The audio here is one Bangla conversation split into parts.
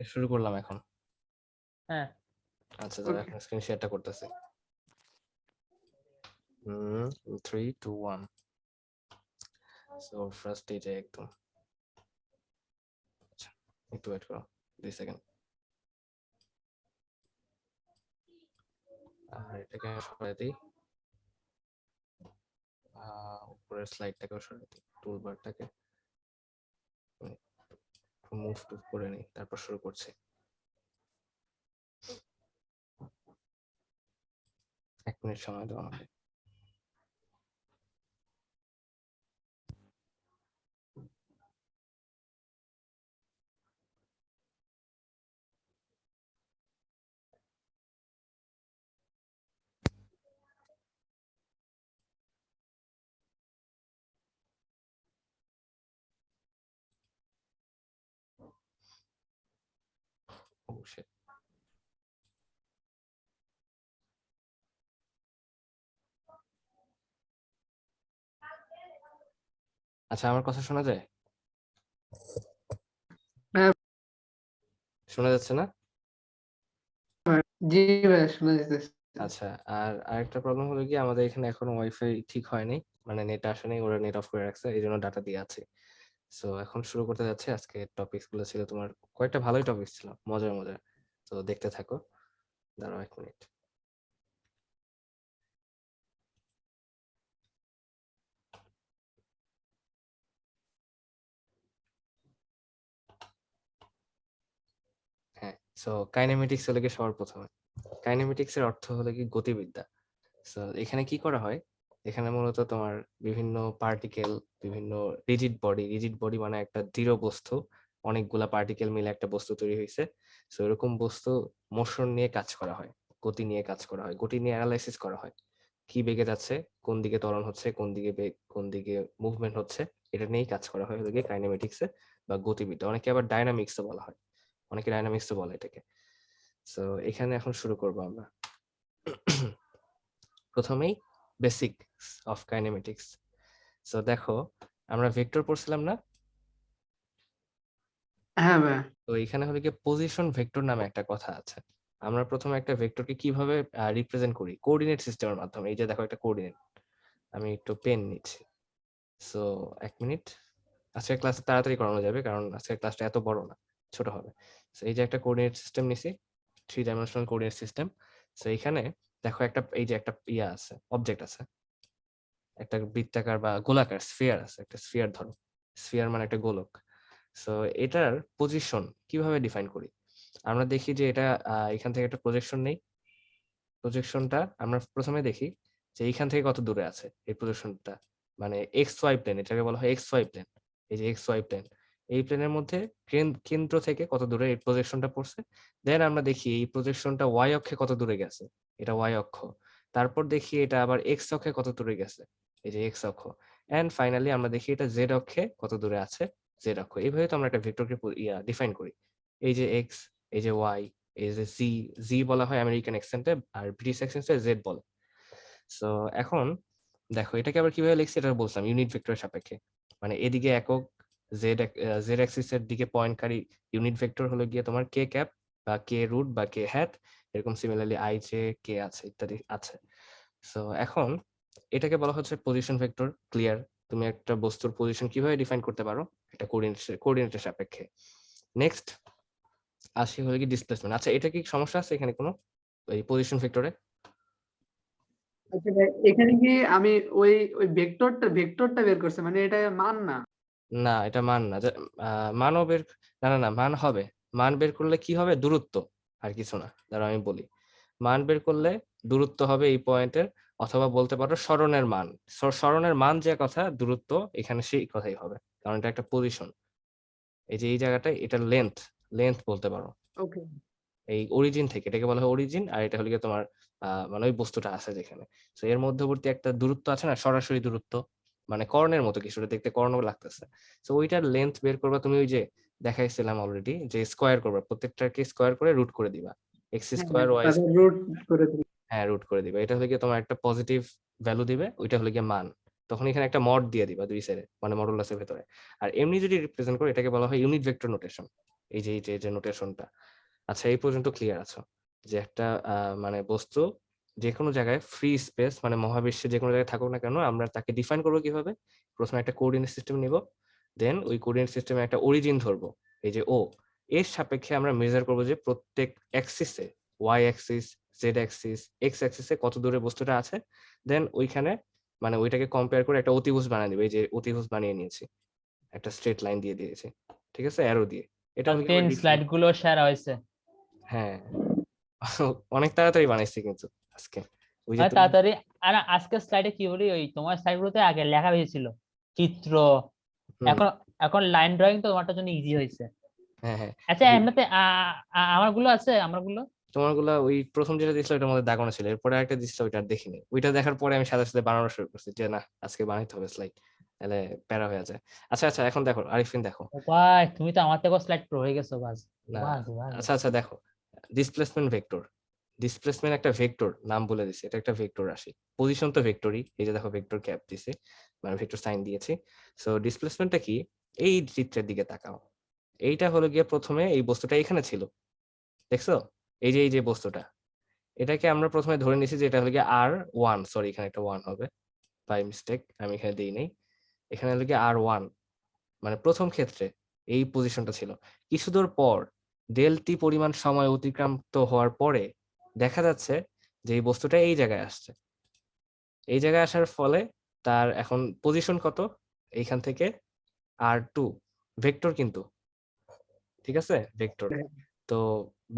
শুরু করলাম এখন। হ্যাঁ আচ্ছা দাঁড়া, এখন স্ক্রিন শেয়ারটা করতেছি। 3 2 1। সো ফার্স্ট এইটা একদম, আচ্ছা একটু ওয়েট করো 2 সেকেন্ড। আর এটাকে সরাই দিই, উপরের স্লাইডটাকেও সরাই দিই, টুল বারটাকে মুভ টুভ করে নিই, তারপর শুরু করছি। 1 মিনিট সময় দাও আমাকে। Oh shit. আচ্ছা আমার কথা শোনা যায়? হ্যাঁ শোনা যাচ্ছে না? জি ভাই শোনা যাচ্ছে। আচ্ছা, আর আরেকটা প্রবলেম হলো কি, আমাদের এখানে এখনো ওয়াইফাই ঠিক হয়নি, মানে নেট আসেনি, ওরা নেট অফ করে রাখছে, এই জন্য ডাটা দিয়ে আছে। সো এখন শুরু করতে যাচ্ছে। আজকে টপিকস গুলো ছিল তোমার কয়েকটা ভালোই টপিক ছিল, মজার মজার। তো দেখতে থাকো, দাঁড়াও 1 মিনিট। হ্যাঁ, সো কাইনেমেটিক্স হলো কি সবার প্রথমে। কাইনেমেটিক্স এর অর্থ হলো কি গতিবিদ্যা। সো এখানে কি করা হয়, এখানে মূলত তোমার বিভিন্ন পার্টিকেল, বিভিন্ন রিজিড বডি মানে একটা দৃঢ় বস্তু, অনেকগুলা পার্টিকেল মিলে একটা বস্তু তৈরি হয়েছে। সো এরকম বস্তু মোশন নিয়ে কাজ করা হয়, গতি নিয়ে কাজ করা হয়, গতি নিয়ে অ্যানালাইসিস করা হয়। কি বেগে যাচ্ছে, কোন দিকে ত্বরণ হচ্ছে, কোন দিকে বেগ, কোন দিকে মুভমেন্ট হচ্ছে, এটা নিয়েই কাজ করা হয় ওদিকে কাইনেমেটিক্সে বা গতিবিদ্যা। অনেকে আবার ডায়নামিক্সও বলা হয়, অনেকে ডায়নামিক্সও বলে এটাকে। সো এখানে এখন শুরু করবো আমরা। প্রথমেই বেসিকস অফ কাইনেমেটিক্স। সো দেখো, আমরা ভেক্টর পড়ছিলাম না? হ্যাঁ ভাই তো এখানে হলো কি পজিশন ভেক্টর নামে একটা কথা আছে। আমরা প্রথমে একটা ভেক্টরকে কিভাবে রিপ্রেজেন্ট করি, কোঅর্ডিনেট সিস্টেমের মাধ্যমে। এই যে দেখো একটা কোঅর্ডিনেট, আমি একটু পেন নিচ্ছি। So 1 minute. আজকের ক্লাসে তাড়াতাড়ি করানো যাবে, কারণ আজকের ক্লাসটা এত বড় না, ছোট হবে। সো এই যে একটা কোঅর্ডিনেট সিস্টেম নিছি, 3 ডাইমেনশনাল কোঅর্ডিনেট সিস্টেম। সো এখানে দেখো একটা, এই যে একটা ইয়া আছে, অবজেক্ট আছে, একটা বৃত্তাকার বা গোলাকার স্ফিয়ার আছে, একটা স্ফিয়ার ধরো, স্ফিয়ার মানে একটা গোলক। সো এটার পজিশন কিভাবে ডিফাইন করি, আমরা দেখি যে এটা এখান থেকে একটা প্রজেকশন নেই। প্রজেকশনটা আমরা প্রথমে দেখি যে এইখান থেকে কত দূরে আছে এই প্রজেকশনটা, মানে এক্স ওয়াই প্লেন, এটাকে বলা হয় এক্স ওয়াই প্লেন। এই যে এক্স ওয়াই প্লেন, এই প্লেনের মধ্যে কেন্দ্র থেকে কত দূরে এই প্রজেকশনটা পড়ছে। দেন আমরা দেখি এই প্রজেকশনটা ওয়াই অক্ষে কত দূরে গেছে, এটা ওয়াই অক্ষ। তারপর দেখি এটা আবার এক্স অক্ষে কত দূরে গেছে, এই যে এক্স অক্ষ। এন্ড ফাইনালি আমরা দেখি এটা জেড অক্ষে কত দূরে আছে, জেড অক্ষ। এইভাবে তো আমরা একটা ভেক্টরকে ডিফাইন করি। এই যে এক্স, এই যে ওয়াই, এই যে জি, জি বলা হয় আমেরিকান অ্যাকসেন্টে, আর ব্রিটিশ অ্যাকসেন্টে জেড বলে। সো এখন দেখো এটাকে আবার কিভাবে লিখছি, এটা বলছিলাম ইউনিট ভেক্টরের সাপেক্ষে। মানে এদিকে একক, জেড জেড অ্যাক্সিস এর দিকে পয়েন্টকারী ইউনিট ভেক্টর হলো গিয়ে তোমার কে ক্যাপ বা কে রুট বা কে হ্যাট, এরকম সিমিলারলি আই জে কে আছে, ইত্যাদি আছে। সো এখন এটাকে বলা হচ্ছে পজিশন ভেক্টর। ক্লিয়ার? তুমি একটা বস্তুর পজিশন কিভাবে ডিফাইন করতে পারো, এটা কোঅর্ডিনেটের সাপেক্ষে। নেক্সট আসি হলো কি ডিসপ্লেসমেন্ট। আচ্ছা এটা কি সমস্যা আছে এখানে কোনো, এই পজিশন ভেক্টরে? আচ্ছা ভাই এখানে কি আমি ওই ওই ভেক্টরটা বের করছে মানে এটা মান না? না এটা মান না, মানও বের, না না না, মান হবে। মান বের করলে কি হবে, দূরত্ব, আর কিছু না। দাঁড়াও আমি বলি, মান বের করলে দূরত্ব হবে এই পয়েন্টের, অথবা বলতে পারো সরণের মান। সরণের মান যে কথা, দূরত্ব এখানে সেই কথাই হবে, কারণ এটা একটা পজিশন। এই যে এই জায়গাটায় এটা লেন্থ, লেন্থ বলতে পারো। ওকে এই অরিজিন থেকে, এটাকে বলা হয় অরিজিন, আর এটা হলো গিয়ে তোমার মানে ওই বস্তুটা আছে যেখানে। তো এর মধ্যবর্তী একটা দূরত্ব আছে না, সরাসরি দূরত্ব, মানে কর্ণের মতো কিছুটা দেখতে, কর্ণ লাগতেছে। তো ওইটার লেন্থ বের করবা তুমি, ওই যে দেখাইছিলাম অলরেডি, যে স্কোয়ার করবা, প্রত্যেকটাকে স্কোয়ার করে রুট করে দিবা, এক্স হ্যাঁ স্কোয়ার ওয়াই। তারপর রুট করে দিই। হ্যাঁ রুট করে দিবা, এটা হলো গিয়ে তোমার একটা পজিটিভ ভ্যালু দিবে, ওইটা হলো গিয়ে মান। তখন এখানে একটা মড দিয়ে দিবা দুই সাইডে, মানে মডুলাসের ভেতরে। আর এমনি যদি রিপ্রেজেন্ট করে, এটাকে বলা হয় ইউনিট ভেক্টর নোটেশন। এই যে নোটেশনটা। আচ্ছা, এই পর্যন্ত ক্লিয়ার আছো যে একটা মানে বস্তু যে কোনো জায়গায় ফ্রি স্পেস মানে মহাবিশ্বে যে কোনো জায়গায় থাকুক না কেন, আমরা তাকে ডিফাইন করবো কিভাবে? প্রথমে একটা কোঅর্ডিনেট সিস্টেম নিব, দেন ওই কোঅর্ডিনেট সিস্টেমে একটা অরিজিন ধরবো, এই যে ও, এর সাপেক্ষে আমরা মেজার করবো যে প্রত্যেক অ্যাক্সিসে, Y axis, Z axis, X অ্যাক্সিসে কত দূরে বস্তুটা আছে, দেন ওইখানে মানে ওইটাকে কম্পেয়ার করে একটা অতিভুজ বানিয়ে দিবে। এই যে অতিভুজ বানিয়ে নিয়েছি, একটা স্ট্রেট লাইন দিয়ে দিয়েছি, ঠিক আছে, অ্যারো দিয়ে। এটা হলো কি আমরা স্লাইড গুলো শেয়ার হয়েছে। হ্যাঁ, অনেক তাড়াতাড়ি বানাইছি কিন্তু আজকে, ওই যে তুমি তাড়াতাড়ি। আর আজকের স্লাইডে কি বলি, ওই তোমার স্লাইড গুলোতে আগে লেখা বেশি ছিল, চিত্র। হুম, এখন এখন লাইন ড্রয়িং তো তোমারটার জন্য ইজি হয়েছে। হ্যাঁ হ্যাঁ, আচ্ছা, এই এমনিতে আমার গুলো আছে, আমার গুলো। তোমারগুলা ওই প্রথম যেটা দিছিল ওটার মধ্যে দাগানো ছিল, এরপরে আরেকটা দিছিল, ওইটা আর দেখিনি। ওইটা দেখার পরে আমি সাথে সাথে বানানো শুরু করছি যে না, আজকে বানাইতে হবে স্লাইড, তাহলে প্যারা হয়ে যায়। আচ্ছা আচ্ছা, এখন দেখো আরিফিন, দেখো ও ভাই, তুমি তো আমার থেকে স্লাইড প্রো হয়ে গেছো, বাস না, বাস বাস। আচ্ছা আচ্ছা, দেখো ডিসপ্লেসমেন্ট ভেক্টর। ডিসপ্লেসমেন্ট একটা ভেক্টর, নাম বলে দিছি, এটা একটা ভেক্টর রাশি। পজিশন তো ভেক্টরই, এই যে দেখো ভেক্টর ক্যাপ দিছি, মানে ভেক্টর সাইন দিয়েছি। সো ডিসপ্লেসমেন্টটা কি? এই চিত্রের দিকে তাকাও, এইটা হলো গিয়ে প্রথমে এই বস্তুটা এখানে ছিল, দেখছো? এই যে বস্তুটা, এটাকে আমরা প্রথমে ধরে নিছি যে এটা হলো গিয়ে R1, সরি এখানে একটা 1 হবে, বাই মিস্টেক আমি এখানে দেই নাই। এখানে হলো গিয়ে R1, মানে প্রথম ক্ষেত্রে এই পজিশনটা ছিল। কিছু দূর পর ডেল টি পরিমাণ সময় অতিক্রান্ত হওয়ার পরে দেখা যাচ্ছে যে এই বস্তুটা এই জায়গায় আসছে। এই জায়গায় আসার ফলে তার এখন পজিশন কত? এইখান থেকে R2, ভেক্টর কিন্তু, ঠিক আছে, ভেক্টর। তো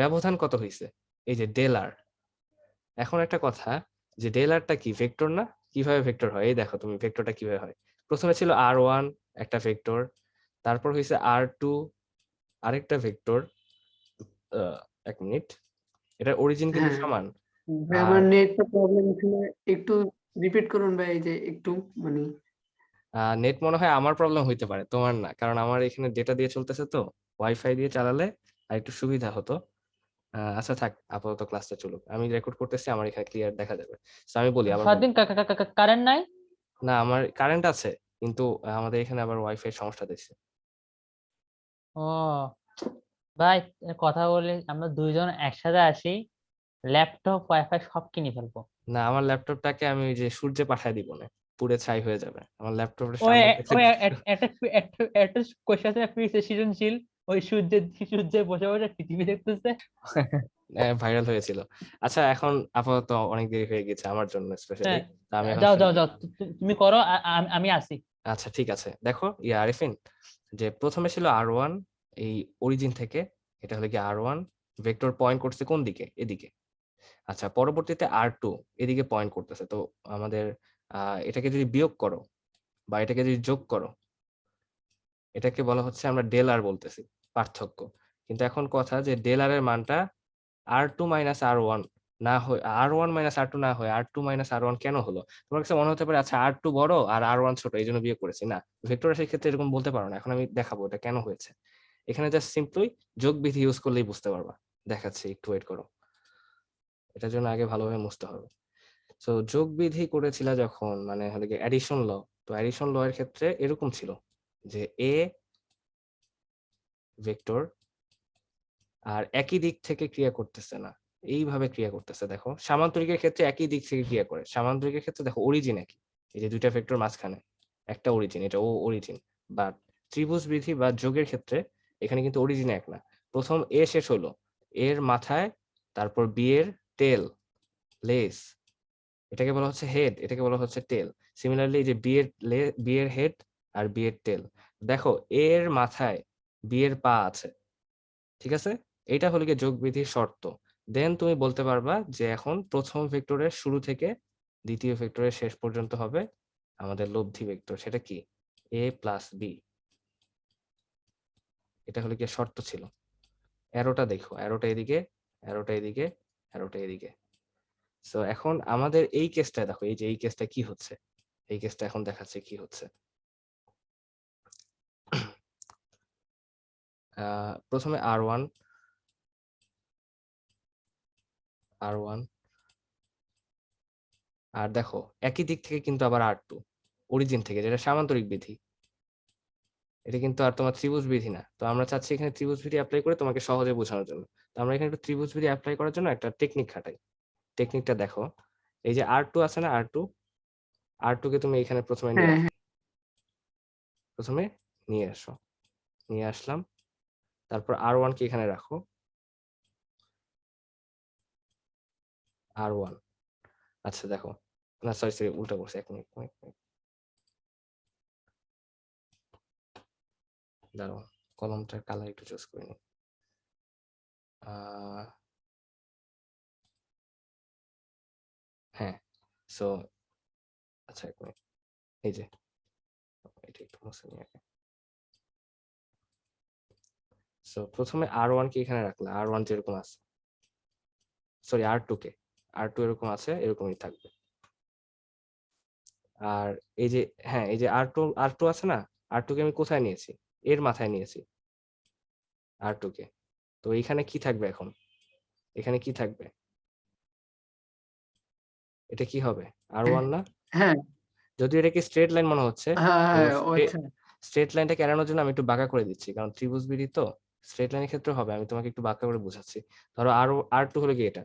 ব্যবধান কত হয়েছে? এই যে ডেল আর। এখন একটা কথা, যে ডেল আরটা কি ভেক্টর না? কিভাবে ভেক্টর হয়? এই দেখো তুমি ভেক্টরটা কিভাবে হয়। প্রথমে ছিল R1 একটা ভেক্টর, তারপর হয়েছে R2 আরেকটা ভেক্টর। এক মিনিট, এটার অরিজিন কিন্তু হ্যাঁ সমান। ভাই, আর আমার নেটটা প্রবলেম ছিল, একটু রিপিট করুন ভাই, এই যে একটু মানে। নেট মনে হয় আমার প্রবলেম হইতে পারে, তোমার না, কারণ আমার এখানে ডেটা দিয়ে চলতেছে তো, ওয়াইফাই দিয়ে চালালে আর একটু সুবিধা হতো। আচ্ছা থাক, আপাতত ক্লাসটা চলুক, আমি রেকর্ড করতেছি, আমার এখানে ক্লিয়ার দেখা যাবে। তো আমি বলি, আবার বলি। সারাদিন কারেন্ট নাই। না, আমার কারেন্ট আছে, কিন্তু আমাদের এখানে আবার ওয়াইফাই সমস্যা দিচ্ছে। ও ভাই, কথা বলি, আমরা দুইজন একসাথে আসি, ল্যাপটপ ওয়াইফাই সব কিনে ফেলবো। না, আমার ল্যাপটপটাকে আমি ওই যে সূর্যে পাঠায় দিব না, পুড়ে ছাই হয়ে যাবে। আমার ল্যাপটপের ওই সামনে থেকে ওই একটা কোশ্চেন আছে সৃজনশীল, ওই সূর্যে বসে বসে পৃথিবী দেখতেছে। ভাইরাল হয়েছিল। আচ্ছা, এখন আপাতত অনেক দেরি হয়ে গেছে আমার জন্য স্পেশালি, হ্যাঁ, আমি এখন যাও ফ্রি। যাও যাও, তুমি করো, আমি আসি। আচ্ছা ঠিক আছে, দেখো আরিফিন, যে প্রথমে ছিল R1, এই অরিজিন থেকে এটা হলো কি R1, ভেক্টর পয়েন্ট করছে কোন দিকে? এদিকে। আচ্ছা, পরবর্তীতে R2 এদিকে পয়েন্ট করতেছে। তো আমাদের এটাকে যদি বিয়োগ করো বা এটাকে যদি যোগ করো, এটাকে বলা হচ্ছে, আমরা ডেল আর বলতেছি, পার্থক্য। কিন্তু এখন কথা যে ডেল আর এর মানটা R2 মাইনাস R1 না হয়, R1 মাইনাস R2 না হয় R2 মাইনাস R1 কেন হলো? তোমার কাছে মনে হতে পারে আচ্ছা R2 বড় আর R1 ছোট, এই জন্য বিয়োগ করেছি। না, ভেক্টর রাশির ক্ষেত্রে এরকম বলতে পারো না। এখন আমি দেখাবো এটা কেন হয়েছে। এখানে জাস্ট সিম্পলি যোগ বিধি ইউজ করলেই বুঝতে পারবা। দেখাচ্ছি, একটু ওয়েট করো, এটার জন্য আগে ভালোভাবে মুছতে হবে। সো যোগ বিধি করেছিল যখন, মানে হলো কি অ্যাডিশন ল। তো অ্যাডিশন ল এর ক্ষেত্রে এরকম ছিল যে এ ভেক্টর আর একই দিক থেকে ক্রিয়া করতেছে না, এইভাবে ক্রিয়া করতেছে। দেখো সামান্তরিকের ক্ষেত্রে একই দিক থেকে ক্রিয়া করে, সামান্তরিকের ক্ষেত্রে দেখো অরিজিন একই, এই যে দুইটা ভেক্টর মাঝখানে একটা অরিজিন, এটা ও অরিজিন। বাট ত্রিভুজ বিধি বা যোগের ক্ষেত্রে এখানে কিন্তু অরিজিন এক না। প্রথম এ শেষ হলো, এর মাথায়, তারপর বি এর টেল, লেস, এটাকে বলা হচ্ছে হেড, এটাকে বলা হচ্ছে টেল। সিমিলারলি এই যে বি এর হেড আর বি এর টেল, দেখো এর মাথায় বি এর পা আছে, ঠিক আছে? এটা হলো গিয়ে যোগ বিধির শর্ত। দেন তুমি বলতে পারবা যে এখন প্রথম ভেক্টরের শুরু থেকে দ্বিতীয় ভেক্টরের শেষ পর্যন্ত হবে আমাদের লব্ধি ভেক্টর, সেটা কি? এ প্লাস বি। এটা হলো গিয়ে শর্ত ছিল। অ্যারোটা দেখো, অ্যারোটা এদিকে, অ্যারোটা এদিকে, অ্যারোটা এদিকে। সো এখন আমাদের এই কেসটা দেখো, এই যে এই কেসটা কি হচ্ছে, এই কেসটা এখন দেখাচ্ছে কি হচ্ছে। প্রথমে R1, R1, আর দেখো একই দিক থেকে কিন্তু আবার R2, অরিজিন থেকে, যেটা সামান্তরিক বিধি। এটা কিন্তু আর তোমার ত্রিভুজ বিধি না। তো আমরা চাচ্ছি এখানে ত্রিভুজ বিধি অ্যাপ্লাই করে তোমাকে সহজে বোঝানোর জন্য। তো আমরা এখানে একটু ত্রিভুজ বিধি অ্যাপ্লাই করার জন্য একটা টেকনিক খাটাই। টেকনিকটা দেখো, এই যে R2 আছে না, R2 কে তুমি এখানে প্রথমে নিয়ে হ্যাঁ আসো। হ্যাঁ প্রথমে নিয়ে আসো, নিয়ে আসলাম। তারপর R1 কে এখানে রাখো, R1। আচ্ছা দেখো, না সরি উল্টা করছি, এক মিনিট দাঁড়াও, কলমটার কালার একটু চুজ করে নিই। হ্যাঁ, সো আচ্ছা এক মিনিট, এই যে এটা একটু মুছে নিয়ে আগে। সো প্রথমে R1 কে এখানে রাখলাম, R1 যেরকম আছে, সরি R2 কে, R2 এরকম আছে, এরকমই থাকবে। আর এই যে হ্যাঁ, এই যে R2 আছে না, R2 কে আমি কোথায় নিয়েছি, এর মাথায় নিয়েছি R2 কে। তো এখানে কি থাকবে এখন, এখানে কি থাকবে, এটা কি হবে, R1 না? হ্যাঁ যদিও এটাকে স্ট্রেট লাইন মনে হচ্ছে, হ্যাঁ তো হ্যাঁ, ও আচ্ছা স্ট্রেট লাইনটাকে এড়ানোর জন্য আমি একটু বাঁকা করে দিচ্ছি, কারণ ত্রিভুজ বিধি তো স্ট্রেট লাইনের ক্ষেত্রে হবে। আমি তোমাকে একটু বাঁকা করে বোঝাচ্ছি। ধরো R2 হলো কি এটা,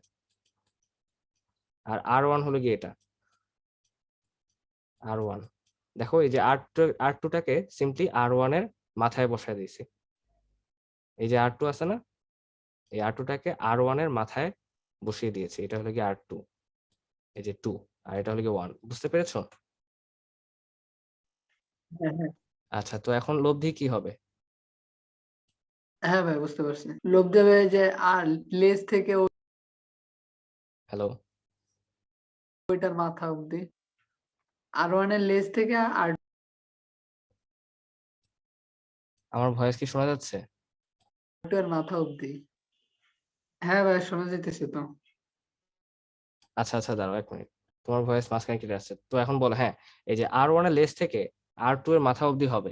আর R1 হলো কি এটা, R1। দেখো এই যে R2 টাকে সিম্পলি R1 এর মাথায় বসায় দিয়েছি। এই যে R2 আছে না, এই R2 টাকে R1 এর মাথায় বসিয়ে দিয়েছি। এটা হলো কি R2, এই যে 2, আর এটা হলো কি 1। বুঝতে পেরেছো? হ্যাঁ হ্যাঁ আচ্ছা, তো এখন লব্ধি কি হবে? হ্যাঁ ভাই বুঝতে পারছি। লোভ দেবে যে আর লেজ থেকে হ্যালো, ওইটার মাথা অব্দি, R1 এর লেজ থেকে R2 আমার ভয়েস কি শোনা যাচ্ছে? এর মাথা অব্দি। হ্যাঁ ভাই শোনা যাইতেছে তো। আচ্ছা দাঁড়াও এক মিনিট, তোমার ভয়েস মাঝখানে কেটে আসছে। তো এখন বলো, হ্যাঁ, এই যে R1 এর লেজ থেকে R2 এর মাথা অবধি হবে,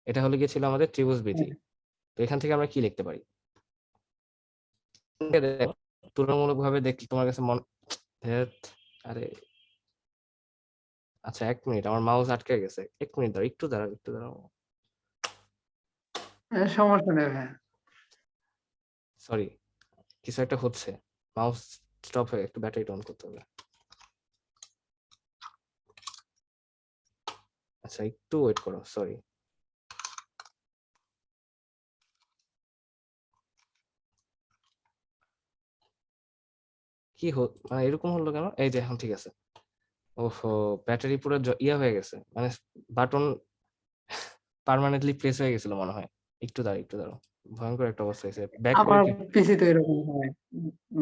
এটা হলো গিয়ে ছিল আমাদের ত্রিভুজ বিধি। হ্যাঁ, তো এখান থেকে আমরা কি লিখতে পারি? তুলনামূলক ভাবে দেখলে তোমার কাছে ধ্যাৎ, আরে আচ্ছা এক মিনিট, আমার মাউস আটকে গেছে। এক মিনিট দাঁড়াও, একটু দাঁড়াও। হ্যাঁ, সমস্যা নেই ভাই। সরি, কিছু একটা হচ্ছে, মাউস স্টপ হয়ে একটু ব্যাটারি অন করতে হবে। আচ্ছা একটু ওয়েট করো, সরি। কি মানে এরকম হলো কেন? এই যে এখন ঠিক আছে। ওহো, ব্যাটারি পুরো ইয়া হয়ে গেছে, মানে বাটন পার্মানেন্টলি প্রেস হয়ে গেছিল মনে হয়। একটু দাঁড়াও, ভয়ঙ্কর একটা অবস্থা হয়েছে। ব্যাক করে আমার কি? পিসি তো এরকম হয়।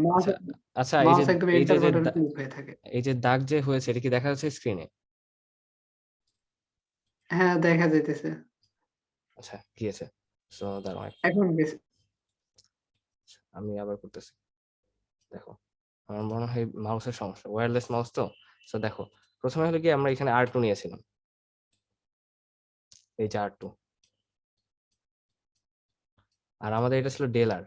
মাউস আচ্ছা আচ্ছা, মাউস একদম এন্টার বাটন ক্লিক হয়ে থাকে। এই যে দাগ যে হয়েছে, এটা কি দেখা যাচ্ছে স্ক্রিনে? হ্যাঁ দেখা যাইতেছে। আচ্ছা গিয়েছে। সো দাঁড়াও এখন গেছে। আমি আবার করতেছি। দেখো, আমার মনে হয় মাউসের সমস্যা, ওয়্যারলেস মাউস তো। সো দেখো, প্রথমে হলো কি আমরা এখানে R2 নিয়েছিলাম, এই যে R2, আর আমাদের এটা ছিল ডেলার।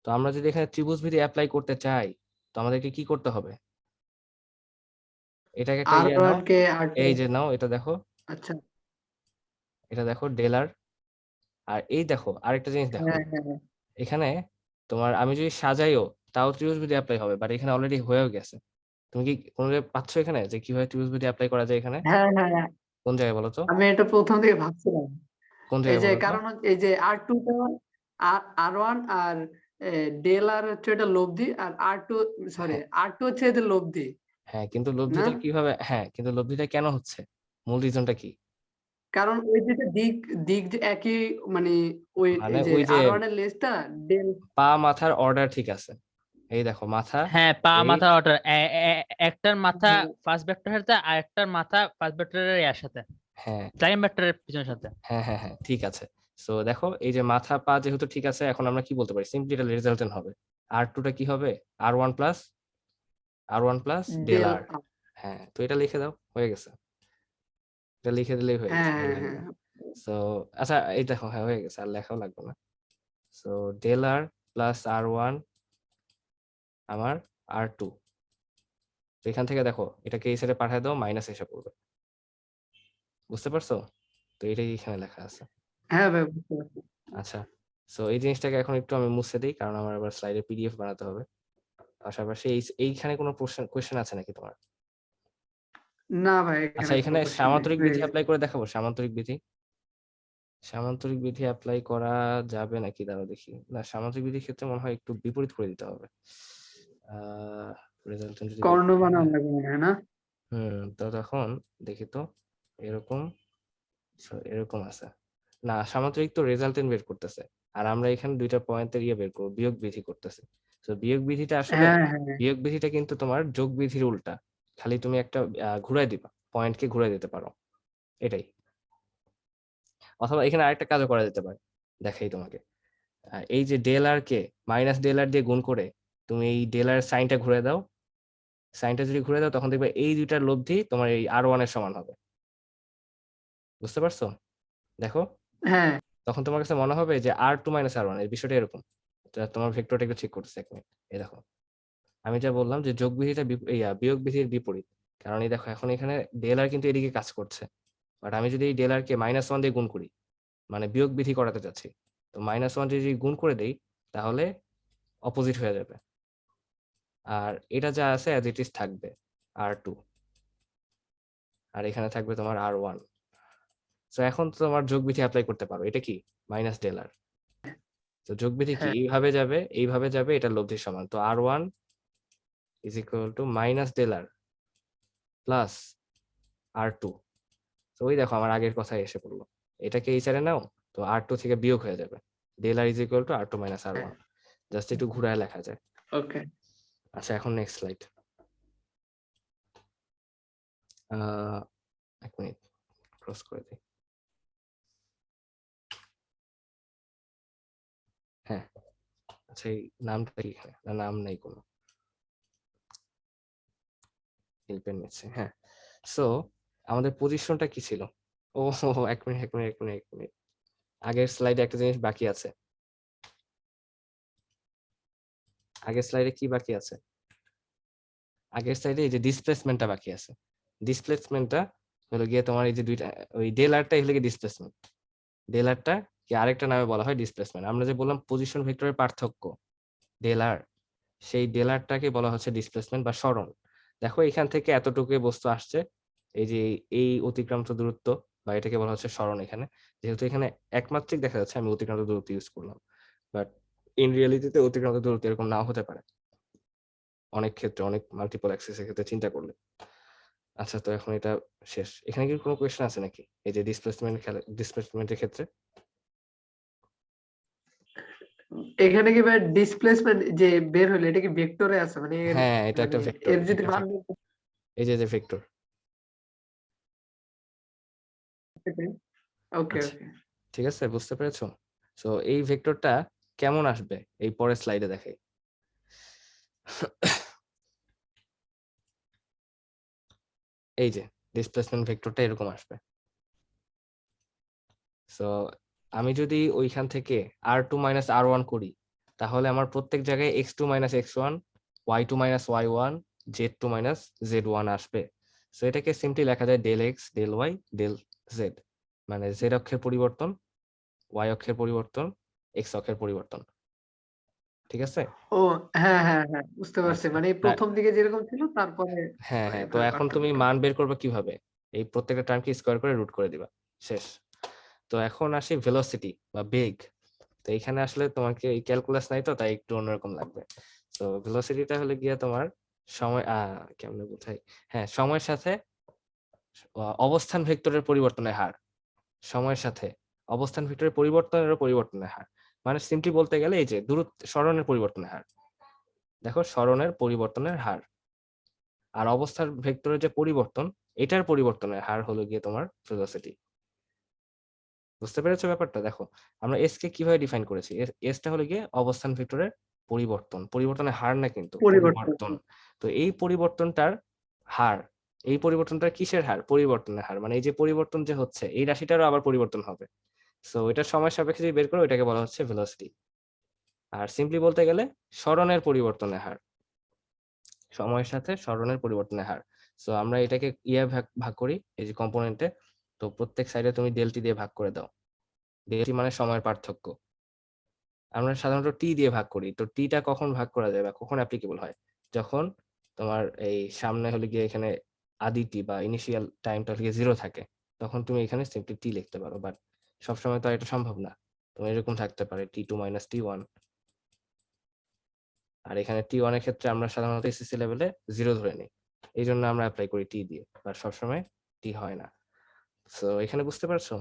তো আমরা যদি এখানে ত্রিভুজ বিধি অ্যাপ্লাই করতে চাই, তো আমাদেরকে কি করতে হবে? এটাকে একটা ইয়ে নাও, R1 কে R2 এই যে নাও, এটা দেখো, আচ্ছা এটা দেখো ডেলার। আর এই দেখো আরেকটা জিনিস দেখো, হ্যাঁ হ্যাঁ হ্যাঁ এখানে তোমার আমি যদি সাজাইও তাও ত্রিভুজ বিধি অ্যাপ্লাই হবে, বাট এখানে অলরেডি হয়েও গেছে। তুমি কি কোনো পাচ্ছ এখানে যে কিভাবে ত্রিভুজ বিধি অ্যাপ্লাই করা যায় এখানে? হ্যাঁ হ্যাঁ হ্যাঁ। কোন জায়গায় বলো তো, আমি এটা প্রথম থেকে ভাবছিলাম। কোন এই জায়গায় যে বলো তো? কারণ এই যে R2 টা R1 আর ডেল আর হচ্ছে এটা লব্ধি আর R2 সরি হ্যাঁ R2 হচ্ছে এদের লব্ধি হ্যাঁ, কিন্তু না? লব্ধিটা কিভাবে, হ্যাঁ কিন্তু লব্ধিটা কেন হচ্ছে, মূল রিজনটা কি? কারণ ওই যে দিক দিক যে একই মানে ওই মানে এই যে ওই যে R1 এর লেজটা ডেল পা মাথার অর্ডার ঠিক আছে, এই দেখো মাথা, হ্যাঁ, পা এই মাথা অর্ডার, একটার মাথা হ্যাঁ ফার্স্ট ভেক্টরের সাথে আর একটার মাথা ফার্স্ট ভেক্টরের এর সাথে, হ্যাঁ সেকেন্ড ভেক্টরের পিছনের সাথে। হ্যাঁ ঠিক আছে। সো দেখো এই যে মাথা পা যেহেতু ঠিক আছে, এখন আমরা কি বলতে পারি, সিম্পলি এটা রেজাল্টেন্ট হবে। R2 টা কি হবে, R1 প্লাস ডেল ডেল আর। হ্যাঁ, তো এটা লিখে দাও, হয়ে গেছে। এটা লিখে দিলেই হয়ে গেছে, হ্যাঁ ভালো হ্যাঁ লাগবে। হ্যাঁ সো আচ্ছা এই দেখো, হ্যাঁ হয়ে গেছে, আর লেখাও লাগবে না। So del r plus R1 আমার R2। তো এখান থেকে দেখো এটাকে এই সাইডে পাঠিয়ে দাও, মাইনাস এসে পড়বে। বুঝতে পারছো? তো এটাই এখানে লেখা আছে। হ্যাঁ ভাই, বুঝতে পারছি। আচ্ছা, সো এই জিনিসটাকে এখন একটু আমি মুছে দিই, কারণ আমার আবার স্লাইডে পিডিএফ বানাতে হবে। পাশাপাশি এইখানে কোনো কোয়েশ্চেন আছে নাকি তোমার? না ভাই, আচ্ছা, এখানে কোনো এখানে কোশ্চেন নেই, সামান্তরিক হয়ে বিধি গেছে। অ্যাপ্লাই করে দেখাবো। সামান্তরিক বিধি অ্যাপ্লাই করা যাবে নাকি, দাঁড়াও দেখি। না, সামান্তরিক বিধির ক্ষেত্রে মনে হয় একটু বিপরীত করে দিতে হবে। রেজাল্টেন্ট যদি কর্ণ দেখি, বানান লাগবে মনে হয় না? তো তখন দেখি তো এরকম, এরকম আছে না। সামান্তরিক তো রেজাল্টেন্ট বের করতেছে, আর আমরা এখানে দুইটা পয়েন্টের বের করবো, বিয়োগ বিধি করতেছে। তো বিয়োগ বিধিটা আসলে, হ্যাঁ হ্যাঁ বিয়োগ বিধিটা কিন্তু তোমার যোগ বিধির উল্টা, খালি তুমি একটা ঘুরাই দিবা, পয়েন্টকে ঘুরাই দিতে পারো, এটাই। অথবা এখানে আরেকটা কাজও করা যেতে পারে, দেখাই তোমাকে। এই যে ডেল আর কে মাইনাস ডেল আর দিয়ে গুণ করে তুমি এই ডেল আর সাইনটা ঘুরে দাও, সাইনটা যদি ঘুরে দাও তখন দেখবে এই দুইটার লব্ধি তোমার এই R1 এর সমান হবে। বুঝতে পারছো? দেখো, হ্যাঁ তখন তোমার কাছে মনে হবে যে R2 মাইনাস R1, এই বিষয়টা এরকম। তোমার ভেক্টরটা একটু ঠিক করতেছে, এক মিনিট। এই দেখো, আমি যা বললাম যে যোগ বিধিটা বিয়োগ বিধির বিপরীত, কারণ এই দেখো এখন এখানে ডেল আর কিন্তু এদিকে কাজ করছে, বাট আমি যদি এই ডেল আর কে -1 দিয়ে গুণ করি, মানে বিয়োগ বিধি করাতে চাচ্ছি, তো -1 যদি গুণ করে দেই তাহলে অপোজিট হয়ে যাবে, আর এটা যা আছে অ্যাজ ইট ইজ থাকবে R2, আর এখানে থাকবে তোমার R1। তো এখন তো তোমার যোগ বিধি অ্যাপ্লাই করতে পারো, এটা কি মাইনাস ডেল আর। তো যোগ বিধি কি হ্যাঁ এইভাবে যাবে, এইভাবে যাবে, এটা লব্ধির সমান। তো R1 is equal to minus del r plus R2। তো ওই দেখো আমার আগের কথাই এসে পড়লো, এটাকে এই সাইডে নাও, তো R2 থেকে বিয়োগ হয়ে যাবে, del r is equal to R2 minus R1। Just একটু ঘুরায় লেখা যায়। ওকে। আচ্ছা, এখন নেক্সট স্লাইড। এক মিনিট, ক্লোজ করে দিই। হ্যাঁ, আচ্ছা, এই নামটা কি এখানে? না, নাম নাই কোনো, হেল্পের নিচ্ছে। হ্যাঁ, সো আমাদের পজিশনটা কি ছিল? ও, এক মিনিট এক মিনিট এক মিনিট এক মিনিট, আগের স্লাইডে একটা জিনিস বাকি আছে। আগের স্লাইডে কি বাকি আছে? আগের স্লাইডে এই যে ডিসপ্লেসমেন্টটা বাকি আছে। ডিসপ্লেসমেন্টটা হলো গিয়ে তোমার এই যে দুইটা, ওই ডেলারটাই হলো গিয়ে ডিসপ্লেসমেন্ট। ডেলারটা কি আরেকটা নামে বলা হয় ডিসপ্লেসমেন্ট। আমরা যে বললাম পজিশন ভেক্টরের পার্থক্য ডেলার, সেই ডেলারটাকে বলা হচ্ছে ডিসপ্লেসমেন্ট বা সরণ। দেখো, এখান থেকে এতটুকু বস্তু আসছে, এই যে এই অতিক্রান্ত দূরত্ব, বা এটাকে বলা হচ্ছে সরণ। এখানে যেহেতু এখানে একমাত্রিক দেখা যাচ্ছে, আমি অতিক্রান্ত দূরত্ব ইউজ করলাম, বাট ইন রিয়েলিটিতে অতিক্রান্ত দূরত্ব এরকম নাও হতে পারে অনেক ক্ষেত্রে, অনেক মাল্টিপল অ্যাক্সেসের ক্ষেত্রে চিন্তা করলে। আচ্ছা, তো এখন এটা শেষ। এখানে কি কোনো কোয়েশ্চেন আছে নাকি এই যে ডিসপ্লেসমেন্টের ক্ষেত্রে? এখানে কি ভাই ডিসপ্লেসমেন্ট যে বের হলো, এটা কি ভেক্টরে আছে মানে হ্যাঁ, এটা মানে একটা ভেক্টর, এর যদি মান এই যে ভেক্টর। ওকে আচ্ছা, ওকে। ঠিক আছে, বুঝতে পেরেছো? সো এই ভেক্টরটা কেমন আসবে এই পরের স্লাইডে দেখাই। এই যে ডিসপ্লেসমেন্ট ভেক্টরটা এরকম আসবে। সো আমি যদি ওইখান থেকে R2 মাইনাস R1 করি, তাহলে আমার প্রত্যেক জায়গায় x2 minus x1, y2 minus y1, z2 minus z1 আসবে। সো এটাকে সিম্পলি লেখা যায় del x del y del z, মানে z অক্ষের পরিবর্তন, y অক্ষের পরিবর্তন, x অক্ষের পরিবর্তন। ঠিক আছে? ও হ্যাঁ হ্যাঁ হ্যাঁ, বুঝতে পারছি। আচ্ছা, মানে প্রথম দিকে যেরকম ছিল তারপরে হ্যাঁ হ্যাঁ, তো এভাবে এখন তুমি পার্থক্য। মান বের করবে কিভাবে? এই প্রত্যেকটা টার্মকে স্কয়ার করে রুট করে দিবা, শেষ। তো এখন আসি ভেলোসিটি বা বেগ। তো এখানে আসলে তোমাকে এই ক্যালকুলাস নাই, তো তাই একটু অন্যরকম লাগবে। তো ভেলোসিটিটা হলে গিয়ে তোমার সময়, কেমনে বোঝাই, হ্যাঁ, সময়ের সাথে অবস্থান ভেক্টরের পরিবর্তনের হার, সময়ের সাথে অবস্থান ভেক্টরের পরিবর্তনের হার। মানে সিম্পলি বলতে গেলে এই যে দূরত্ব, সরণের পরিবর্তনের হার। দেখো, সরণের পরিবর্তনের হার আর অবস্থার ভেক্টরের যে পরিবর্তন, এটার পরিবর্তনের হার হলো গিয়ে তোমার ভেলোসিটি। বুঝতে পেরেছো ব্যাপারটা? দেখো, আমরা এস কে কিভাবে ডিফাইন করেছি, এসটা হলো গিয়ে অবস্থান ভেক্টরের পরিবর্তনের হার না, কিন্তু পরিবর্তন। পরিবর্তন। তো এই পরিবর্তনটার হার, এই পরিবর্তনটার কিসের হার? পরিবর্তনের হার। মানে এই যে পরিবর্তন যে হচ্ছে, এই রাশিটারও আবার পরিবর্তন হবে। সো এটা সময় সাপেক্ষে যদি বের করো, এটাকে বলা হচ্ছে ভেলোসিটি। আর সিম্পলি বলতে গেলে সরণের পরিবর্তনের হার, সময়ের সাথে সরণের পরিবর্তনের হার। সো আমরা এটাকে ভাগ ভাগ করি এই যে কম্পোনেন্টে, তো প্রত্যেক সাইডে তুমি ডেলটি দিয়ে ভাগ করে দাও। ডেলটি মানে সময়ের পার্থক্য। আমরা সাধারণত টি দিয়ে ভাগ করি, তো টিটা কখন ভাগ করা যায় বা কখন অ্যাপ্লিকেবল হয়? যখন তোমার এই সামনে হলে গিয়ে এখানে আদি টি বা ইনিশিয়াল টাইমটা হলে গিয়ে 0 থাকে, তখন তুমি এখানে সিম্পলি টি লিখতে পারো। বাট সবসময় তো আর এটা সম্ভব না। তোমার এরকম থাকতে পারে T2 - T1, আর এখানে T1 এর ক্ষেত্রে আমরা সাধারণত এসএসসি লেভেলে 0 ধরে নিই, এই জন্য আমরা অ্যাপ্লাই করি টি দিয়ে, বাট সবসময় টি হয় না। সো এখানে বুঝতে পারছো?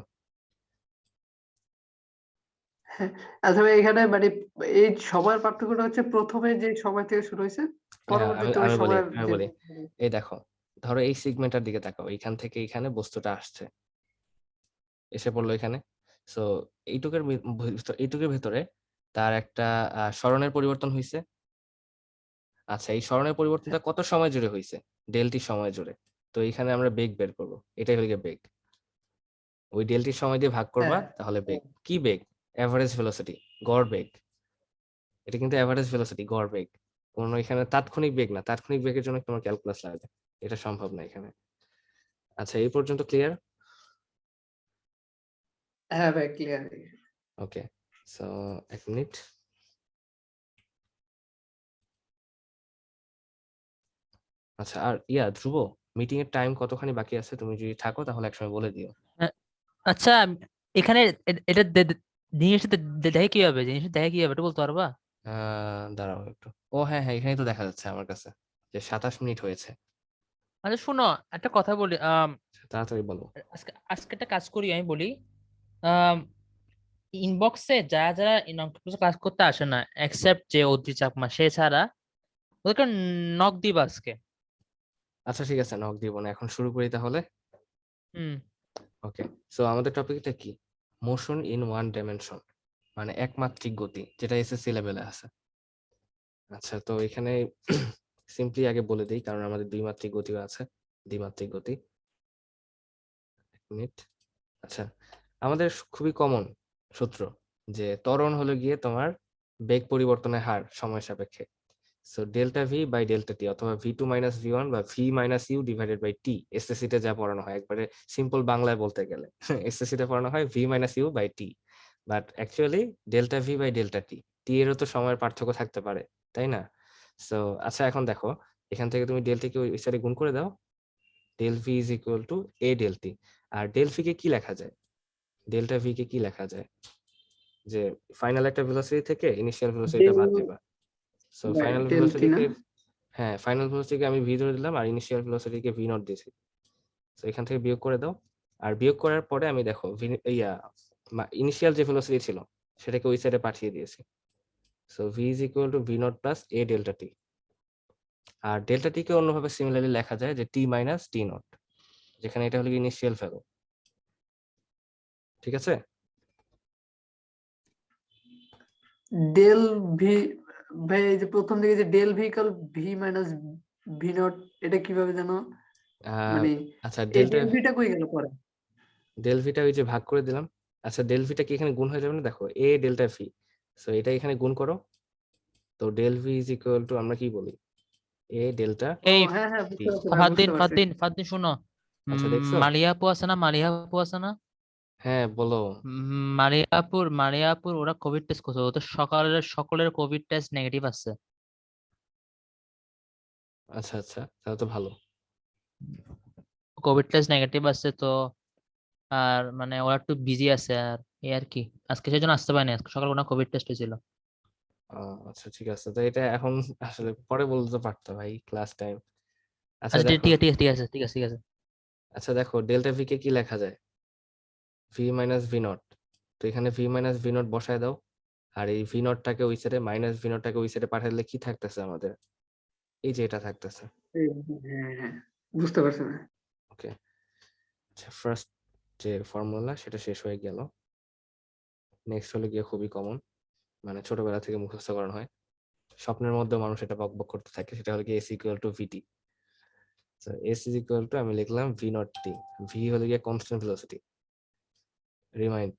হ্যাঁ, আচ্ছা ভাই, এখানে মানে এই সময়ের পার্থক্যটা হচ্ছে প্রথমে যে সময় থেকে শুরু হয়েছে, হ্যাঁ, আমি পরবর্তীতে ওই আমি বলি সময়ের আমি যে বলি এই দেখো, ধরো এই সেগমেন্টের দিকে তাকাও, এইখান থেকে এখানে বস্তুটা আসছে, এসে পড়লো এখানে। সো এইটুকের ভিতরে তার একটা সরণের পরিবর্তন হয়েছে। আচ্ছা, এই সরণের পরিবর্তনটা কত সময় জুড়ে হয়েছে? ডেলটি সময় জুড়ে। তো এখানে আমরা বেগ বের করব, এটাই হলো গিয়ে বেগ। ওই ডেলটি সময় দিয়ে ভাগ করবা, হ্যাঁ, তাহলে বেগ। কি বেগ? এভারেজ ভেলোসিটি, গড় বেগ। এটা কিন্তু এভারেজ ভেলোসিটি, গড় বেগ। কোন এখানে তাৎক্ষণিক বেগ না, তাৎক্ষণিক বেগের জন্য তোমার ক্যালকুলাস লাগবে, এটা সম্ভব না এখানে। আচ্ছা, এই পর্যন্ত ক্লিয়ার? হ্যাঁ ভাই, ক্লিয়ার। ওকে, সো এক মিনিট। আচ্ছা, আর ধ্রুব, মিটিং এর টাইম কতখানি বাকি আছে? তুমি যদি থাকো তাহলে একসময় বলে দিও। আচ্ছা, এখানে এটা জিনিসটা দেখে কি হবে, জিনিসটা দেখে কি হবে একটু বলতে পারবা? দাঁড়াও একটু। ও হ্যাঁ হ্যাঁ, এখানেই তো দেখা যাচ্ছে আমার কাছে যে 27 মিনিট হয়েছে। আচ্ছা শোনো, একটা কথা বলি। তাড়াতাড়ি বলো। আজকে আজকে একটা কাজ করি, আমি বলি। ইনবক্সে যারা যারা ক্লাস করতে আসে না, এক্সেপ্ট যে অদ্রি চাকমা সে ছাড়া, ওদেরকে নক দিবা আজকে। আচ্ছা ঠিক আছে, নক দিব না, এখন শুরু করি তাহলে। হুম। ওকে, সো আমাদের টপিকটা কি? মোশন ইন ওয়ান ডাইমেনশন, মানে একমাত্রিক গতি, যেটা এসএসসি লেভেলে আছে। আচ্ছা, তো এখানে সিম্পলি আগে বলে দিই, কারণ আমাদের দ্বিমাত্রিক গতিও আছে, দ্বিমাত্রিক গতি। এক মিনিট। আচ্ছা, আমাদের খুবই কমন সূত্র যে ত্বরণ হলো গিয়ে তোমার বেগ পরিবর্তনের হার সময় সাপেক্ষে। So delta V by delta T, অথবা V2 - V1 বা V - U divided by T, SSC তে যা পড়ানো হয়, একবারে সিম্পল বাংলায় বলতে গেলে এসএসসি তে পড়ানো হয় V - U by T, but actually delta V by delta T. T এরও তো সময়ের পার্থক্য থাকতে পারে, তাই না? সো আচ্ছা, এখন দেখো, এখান থেকে তুমি ডেল্টা কে ওই সাইডে গুণ করে দাও, del v is equal to a del t. আর ডেল ভি কে কি লেখা যায়? ডেল্টা ভি কে কি লেখা যায়? যে ফাইনাল একটা ভেলোসিটি থেকে ইনিশিয়াল ভেলোসিটিটা ডেল বাদ দিবা। সো ফাইনাল ডেল টি না? ভেলোসিটিকে, হ্যাঁ, ফাইনাল ভেলোসিটিকে আমি ভি ধরে দিলাম, আর ইনিশিয়াল ভেলোসিটিকে ভি নট দিয়েছি। তো এখান থেকে বিয়োগ করে দাও। আর বিয়োগ করার পরে আমি দেখো ইনিশিয়াল যে ভেলোসিটি ছিল সেটাকে ওই সাইডে পাঠিয়ে দিয়েছি। So V is equal to V not plus A delta T. আর ডেল্টা টি কে অন্যভাবে সিমিলারলি লেখা যায় যে টি মাইনাস টি নট, যেখানে এটা হলো ইনিশিয়াল ভ্যালু। ঠিক আছে? ডেল ভি, ভাই এই যে প্রথম দিকে যে del v v minus v naught, এটা কিভাবে জানো? মানে আচ্ছা, এই ডেল ভিটা কই গেল পরে? ডেল ভিটা ওই যে ভাগ করে দিলাম। আচ্ছা, ডেল ভিটা কি এখানে গুণ হয়ে যাবে না? দেখো, এ ডেল্টা ভি, সো এটা এখানে গুণ করো। তো del v is equal to, আমরা কি বলি, এ ডেল্টা ও এই হ্যাঁ হ্যাঁ, টি। বুঝতে পারছি ভাই, ফারদিন বুঝতে পারছি। ফারদিন ফারদিন শোনো। আচ্ছা, দেখছো? মালিয়া আপু আছে না, মালিয়া আপু আছে না? হ্যাঁ, বলো। মারিয়াপুর ওরা কোভিড টেস্ট করছে, ওদের সকলের কোভিড টেস্ট নেগেটিভ আসছে। আচ্ছা আচ্ছা, তাহলে তো ভালো। কোভিড টেস্ট নেগেটিভ আসছে তো। আর মানে ওরা একটু বিজি আছে, আর এই আর কি। আজকে সেজন্য আসতে পারেনি, আজকে সকালে ওনার কোভিড টেস্ট হয়েছিল। আচ্ছা ঠিক আছে, তো এটা এখন আসলে পরে বলতে তো পারতো ভাই, ক্লাস টাইম। আচ্ছা আচ্ছা, দেখো, ঠিক আছে ঠিক আছে ঠিক আছে ঠিক আছে ঠিক আছে। আচ্ছা দেখো, ডেল্টা ভি কে কি লেখা যায়? V minus v not. তো এখানে ভি মাইনাস ভি নট বসায় দাও, আর এই ভি নটটাকে ওই সাইডে, মাইনাস ভি নটটাকে ওই সাইডে পাঠিয়ে দিলে কি থাকতেছে আমাদের? এই যে এটা থাকতেছে। হ্যাঁ হ্যাঁ, বুঝতে পারছি না। ওকে, আচ্ছা, ফার্স্ট যে ফর্মুলা সেটা শেষ হয়ে গেল। নেক্সট হলো গিয়ে খুবই কমন, মানে ছোটবেলা থেকে মুখস্থ করানো হয়, স্বপ্নের মধ্যে মানুষ এটা বকবক করতে থাকে, সেটা হলো গিয়ে এস ইকুয়াল টু ভিটি। তো এস ইজ ইকুয়াল টু, আমি লিখলাম ভি নট টি। ভি হলো গিয়ে constant velocity. Remind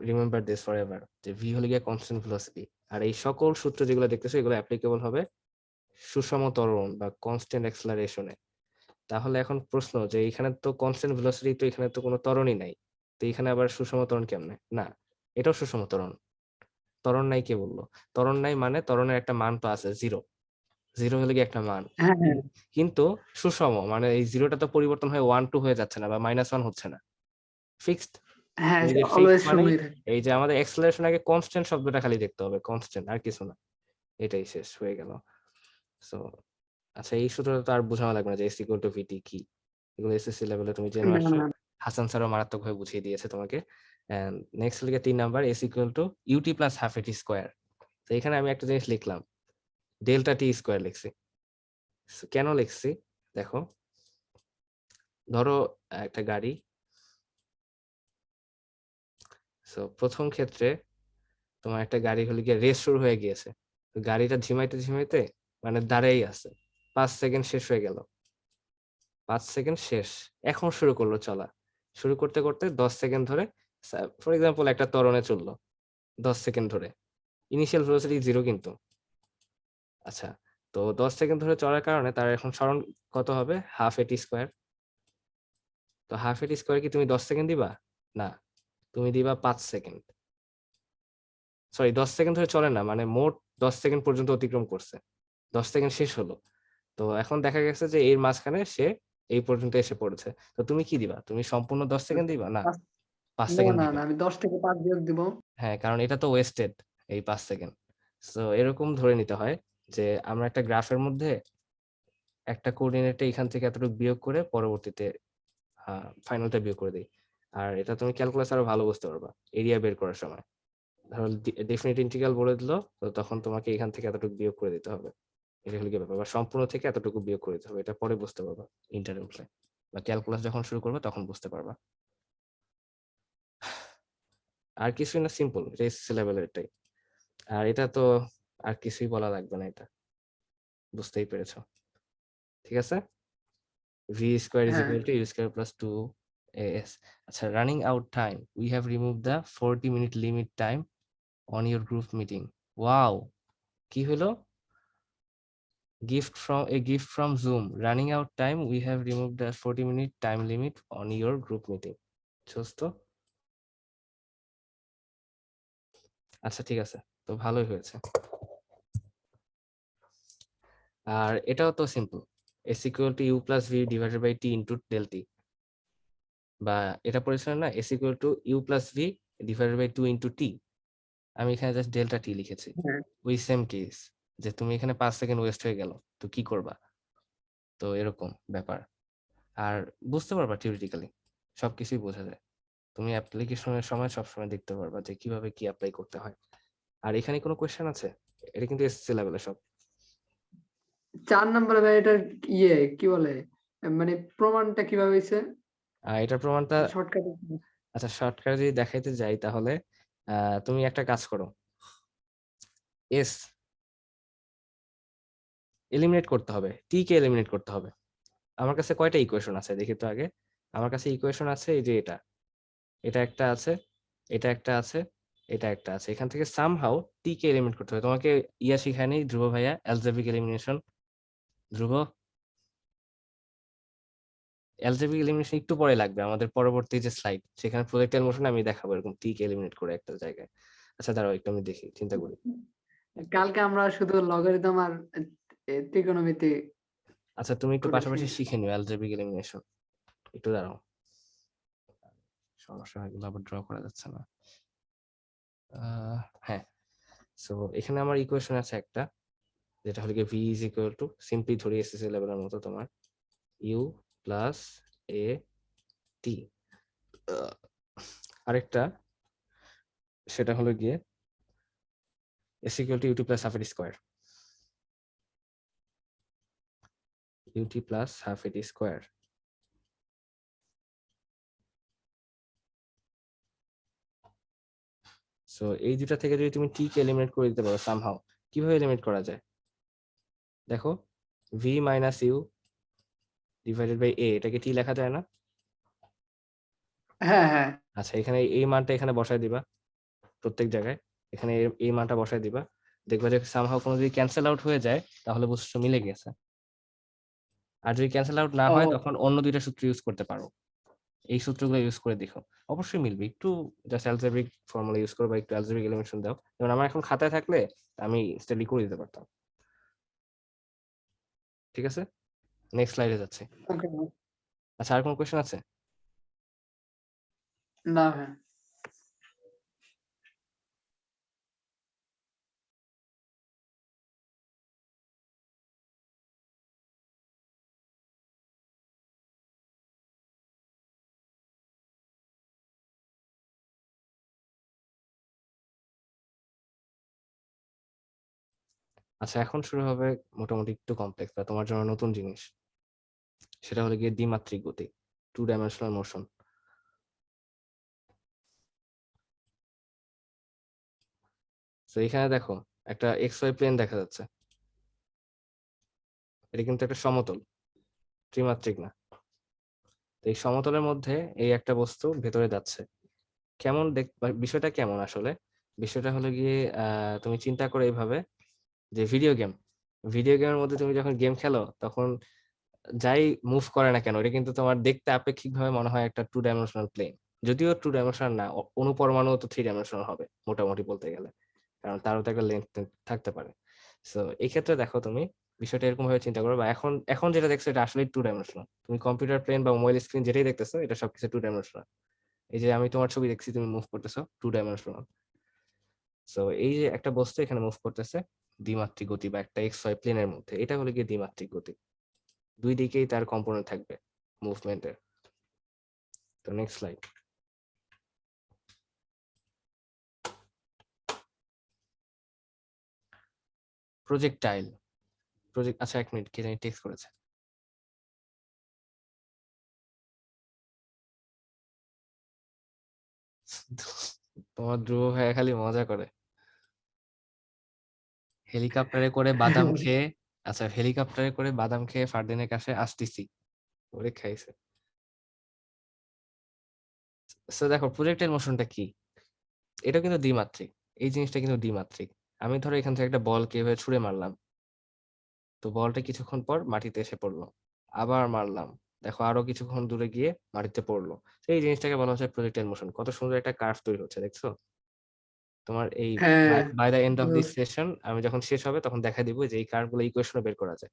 remember this for ever, যে ভি হলো গিয়ে কনস্ট্যান্ট ভেলোসিটি। আর এই সকল সূত্র যেগুলো দেখতেছো, এগুলো অ্যাপ্লিকেবল হবে সুষম ত্বরণ বা কনস্ট্যান্ট অ্যাক্সেলারেশনে। তাহলে এখন প্রশ্ন যে এখানে তো কনস্ট্যান্ট ভেলোসিটি, তো এখানে তো কোনো ত্বরণই নাই, তো এখানে আবার সুষম ত্বরণ কেমনে? না, এটাও সুষম ত্বরণ। ত্বরণ নাই কে বললো? ত্বরণ নাই মানে ত্বরণের একটা মান তো আছে, 0 0 হলে কি একটা মান, হ্যাঁ হ্যাঁ কিন্তু সুষম মানে এই 0টা তো পরিবর্তন হয়ে 1 2 হয়ে যাচ্ছে না বা -1 হচ্ছে না, ফিক্সড। হ্যাঁ, এই যে ফিক্সড অলওয়েজ মানেই শূন্যই থাকে। এই যে আমাদের অ্যাক্সেলারেশন আগে কনস্ট্যান্ট শব্দটা খালি দেখতে হবে, কনস্ট্যান্ট, আর কিছু না, এটাই শেষ হয়ে গেল। সো আচ্ছা, এই সূত্রটা তো আর বোঝানো লাগবে না যে এস ইকুয়াল টু ভিটি কি, এগুলো এসএসসি লেভেলে তুমি জেনে না আসছো। না হাসান স্যারও মারাত্মকভাবে বুঝিয়ে দিয়েছে তোমাকে। এন্ড নেক্সট লিখে 3 number, s equal to ut plus half at square. তো এখানে আমি একটা জিনিস লিখলাম, ডেল্টা টি স্কোয়ার লিখছি। So, কেন লিখছি দেখো, ধরো একটা গাড়ি, সো প্রথম ক্ষেত্রে তোমার একটা গাড়ি হলে গিয়ে রেস শুরু হয়ে গিয়েছে, তো গাড়িটা ঝিমাইতে ঝিমাইতে মানে দাঁড়াই আছে, 5 সেকেন্ড শেষ হয়ে গেল, 5 সেকেন্ড শেষ, এখন শুরু করলো চলা, শুরু করতে করতে 10 সেকেন্ড ধরে, ফর এক্সাম্পল একটা ত্বরণে চললো 10 সেকেন্ড ধরে, ইনিশিয়াল ভেলোসিটি 0 কিন্তু। আচ্ছা, তো 10 সেকেন্ড ধরে চলার কারণে তার এখন সরণ কত হবে, হাফ এটি স্কোয়ার। তো হাফ এটি স্কোয়ার কি তুমি 10 সেকেন্ড দিবা? না, তুমি দিবা 5 সেকেন্ড, সরি 10 সেকেন্ড ধরে চলে না, মানে মোট 10 সেকেন্ড পর্যন্ত অতিক্রম করছে, 10 সেকেন্ড শেষ হলো, তো এখন দেখা গেছে যে এর মাঝখানে সে এই পর্যন্ত এসে পড়েছে, তো তুমি কি দিবা? তুমি সম্পূর্ণ 10 সেকেন্ড দিবা? না, 5 না সেকেন্ড না দিবা। না, আমি 10 থেকে 5 বিয়োগ দিব। হ্যাঁ, কারণ এটা তো ওয়েস্টেড, এই 5 সেকেন্ড। সো এরকম ধরে নিতে হয় যে আমরা একটা গ্রাফের মধ্যে একটা কোঅর্ডিনেটে এখান থেকে এতটুকু বিয়োগ করে পরবর্তীতে ফাইনালটা বিয়োগ করে দিই। আর এটা তুমি ক্যালকুলাস আরো ভালো বুঝতে পারবা এরিয়া বের করার সময়। ধরো ডেফিনিট ইন্টিগ্রাল বলে দিল, তো তখন তোমাকে এখান থেকে এতটুকু বিয়োগ করে দিতে হবে, এটা হলো কি ব্যাপার, বা সম্পূর্ণ থেকে এতটুকু বিয়োগ করে দিতে হবে, এটা পরে বুঝতে পারবা ইন্টারভেলে, বা ক্যালকুলাস যখন শুরু করবে তখন বুঝতে পারবা। আর কিছুই না, সিম্পল, এটা এসএসসি লেভেলের এটাই। আর এটা তো আর কিছুই বলা লাগবে না, এটা বুঝতেই পেরেছো, ঠিক আছে। ভি স্কোয়ার ইজ হ্যাঁ equal to u square plus 2 as। আচ্ছা, running out time, we have remove the 40 minute limit time on your group meeting. Wow, কি হলো? gift from Zoom, running out time, we have removed the 40-minute time limit on your group meeting. তো আচ্ছা, ঠিক আছে, তো ভালোই হয়েছে। আর এটাও তো simple, s equal to u plus v divided by t into del t, বা এটা পরিষ্কার না, s equal to u plus v divided by 2 into t। আমি এখানে জাস্ট ডেল্টা টি লিখেছি। হ্যাঁ ওই সেম কেস, যে তুমি এখানে 5 সেকেন্ড ওয়েস্ট হয়ে গেল, তো কি করবা? তো এরকম ব্যাপার। আর বুঝতে পারবা থিওরিটিক্যালি, সবকিছুই বোঝা যায়, তুমি অ্যাপ্লিকেশনের সময় সবসময় দেখতে পারবা যে কিভাবে কি অ্যাপ্লাই করতে হয়। আর এখানে কোনো কোয়েশ্চেন আছে? এটা কিন্তু এসএসসি লেভেলে সব। 4 নম্বরে ভাই, এটা কি বলে, মানে প্রমাণটা কিভাবে হয়েছে? এটার প্রমাণটা, শর্টকাটে। আচ্ছা শর্টকাট যদি দেখাইতে যাই তাহলে তুমি একটা কাজ করো, এস এলিমিনেট করতে হবে, টি কে এলিমিনেট করতে হবে। আমার কাছে কয়টা ইকুয়েশন আছে দেখি তো আগে। আমার কাছে ইকুয়েশন আছে এই যে এটা, এটা একটা আছে, এটা একটা আছে, এটা একটা আছে, এখান থেকে সামহাউ টি কে এলিমিনেট করতে হবে। তোমাকে শিখায়নি ধ্রুব ভাইয়া, অ্যালজেব্রিক এলিমিনেশন? ধ্রুব, অ্যালজেব্রিক এলিমিনেশন একটু পরে লাগবে, আমাদের পরবর্তী যে স্লাইড সেখানে প্রজেক্টাইল মোশন আমি দেখাবো এরকম টি কে এলিমিনেট করে একটা জায়গায়। আচ্ছা দাঁড়াও একটু আমি দেখি, চিন্তা করি। কালকে আমরা শুধু লগারিদম আর ত্রিকোণমিতি আচ্ছা, তুমি একটু করেছি। পাশাপাশি শিখে নিও অ্যালজেব্রিক এলিমিনেশন, একটু দাঁড়াও, সমস্যা হয়ে গেল, আবার ড্র করা যাচ্ছে না। হ্যাঁ, সো এখানে আমার ইকুয়েশন আছে একটা, যেটা হলো গিয়ে V is equal two, simply ধরি এসএসসি লেভেলের মতো, তোমার ইউ প্লাস এ টি। আরেকটা, সেটা হলো গিয়ে s equal to ut plus half at square, ut plus half at square. So এই দুটা থেকে যদি তুমি টি কে এলিমিনেট করে দিতে পারো সামহাউ, কিভাবে এলিমিনেট করা যায় দেখো, V minus U divided by A, এটাকে টি লেখা যায় না? হ্যাঁ হ্যাঁ আচ্ছা, এখানে এই মানটা এখানে বসায় দিবা প্রত্যেক জায়গায়, এখানে এই মানটা বসায় দিবা, দেখবা যে সামহাউ কোনো যদি ক্যান্সেল আউট হয়ে যায় তাহলে বুঝছো মিলে গেছে। আর যদি ক্যান্সেল আউট না ও হয় তখন অন্য দুইটা সূত্র ইউজ করতে পারো। এই সূত্রগুলো ইউজ করে দেখো, অবশ্যই মিলবে। একটু জাস্ট অ্যালজেব্রিক ফর্মুলা ইউজ করো বা একটু অ্যালজেব্রিক এলিমেন্টেশন দাও। যেমন আমার এখন খাতায় থাকলে আমি স্টাডি করে দিতে পারতাম। ঠিক আছে, নেক্সট স্লাইডে যাচ্ছে। ওকে আচ্ছা, আর কোনো কোয়েশ্চেন আছে? না ভাই। আচ্ছা, এখন শুরু হবে মোটামুটি একটু কমপ্লেক্স বা তোমার জন্য নতুন জিনিস। সেটা হলো গিয়ে দ্বিমাত্রিক গতি, 2 ডাইমেনশনাল মোশন। তো এখানে দেখো একটা এক্স ওয়াই প্লেন দেখা যাচ্ছে। এটা কিন্তু একটা সমতল, ত্রিমাত্রিক না। তো এই সমতলের মধ্যে এই একটা বস্তু ভেতরে যাচ্ছে। কেমন বিষয়টা কেমন আসলে? বিষয়টা হলো গিয়ে তুমি চিন্তা করো এইভাবে যে ভিডিও গেমের মধ্যে তুমি যখন গেম খেলো তখন যাই মুভ করে না কেন, এটা কিন্তু তোমার দেখতে আপেক্ষিকভাবে মনে হয় একটা 2 ডাইমেনশনাল প্লেন। যদিও 2 ডাইমেনশনাল না, অনুপরমাণু তো 3 ডাইমেনশনাল হবে মোটামুটি বলতে গেলে, কারণ তারও তো একটা লেন্থ থাকতে পারে। সো এই ক্ষেত্রে দেখো তুমি বিষয়টা এরকম ভাবে চিন্তা করো, বা এখন এখন যেটা দেখছো এটা আসলে 2 ডাইমেনশনাল। তুমি কম্পিউটার প্লেন বা মোবাইল স্ক্রিন যেটাই দেখতেছো এটা সবকিছু 2 ডাইমেনশনাল। এই যে আমি তোমার ছবি দেখছি, তুমি মুভ করতেছো 2 ডাইমেনশনাল। সো এই যে একটা বস্তু এখানে মুভ করতেছে দ্বিমাত্রিক গতি বা একটা এক্স ওয়াই প্লেনের মধ্যে, এটা হলো গিয়ে দ্বিমাত্রিক গতি। দুই দিকেই তার কম্পোনেন্ট থাকবে মুভমেন্টের। তো নেক্সট স্লাইড। প্রজেক্টাইল, আচ্ছা এক মিনিট, কে জানি টেক্সট করেছে। তোমার ধ্রুব ভাই খালি মজা করে। হেলিকপ্টারে করে বাদাম খেয়ে, আচ্ছা হেলিকপ্টারে করে বাদাম খেয়ে ফারদিনের কাছে আসতেছি, ওরে খাইছে। সো দেখো প্রজেক্টাইল মোশনটা কি, এটা কিন্তু দ্বিমাত্রিক। এই জিনিসটা কিন্তু দ্বিমাত্রিক। আমি ধরো এখান থেকে একটা বলকে এভাবে ছুঁড়ে মারলাম, তো বলটা কিছুক্ষণ পর মাটিতে এসে পড়লো, আবার মারলাম, দেখো আরো কিছুক্ষণ দূরে গিয়ে মাটিতে পড়লো। তো এই জিনিসটাকে বলা হচ্ছে প্রজেক্টাইল মোশন। কত সুন্দর একটা কার্ভ তৈরি হচ্ছে, দেখছো? তোমার এই হ্যাঁ by the end of this session আমি যখন শেষ হবে তখন দেখা দিব যে এই কার্ভগুলো ইকুয়েশনে বের করা যায়।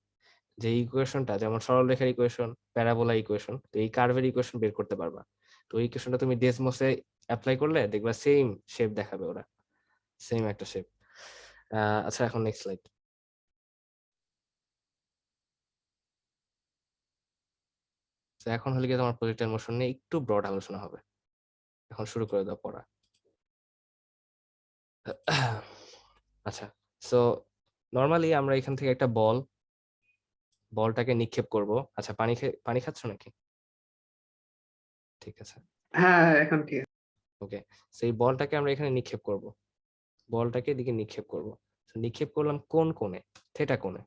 যে ইকুয়েশনটা যেমন সরলরেখার ইকুয়েশন, প্যারাবোলা ইকুয়েশন, তো এই কার্ভের ইকুয়েশন বের করতে পারবা। তো এই ইকুয়েশনটা তুমি ডেসমোসে অ্যাপ্লাই করলে দেখবা সেম শেপ দেখাবে ওরা, সেম একটা শেপ। আচ্ছা, এখন নেক্সট স্লাইড। তো এখন হলে গিয়ে তোমার প্রজেক্টের মোশন নিয়ে একটু ব্রড আলোচনা হবে। এখন শুরু করে দাও পড়া। আচ্ছা, সো নর্মালি আমরা এখান থেকে একটা বলটাকে নিক্ষেপ করব। আচ্ছা, পানি খাচ্ছ নাকি? ঠিক আছে, হ্যাঁ এখন ঠিক আছে। ওকে। সেই বলটাকে আমরা এখানে নিক্ষেপ করব, বলটাকে এদিকে নিক্ষেপ করব। নিক্ষেপ করলাম কোন কোণে? থিটা কোণে।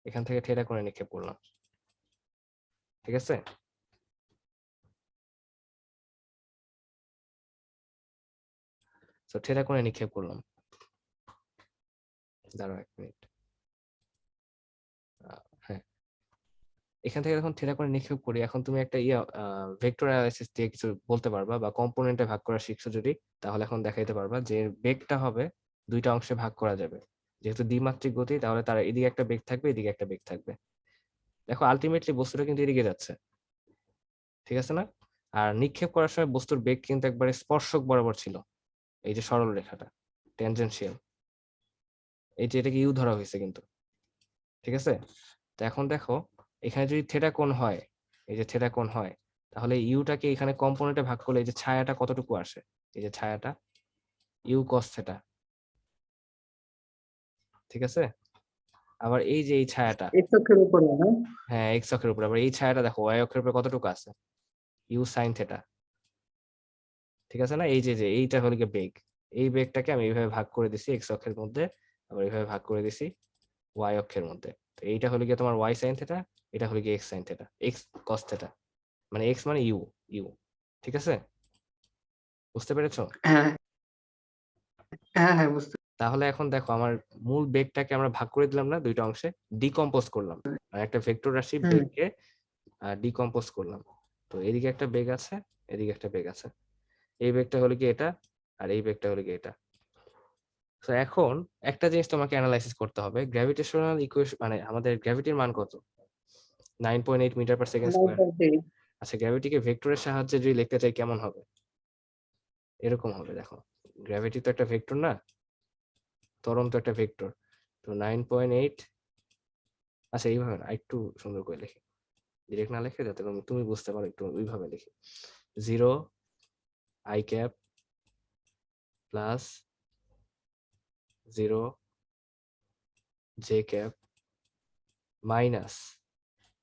এখান থেকে থিটা কোণে নিক্ষেপ করলাম, ঠিক আছে? তো থিটা কোণে নিক্ষেপ করলাম। দাঁড়াও এক মিনিট। হ্যাঁ, এখান থেকে যখন থিটা কোণে নিক্ষেপ করি, এখন তুমি একটা ভেক্টর অ্যানালাইসিস দিয়ে কিছু বলতে পারবা, বা কম্পোনেন্টে ভাগ করা শিখছো যদি, তাহলে এখন দেখাইতে পারবা যে বেগটা হবে দুইটা অংশে ভাগ করা যাবে। যেহেতু দ্বিমাত্রিক গতি, তাহলে তার এদিকে একটা বেগ থাকবে, এদিকে একটা বেগ থাকবে। দেখো আলটিমেটলি বস্তুটা কিন্তু এদিকে যাচ্ছে, ঠিক আছে না? আর নিক্ষেপ করার সময় বস্তুর বেগ কিন্তু একবারে স্পর্শক বরাবর ছিল, এই যে সরল রেখাটা ট্যানজেনশিয়াল, এই যে এটাকে ইউ ধরা হয়েছে কিন্তু, ঠিক আছে? তো এখন দেখো এখানে যদি থেটা কোণ হয়, এই যে থেটা কোণ হয়, তাহলে ইউটাকে এখানে কম্পোনেন্টে ভাগ করলে এই যে ছায়াটা কতটুকু আসে, এই যে ছায়াটা ইউ কস থেটা, ঠিক আছে? আবার এই যে এই ছায়াটা, এক্স অক্ষের উপরে না? হ্যাঁ এক্স অক্ষের উপর, আবার এই ছায়াটা দেখো ওয়াই অক্ষের উপরে কতটুকু আছে, ইউ সাইন থেটা, ঠিক আছে না? এই যে যে এইটা হলো গিয়ে বেগ, এই বেগটাকে আমি এইভাবে ভাগ করে দিছি এক্স অক্ষের মধ্যে, আবার এইভাবে ভাগ করে দিছি ওয়াই অক্ষের মধ্যে। তো এইটা হলো গিয়ে তোমার ওয়াই সাইন থেটা, এটা হলো গিয়ে x sign theta, x cos theta, মানে এক্স মানে ইউ, ইউ, ঠিক আছে? বুঝতে পেরেছো? হ্যাঁ হ্যাঁ হ্যাঁ বুঝতে তাহলে এখন দেখো আমার মূল বেগটাকে আমরা ভাগ করে দিলাম না দুইটা অংশে, ডিকম্পোজ করলাম, মানে একটা ভেক্টর রাশি হুম। বেগকে ডিকম্পোজ করলাম। তো এদিকে একটা বেগ আছে, এদিকে একটা বেগ আছে, এই বেগটা হলো কি এটা, আর এই বেগটা হলো কি এটা। তো এখন একটা জিনিস তোমাকে অ্যানালাইসিস করতে হবে, গ্র্যাভিটেশনাল ইকুয়েশন মানে আমাদের গ্র্যাভিটির মান কত, 9.8 মিটার পার সেকেন্ড স্কয়ার। 9.8 আচ্ছা, গ্র্যাভিটিকে ভেক্টরের সাহায্যে যদি লিখতে চাই কেমন হবে, এরকম হবে। দেখো গ্র্যাভিটি তো একটা ভেক্টর না, ত্বরণ তো একটা ভেক্টর। তো 9.8, আচ্ছা এইভাবে না, একটু সুন্দর করে লিখি, ডিরেক্ট না লিখে যাতে তুমি বুঝতে পারো, একটু ওইভাবে লিখি, 0 i cap plus 0 j cap minus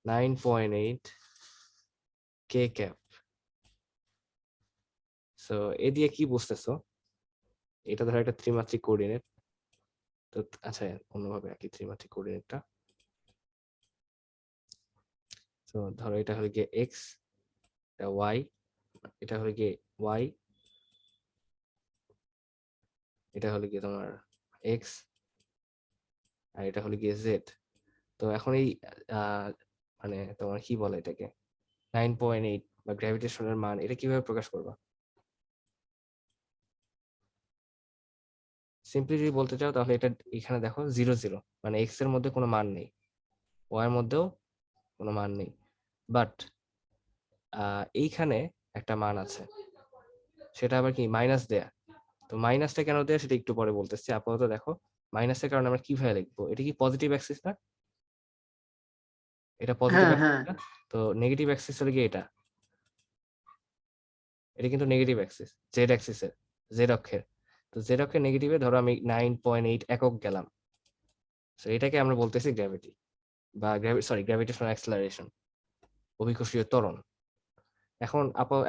9.8 k cap. So এ দিয়ে কি বুঝতেছো, এটা ধরো একটা ত্রিমাত্রিক কোঅর্ডিনেট। তো আচ্ছা অন্যভাবে আঁকি ত্রিমাত্রিক কোঅর্ডিনেটটা। তো ধরো এটা হলো গিয়ে এক্স, এটা ওয়াই, এটা হলো গিয়ে ওয়াই, এটা হলো গিয়ে তোমার এক্স, আর এটা হলো গিয়ে জেড। তো এখন এই মানে তোমার কি বলে এটাকে, 9.8 বা গ্র্যাভিটেশনের মান, এটা কিভাবে প্রকাশ করবা? সিম্পলি যদি বলতে চাও তাহলে এটা এখানে দেখো 0 0, মানে এক্স এর মধ্যে কোনো মান নেই, ওয়াই এর মধ্যেও কোনো মান নেই, বাট এইখানে একটা মান আছে, সেটা আবার কি মাইনাস দেয়া। তো মাইনাসটা কেন দেয়া সেটা একটু পরে বলতেছি, আপাতত দেখো মাইনাসের কারণে আমরা কিভাবে লিখবো, এটা কি পজিটিভ অ্যাক্সিস না, এটা পজিটিভ হ্যাঁ অ্যাক্সিস হ্যাঁ না? তো নেগেটিভ অ্যাক্সিস হলো কি এটা, এটা কিন্তু নেগেটিভ অ্যাক্সিস, জেড অ্যাক্সিসের, জেড অক্ষের। তো জেড অক্ষের নেগেটিভে ধরো আমি 9.8 একক গেলাম, তো এটাকে আমরা বলতেছি গ্র্যাভিটি বা গ্র্যাভিটেশনাল অ্যাক্সেলারেশন, অভিকর্ষীয় ত্বরণ।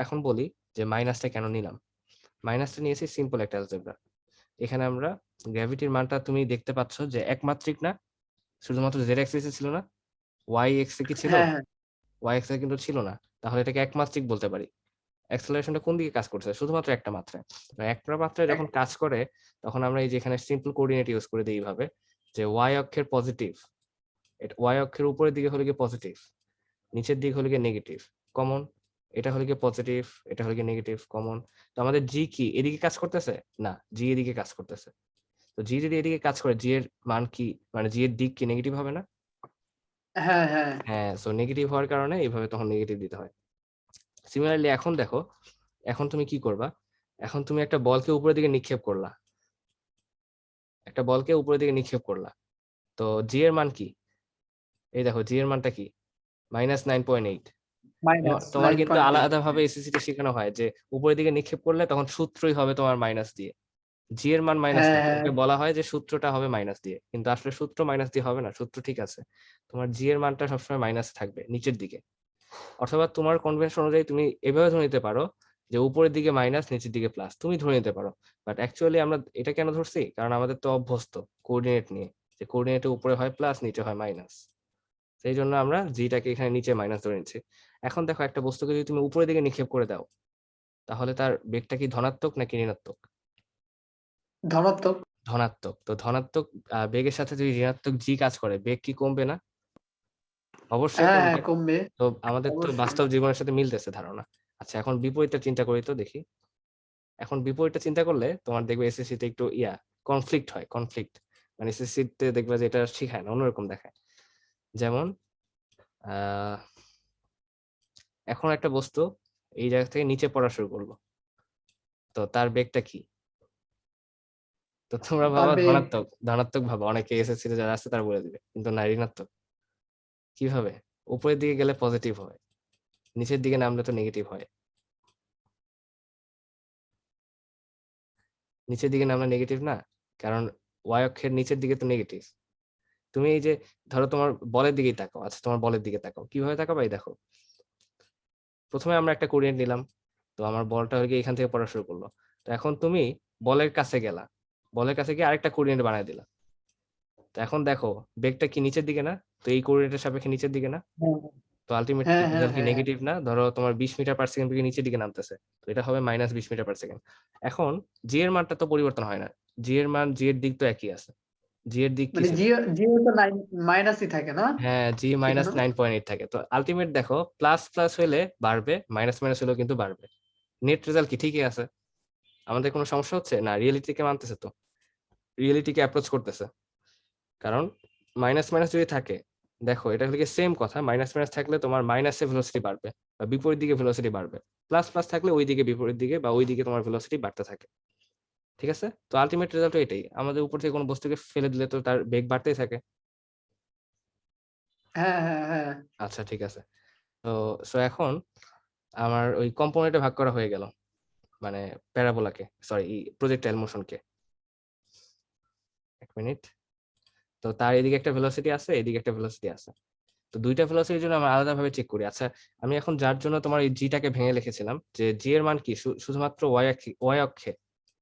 এখন বলি যে মাইনাসটা কেন নিলাম। মাইনাসটা নিয়েছি সিম্পল একটা অ্যালজেব্রা। এখানে আমরা গ্র্যাভিটির মানটা তুমি দেখতে পাচ্ছ যে একমাত্রিক না, শুধুমাত্র জেড অ্যাক্সিসে ছিল না, ওয়াই এক্সে কি ছিল, হ্যাঁ হ্যাঁ ওয়াই এক্সে কিন্তু ছিল না, তাহলে এটাকে একমাত্রিক বলতে পারি। অ্যাক্সেলারেশনটা কোন দিকে কাজ করছে, শুধুমাত্র একটা মাত্রায়। একটা মাত্রায় যখন কাজ করে তখন আমরা এই যে এখানে সিম্পল কোঅর্ডিনেট ইউজ করে দিই এইভাবে, যে ওয়াই অক্ষের পজিটিভ, এটা ওয়াই অক্ষের উপরের দিকে হলে গিয়ে পজিটিভ, নিচের দিকে হলে গিয়ে নেগেটিভ, কমন। এটা হলে গিয়ে পজিটিভ, এটা হলে গিয়ে নেগেটিভ, কমন। তো আমাদের জি কি এদিকে কাজ করতেছে না, জি এদিকে কাজ করতেছে। তো জি যদি এদিকে কাজ করে, জি এর মান কি, মানে জি এর দিক কি নেগেটিভ হবে না? হ্যাঁ হ্যাঁ হ্যাঁ, সো নেগেটিভ হওয়ার কারণে এইভাবে তখন নেগেটিভ দিতে হয়। সিমিলারলি এখন দেখো, এখন তুমি কি করবা, এখন তুমি একটা বলকে উপরের দিকে নিক্ষেপ করলা, একটা বলকে উপরের দিকে নিক্ষেপ করলা। তো জি এর মান কি, এই দেখো জি এর মানটা কি, -9.8। মাইনাস তোমার কিন্তু 9.8 আলাদাভাবে এসএসসিতে শেখানো হয় যে উপরের দিকে নিক্ষেপ করলে তখন সূত্রই হবে তোমার মাইনাস দিয়ে, জি এর মান মাইনাস হ্যাঁ দিয়ে, হ্যাঁ তোমাকে বলা হয় যে সূত্রটা হবে মাইনাস দিয়ে, কিন্তু আসলে সূত্র মাইনাস দিয়ে হবে না, সূত্র ঠিক আছে, তোমার জি এর মানটা সবসময় মাইনাস থাকবে নিচের দিকে। অথবা তোমার কনভেনশন অনুযায়ী তুমি এভাবে ধরে নিতে পারো যে উপরের দিকে মাইনাস, নিচের দিকে প্লাস, তুমি ধরে নিতে পারো। বাট অ্যাকচুয়ালি আমরা এটা কেন ধরছি, কারণ আমাদের তো অভ্যস্ত কোঅর্ডিনেট নিয়ে, যে কোঅর্ডিনেটে উপরে হয় প্লাস, নিচে হয় মাইনাস, সেই জন্য আমরা জিটাকে এখানে নিচে মাইনাস ধরে নিচ্ছি। এখন দেখো একটা বস্তুকে যদি তুমি উপরের দিকে নিক্ষেপ করে দাও, তাহলে তার বেগটা কি ধনাত্মক নাকি ঋণাত্মক? ধনাত্মক। ধনাত্মক। তো ধনাত্মক বেগের সাথে যদি ঋণাত্মক জি কাজ করে, বেগ কি কমবে না? অবশ্যই হ্যাঁ হ্যাঁ কমবে। কমবে তো আমাদের তো অবশ্যই। বাস্তব জীবনের সাথে মিলতেছে ধারণা। আচ্ছা এখন বিপরীতটা চিন্তা করি তো দেখি। এখন বিপরীতটা চিন্তা করলে তোমার দেখবে এসএসসি তে একটু কনফ্লিক্ট হয়, কনফ্লিক্ট, মানে এসএসসি তে দেখবে যে এটা শিখায় না, অন্যরকম দেখায়। যেমন আহ এখন একটা বস্তু এই জায়গা থেকে নিচে পড়া শুরু করলো, তো তার বেগটা কি? তো তোমরা তার ভাবা বেগ ধনাত্মক, ধনাত্মক ভাবা, অনেকে এসএসসি তে যারা আছে তারা বলে দিবে, কিন্তু না, ঋণাত্মক। কিভাবে? উপরের দিকে গেলে পজিটিভ হয়, নিচের দিকে নামলে তো নেগেটিভ হয়, নিচের দিকে নামলে নেগেটিভ না, কারণ ওয়াই অক্ষের নিচের দিকে তো নেগেটিভ। তুমি এই যে ধরো তোমার বলের দিকেই তাকাও, আচ্ছা তোমার বলের দিকে তাকাও, কিভাবে তাকাও ভাই, দেখো প্রথমে আমরা একটা কোঅর্ডিনেট নিলাম, তো আমার বলটা হয়ে গিয়ে এখান থেকে পড়া শুরু করলো। তো এখন তুমি বলের কাছে গেলা, বলের কাছে গিয়ে আরেকটা কোঅর্ডিনেট বানায় দিলা। তো এখন দেখো বেগটা কি নিচের দিকে না, তো এই কোঅর্ডিনেটের সাপেক্ষে নিচের দিকে না, তো আলটিমেটলি হ্যাঁ হ্যাঁ রেজাল্ট কি হ্যাঁ নেগেটিভ না? ধরো তোমার 20 মিটার পার সেকেন্ড বেগে নিচের দিকে নামতেছে, তো এটা হবে -20 মিটার পার সেকেন্ড। এখন জি এর মানটা তো পরিবর্তন হয় না, জি এর মান জি এর দিক তো একই আছে, জি এর দিক কি মানে ছিল? জিও তো মাইনাসই থাকে না হ্যাঁ, জি মাইনাস সেখানে? 9.8 থাকে। তো আলটিমেট দেখো প্লাস প্লাস হলে বাড়বে, মাইনাস মাইনাস হলেও কিন্তু বাড়বে। নেট রেজাল্ট কি ঠিকই আছে? আমাদের কোনো সমস্যা হচ্ছে না, রিয়েলিটিকে মানতেছে তো, রিয়েলিটিকে অ্যাপ্রোচ করতেছে। কারণ মাইনাস মাইনাস যদি থাকে, দেখো এটা হলো সেম কথা, মাইনাস মাইনাস থাকলে তোমার মাইনাসে ভেলোসিটি বাড়বে বা বিপরীত দিকে ভেলোসিটি বাড়বে, প্লাস প্লাস থাকলে ওই দিকে বিপরীত দিকে বা ওই দিকে তোমার ভেলোসিটি বাড়তে থাকে। ঠিক আছে, তো আলটিমেট রেজাল্ট এটাই, আমাদের উপর থেকে কোনো বস্তুকে ফেলে দিলে তো তার বেগ বাড়তেই থাকে। হ্যাঁ হ্যাঁ হ্যাঁ আচ্ছা ঠিক আছে, তো এখন আমার ওই কম্পোনেন্টে ভাগ করা হয়ে গেল, মানে প্যারাবোলাকে, সরি প্রজেক্টাইল মোশনকে। এক মিনিট, তো তার এদিকে একটা ভেলোসিটি আছে, এদিকে একটা ভেলোসিটি আছে, তো দুইটা ভেলোসিটির জন্য আমরা আলাদাভাবে চেক করি। আচ্ছা আমি এখন যার জন্য তোমার এই জিটাকে ভেঙে লিখেছিলাম যে জি এর মান কি শুধুমাত্র ওয়াই অক্ষে,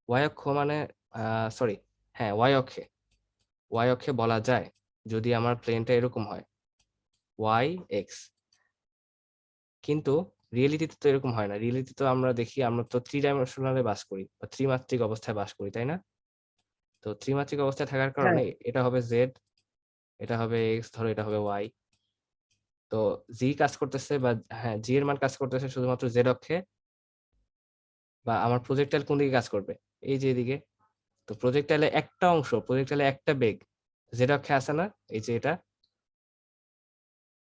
ওয়াই অক্ষ মানে সরি হ্যাঁ ওয়াই অক্ষে বলা যায় যদি আমার প্লেনটা এরকম হয় ওয়াই এক্স, কিন্তু রিয়েলিটিতে তো এরকম হয় না, রিয়েলিটি তো আমরা দেখি আমরা তো 3 ডাইমেনশনালে বাস করি বা ত্রিমাত্রিক অবস্থায় বাস করি, তাই না? তো ত্রিমাত্রিক অবস্থায় থাকার হ্যাঁ কারণে এটা হবে জেড, এটা হবে এক্স, ধরো এটা হবে ওয়াই। তো জি কাজ করতেছে বা হ্যাঁ জি এর মান কাজ করতেছে শুধুমাত্র জেড অক্ষে, বা আমার প্রজেক্টাইল কোন দিকে কাজ করবে, এই যে এদিকে। তো প্রজেক্টাইলে একটা অংশ, প্রজেক্টাইলে একটা বেগ জেড অক্ষে আছে না, এই যে এটা,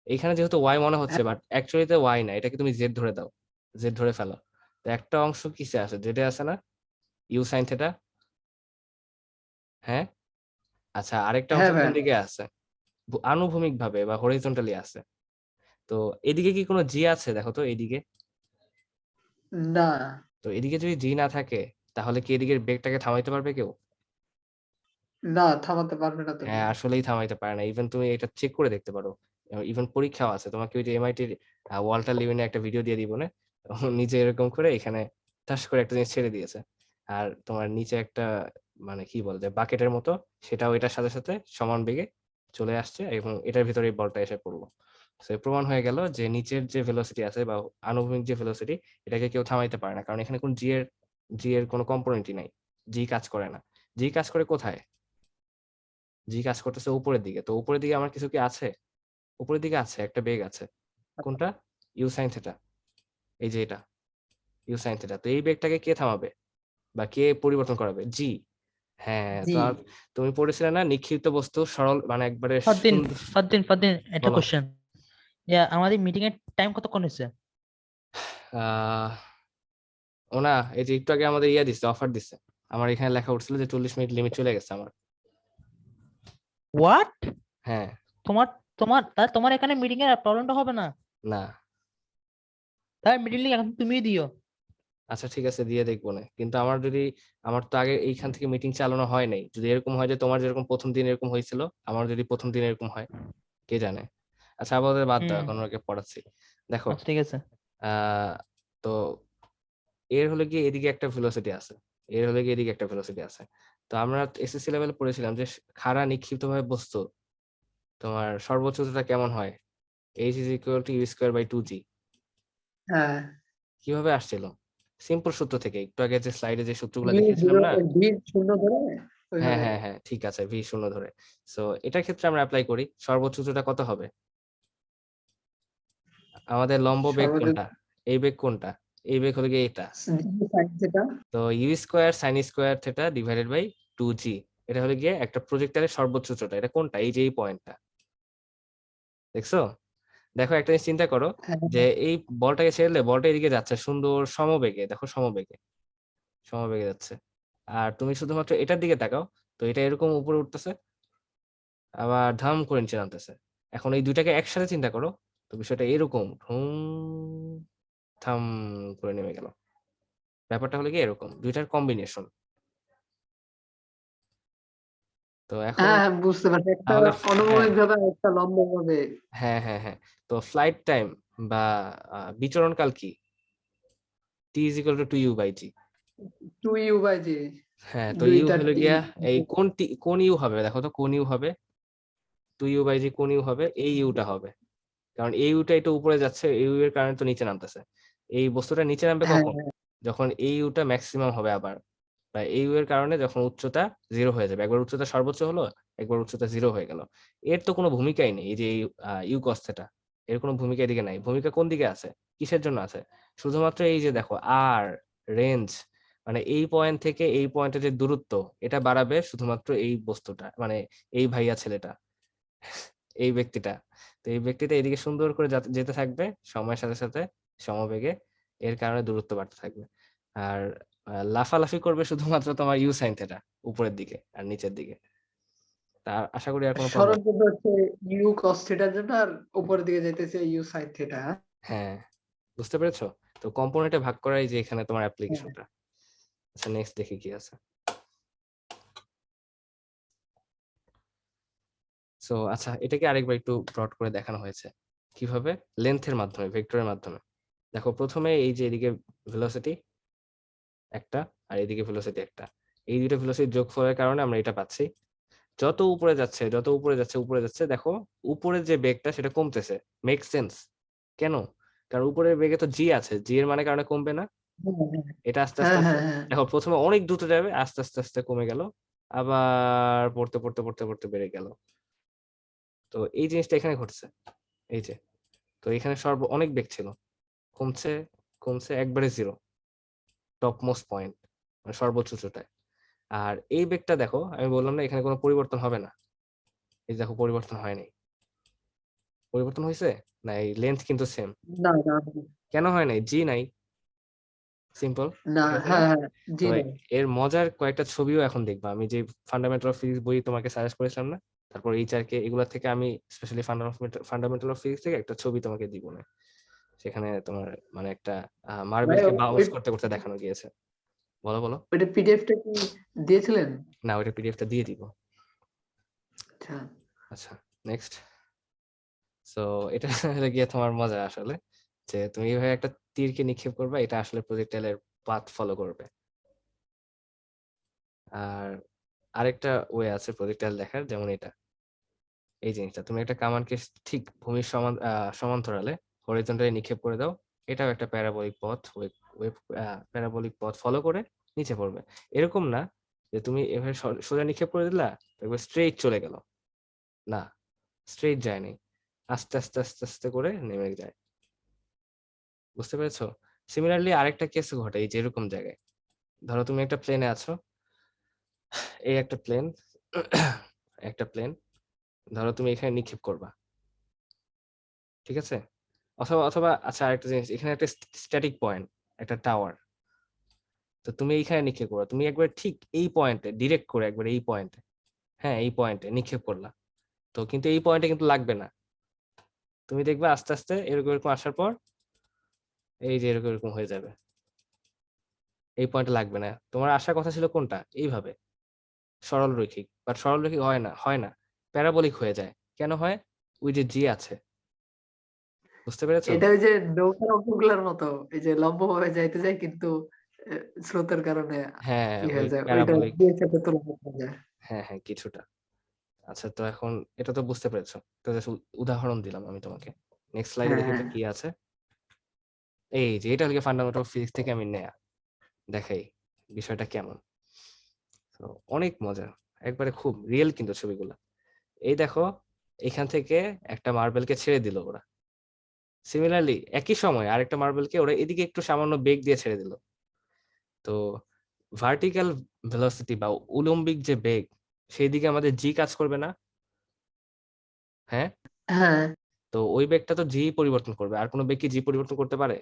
এইখানে যেহেতু ওয়াই মনে হচ্ছে হ্যাঁ বাট অ্যাকচুয়ালি তো ওয়াই না, এটাকে তুমি জেড ধরে দাও, জেড ধরে ফেলো। তো একটা অংশ কিসে আছে, জেডে আছে না, ইউ সাইন থেটা। হ্যাঁ, আচ্ছা আরেকটা অংশ হ্যাঁ কোন ভাই দিকে আছে, আনুভূমিক ভাবে বা হরিজন্টালি আছে। তো এদিকে কি কোনো জি আছে, দেখো তো এইদিকে। না তো এদিকে যদি জি না থাকে তাহলে কি এদিকের বেগটাকে থামাইতে পারবে কেউ? না থামাতে পারবে না তুমি। হ্যাঁ আসলেই থামাইতে পারে না, ইভেন তুমি এটা চেক করে দেখতে পারো, ইভেন পরীক্ষাও আছে, তোমাকে ওই যে এমআইটির ওয়াল্টার লিভিনে একটা ভিডিও দিয়ে দিব না, নিজে এরকম করে এখানে ঠাস করে একটা জিনিস ছেড়ে দিয়েছে, আর তোমার নিচে একটা মানে কি বল যে বাকেটের মতো, সেটাও এটার সাথে সাথে সমান বেগে চলে আসছে এবং এটার ভিতরে এই বলটা এসে পড়লো। সো প্রমাণ হয়ে গেল যে নিচের যে ভেলোসিটি আছে বা আনুভূমিক যে ভেলোসিটি, এটাকে কেউ থামাইতে পারে না, কারণ এখানে কোন জি এর কোনো কম্পোনেন্টই নাই, জি কাজ করে না। জি কাজ করে কোথায়, জি কাজ করতেছে উপরের দিকে, তো উপরের দিকে আমার কিছু কি আছে, উপরের দিকে আছে একটা বেগ আছে, কোনটা, ইউ সাইন থেটা, এই যে এটা ইউ সাইন থেটা। তো এই বেগটাকে কে থামাবে বা কে পরিবর্তন করাবে, জি। হ্যাঁ, জি তো তুমি পড়েছিলে না নিক্ষিপ্ত বস্তু সরল মানে একবারে ফারদিন সুন্দর। ফারদিন ফারদিন একটা বলো। কোশ্চেন, আমাদের মিটিং এর টাইম কতক্ষণ হয়েছে? আহ ওনা এই যে একটু আগে আমাদের ইয়া দিচ্ছে, অফার দিচ্ছে, আমার এখানে লেখা উঠছিল যে 40 মিনিট লিমিট চলে গেছে আমার। হোয়াট? হ্যাঁ। তোমার তোমার এখানে মিটিং এর প্রবলেমটা হবে না? না। তাই মিটিং লিঙ্ক এখন তুমিই দিও। আচ্ছা ঠিক আছে দিয়ে দেখবো না, কিন্তু আমার তো আগে এইখান থেকে মিটিং চালানো হয় নাই, যদি এরকম হয় যে তোমার যেরকম প্রথম দিন এরকম হয়েছিল, আমার যদি প্রথম দিন এরকম হয়, কে জানে। আচ্ছা আপাতত বাদ দাও, হুম, এখন ওকে পড়াচ্ছি। দেখো আচ্ছা ঠিক আছে। আহ তো এর হলে গিয়ে এদিকে একটা ভেলোসিটি আছে, এর হলে গিয়ে এদিকে একটা ভেলোসিটি আছে। তো আমরা এসএসসি লেভেলে পড়েছিলাম যে খাড়া নিক্ষিপ্তভাবে বস্তু তোমার সর্বোচ্চ উচ্চতা কেমন হয়, h is equal to u square by 2g। হ্যাঁ কিভাবে আসছিল, সিম্পল সূত্র থেকে, একটু আগে যে স্লাইডে যে সূত্রগুলো ভি দেখিয়েছিলাম না। ভি শূন্য ধরে হ্যাঁ ওইভাবে। হ্যাঁ হ্যাঁ ঠিক আছে, ভি শূন্য ধরে। সো এটার ক্ষেত্রে আমরা অ্যাপ্লাই করি, সর্বোচ্চ উচ্চতা কত হবে, আমাদের লম্ব বেগ সর্বোচ্চ কোনটা, এই বেগ কোনটা, এই বেগ হলো গিয়ে এটা। সাইন যেটা তো u square sine square theta divided by 2g, এটা হলো গিয়ে একটা প্রজেক্টরের সর্বোচ্চ উচ্চতা, এটা কোনটা, এই যে এই পয়েন্টটা, দেখছো? দেখো একটা জিনিস চিন্তা করো, হ্যাঁ যে এই বলটাকে ছেড়লে বলটা এদিকে যাচ্ছে সুন্দর সমবেগে, দেখো সমবেগে, সমবেগে যাচ্ছে, আর তুমি শুধুমাত্র এটার দিকে তাকাও, তো এটা এরকম উপরে উঠতেছে আবার ধাম করে নিচে নামতেছে। এখন এই দুইটাকে একসাথে চিন্তা করো, তো বিষয়টা এরকম থাম করে নেমে গেল, ব্যাপারটা হলো কি এরকম দুইটার কম্বিনেশন। তো এখন হ্যাঁ হ্যাঁ, বুঝতে পারছি, একটা তাহলে হ্যাঁ অনুভূমিক ভাবে আর একটা লম্ব ভাবে। হ্যাঁ হ্যাঁ হ্যাঁ, তো ফ্লাইট টাইম বা বিচরণ কাল কি, টি is equal two 2u/g। 2u/g। হ্যাঁ, তো ইউ দুইটা হলো টি। গিয়া এই কোন ইউ হবে, দেখো তো কোন ইউ হবে, 2u/g কোন ইউ হবে, এই ইউটা হবে, কারণ এই ইউটা একটু উপরে যাচ্ছে, এই ইউ এর কারণে তো নিচে নামতেছে। এই বস্তুটা নিচে নামবে হ্যাঁ কখন, যখন এই ইউটা ম্যাক্সিমাম হবে আবার, বা এই ইউ এর কারণে যখন উচ্চতা 0 হয়ে যাবে, একবার উচ্চতা সর্বোচ্চ হলো, একবার উচ্চতা 0 হয়ে গেল। এর তো কোনো ভূমিকাই নেই। এই যে এই ইউ cos থিটা, এর কোনো ভূমিকা এদিকে নাই। ভূমিকা কোন দিকে আছে? কিসের জন্য আছে? শুধুমাত্র এই যে দেখো আর রেঞ্জ, মানে এই পয়েন্ট থেকে এই পয়েন্টের যে দূরত্ব, এটা বাড়াবে শুধুমাত্র এই বস্তুটা, মানে এই ভাইয়া ছেলেটা, এই ব্যক্তিটা। তো এই ব্যক্তিটা এদিকে সুন্দর করে যেতে থাকবে সময়ের সাথে সাথে সমবেগে, এর কারণে দূরত্ব বাড়তে থাকবে। আর লাফালাফি করবে শুধুমাত্র তোমার ইউ সাইন থিটা উপরের দিকে আর নিচের দিকে। তা আশা করি আর কোনো প্রবলেম। সরল পদ্ধতি হচ্ছে ইউ cos থিটার জন্য, আর উপরের দিকে যাইতেছে ইউ sin থিটা। হ্যাঁ, বুঝতে পেরেছো? তো কম্পোনেন্টে ভাগ করাই যে এখানে তোমার হ্যাঁ। অ্যাপ্লিকেশনটা। আচ্ছা, নেক্সট দেখি কি আছে। সো আচ্ছা, এটাকে আরেকবার একটু প্লট করে দেখানো হয়েছে কিভাবে, লেন্থের মাধ্যমে, ভেক্টরের মাধ্যমে। দেখো প্রথমে এই যে এদিকে ভেলোসিটি একটা আর এদিকে ভেলোসিটি একটা, এই দুটো ভেলোসিটির যোগফলের কারণে আমরা এটা পাচ্ছি। যত উপরে যাচ্ছে, যত উপরে যাচ্ছে, উপরে যাচ্ছে, দেখো উপরের যে বেগটা সেটা কমতেছে। Make sense? কেন? কারণ উপরের বেগে তো জি আছে, জি এর মানে কারণে কমবে না? এটা আস্তে আস্তে হ্যাঁ আস্তে হ্যাঁ হ্যাঁ দেখো প্রথমে অনেক দ্রুত যাবে, আস্তে আস্তে আস্তে কমে গেল, আবার পড়তে পড়তে পড়তে পড়তে বেড়ে গেল। তো এই জিনিসটা এখানে ঘটছে। এই যে, তো এখানে অনেক বেগ ছিল, কমছে কমছে একবারে 0, টপ মোস্ট পয়েন্ট, মানে সর্বোচ্চ উচ্চতায়। আর এই বেগটা দেখো, আমি বললাম না এখানে কোনো পরিবর্তন হবে না। এই দেখো পরিবর্তন হয়নি। পরিবর্তন হয়েছে না? এই লেন্থ কিন্তু সেম। না না কেন হয় নাই? জি নাই, সিম্পল। না, ঠিক আছে না? হ্যাঁ হ্যাঁ তো জি না। এর মজার কয়েকটা ছবিও এখন দেখবা। আমি যে ফান্ডামেন্টাল অফ ফিজিক্স বই তোমাকে সাজেস্ট করেছিলাম না, তারপর এইচআর কে, এগুলা থেকে আমি স্পেশালি ফান্ডামেন্টাল অফ ফিজিক্স থেকে একটা ছবি তোমাকে দিব না, সেখানে তোমার মানে একটা ভাই মার্বেলকে বাউন্স ওই করতে করতে দেখানো গিয়েছে। বলো বলো। ওইটা পিডিএফটা কি দিয়েছিলেন? না, ওইটা পিডিএফটা দিয়ে দিব। আচ্ছা আচ্ছা, নেক্সট। সো এটা হলো গিয়ে তোমার মজা আসলে, যে তুমি এইভাবে একটা তীরকে নিক্ষেপ করবে, এটা আসলে প্রজেক্টাইলের পাথ ফলো করবে। আর আরেকটা ওয়ে আছে প্রজেক্টাইল দেখার, যেমন এটা, এই জিনিসটা তুমি একটা কামানকে ঠিক ভূমির সমান্তরালে হরিজন্টালি নিক্ষেপ করে দাও, এটাও একটা প্যারাবোলিক পথ, প্যারাবোলিক পথ ফলো করে নিচে পড়বে। এরকম না যে তুমি এভাবে সোজা নিক্ষেপ করে দিলা, একবার স্ট্রেইট চলে গেল, না, স্ট্রেইট যায়নি, আস্তে আস্তে আস্তে আস্তে করে নেমে যায়। বুঝতে পেরেছো? সিমিলারলি আরেকটা কেস ঘটে এই যে এরকম জায়গায়। ধরো তুমি একটা প্লেনে আছো, এই একটা প্লেন, একটা প্লেন, ধরো তুমি এখানে নিক্ষেপ করবা, ঠিক আছে? অথবা অথবা আচ্ছা, আরেকটা জিনিস, এখানে একটা স্ট্যাটিক পয়েন্ট, একটা টাওয়ার, তো তুমি এইখানে নিক্ষেপ করো, তুমি একবার ঠিক এই পয়েন্টে ডিরেক্ট করে একবার এই পয়েন্টে, হ্যাঁ এই পয়েন্টে নিক্ষেপ করলা, তো কিন্তু এই পয়েন্টে কিন্তু লাগবে না। তুমি দেখবে আস্তে আস্তে এরকম এরকম আসার পর এই যে এরকম এরকম হয়ে যাবে, এই পয়েন্টে লাগবে না। তোমার আসার কথা ছিল কোনটা? এইভাবে সরল রৈখিক, বাট সরল রৈখিক হয় না, হয় না, প্যারাবলিক হয়ে যায়। কেন হয়? ওই যে জি আছে। বুঝতে পেরেছো? এটা ওই যে নৌকার অঙ্কগুলোর মতো, এই যে লম্বভাবে যাইতে যায় কিন্তু স্রোতের কারণে হ্যাঁ, ই ওই হয়ে যায়, ওইটা প্যারাবলিক। দিয়ে সাথে তুলনা করা যায়। হ্যাঁ হ্যাঁ, কিছুটা। আচ্ছা, তো এখন এটা তো বুঝতে পেরেছো, তো just উদাহরণ দিলাম আমি তোমাকে। নেক্সট স্লাইডে হ্যাঁ দেখি হ্যাঁ তো কি আছে। এই যে এটা হলো ফান্ডামেন্টাল ফিজিক্স থেকে আমি নেয়া, দেখাই বিষয়টা কেমন। তো অনেক মজা, একবারে খুব রিয়েল কিন্তু ছবিগুলো। এই দেখো, এখান থেকে একটা মার্বেলকে ছেড়ে দিল ওরা, সিমিলারলি একই সময় আরেকটা মার্বেলকে ওরা এদিকে একটু সামান্য বেগ দিয়ে ছেড়ে দিল। তো ভার্টিক্যাল ভেলোসিটি বা উলম্বিক যে বেগ, সেই দিকে আমাদের জি কাজ করবে না? হ্যাঁ, হ্যাঁ তো ওই বেগটা তো জি পরিবর্তন করবে, আর কোনো বেগ কি জি পরিবর্তন করতে পারে?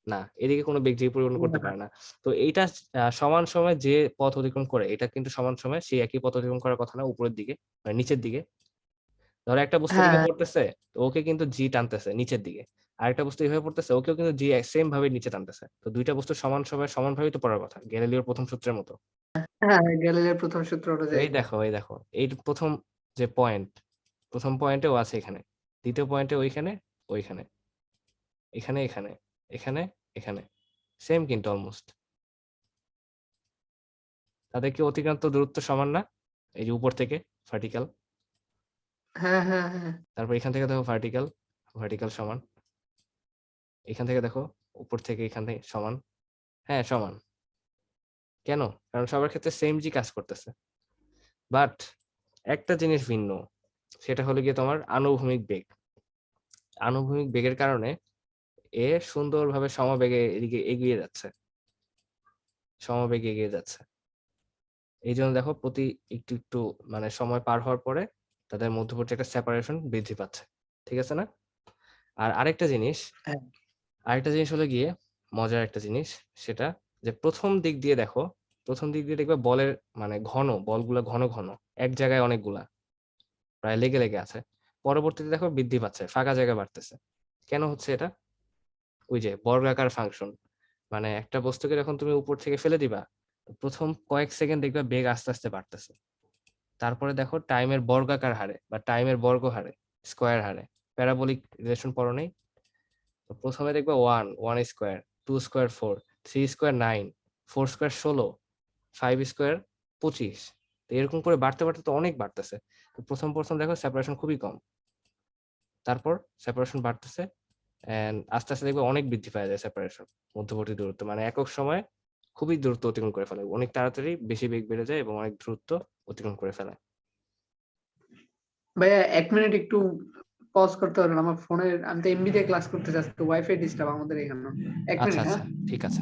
না, এদিকে কোনো বেগ জি পরিবর্তন করতে না, পারে না। তো এইটা সমান সময় যে পথ অতিক্রম করে, এটা কিন্তু সমান সময় সেই একই পথ অতিক্রম করার কথা না, উপরের দিকে মানে নিচের দিকে। ধরো একটা বস্তু এদিকে হ্যাঁ পড়তেছে, তো ওকে কিন্তু জি টানতেছে নিচের দিকে, আরেকটা বস্তু এইভাবে পড়তেছে, ওকেও কিন্তু জি সেম ভাবে নিচে টানতেছে। তো দুইটা বস্তু সমান সময় সমানভাবেই তো পড়ার কথা, গ্যালিলিওর প্রথম সূত্রের মতো। হ্যাঁ গ্যালিলিওর প্রথম সূত্র তো অনুযায়ী। এই দেখো, এই দেখো, এই প্রথম যে পয়েন্ট, প্রথম পয়েন্টেও আছে এখানে, দ্বিতীয় পয়েন্টে ওইখানে, ওইখানে, এখানে, এখানে, এখানে, এখানে, সেম কিন্তু অলমোস্ট। তাদের কি অতিক্রান্ত দূরত্ব সমান না? এই যে উপর থেকে ভার্টিক্যাল, হ্যাঁ হ্যাঁ হ্যাঁ তারপর এখান থেকে দেখো ভার্টিক্যাল, ভার্টিক্যাল সমান, এখান থেকে দেখো উপর থেকে এখান থেকে সমান, হ্যাঁ সমান। কেন? কারণ সবার ক্ষেত্রে সেম জি কাজ করতেছে। বাট একটা জিনিস ভিন্ন, সেটা হলো গিয়ে তোমার আনুভূমিক বেগ। আনুভূমিক বেগের কারণে এ সুন্দরভাবে সমবেগে এদিকে এগিয়ে যাচ্ছে, সমবেগে এগিয়ে যাচ্ছে। এই জন্য দেখো প্রতি একটু একটু মানে সময় পার হওয়ার পরে তাদের মধ্যবর্তী একটা সেপারেশন বৃদ্ধি পাচ্ছে, ঠিক আছে না? আর আরেকটা জিনিস হ্যাঁ। হলো গিয়ে মজার একটা জিনিস, সেটা যে প্রথম দিক দিয়ে দেখবে বলের মানে বলগুলো ঘন ঘন এক জায়গায় অনেকগুলা প্রায় লেগে লেগে আছে। পরবর্তীতে দেখো বৃদ্ধি পাচ্ছে, ফাঁকা জায়গা বাড়তেছে। কেন হচ্ছে এটা? ওই যে বর্গাকার ফাংশন, মানে একটা বস্তুকে যখন তুমি উপর থেকে ফেলে দিবা, প্রথম কয়েক সেকেন্ড দেখবা বেগ আস্তে আস্তে বাড়তেছে। তারপরে দেখো টাইমের বর্গাকার হারে বা টাইমের বর্গ হারে, স্কোয়ার হারে, প্যারাবোলিক রিলেশন পড়ো নাই? তো প্রথমে দেখবা 1 square, 2 square 4, 3 square 9, 4 square 16, 5 square 25। তো এরকম করে বাড়তে বাড়তে তো অনেক বাড়তেছে। তো প্রথম দেখো সেপারেশন খুবই কম, তারপর সেপারেশন বাড়তেছে এন্ড আস্তে আস্তে দেখবে অনেক বৃদ্ধি পাওয়া যায় সেপারেশন, মধ্যবর্তী দূরত্ব মানে একক সময়ে খুবই দূরত্ব অতিক্রম করে ফেলে, অনেক তাড়াতাড়ি বেশি বেগ বেড়ে যায় এবং অনেক দ্রুত অতিক্রম করে ফেলে। ভাইয়া 1 মিনিট একটু পজ করতে পারবেন? আমার ফোনের, আমি তো এমবি দিয়ে ক্লাস করতে চাচ্ছি, তো ওয়াইফাই ডিস্টার্ব আমাদের এখানে। 1 আচ্ছা মিনিট, আচ্ছা, হ্যাঁ? ঠিক আছে।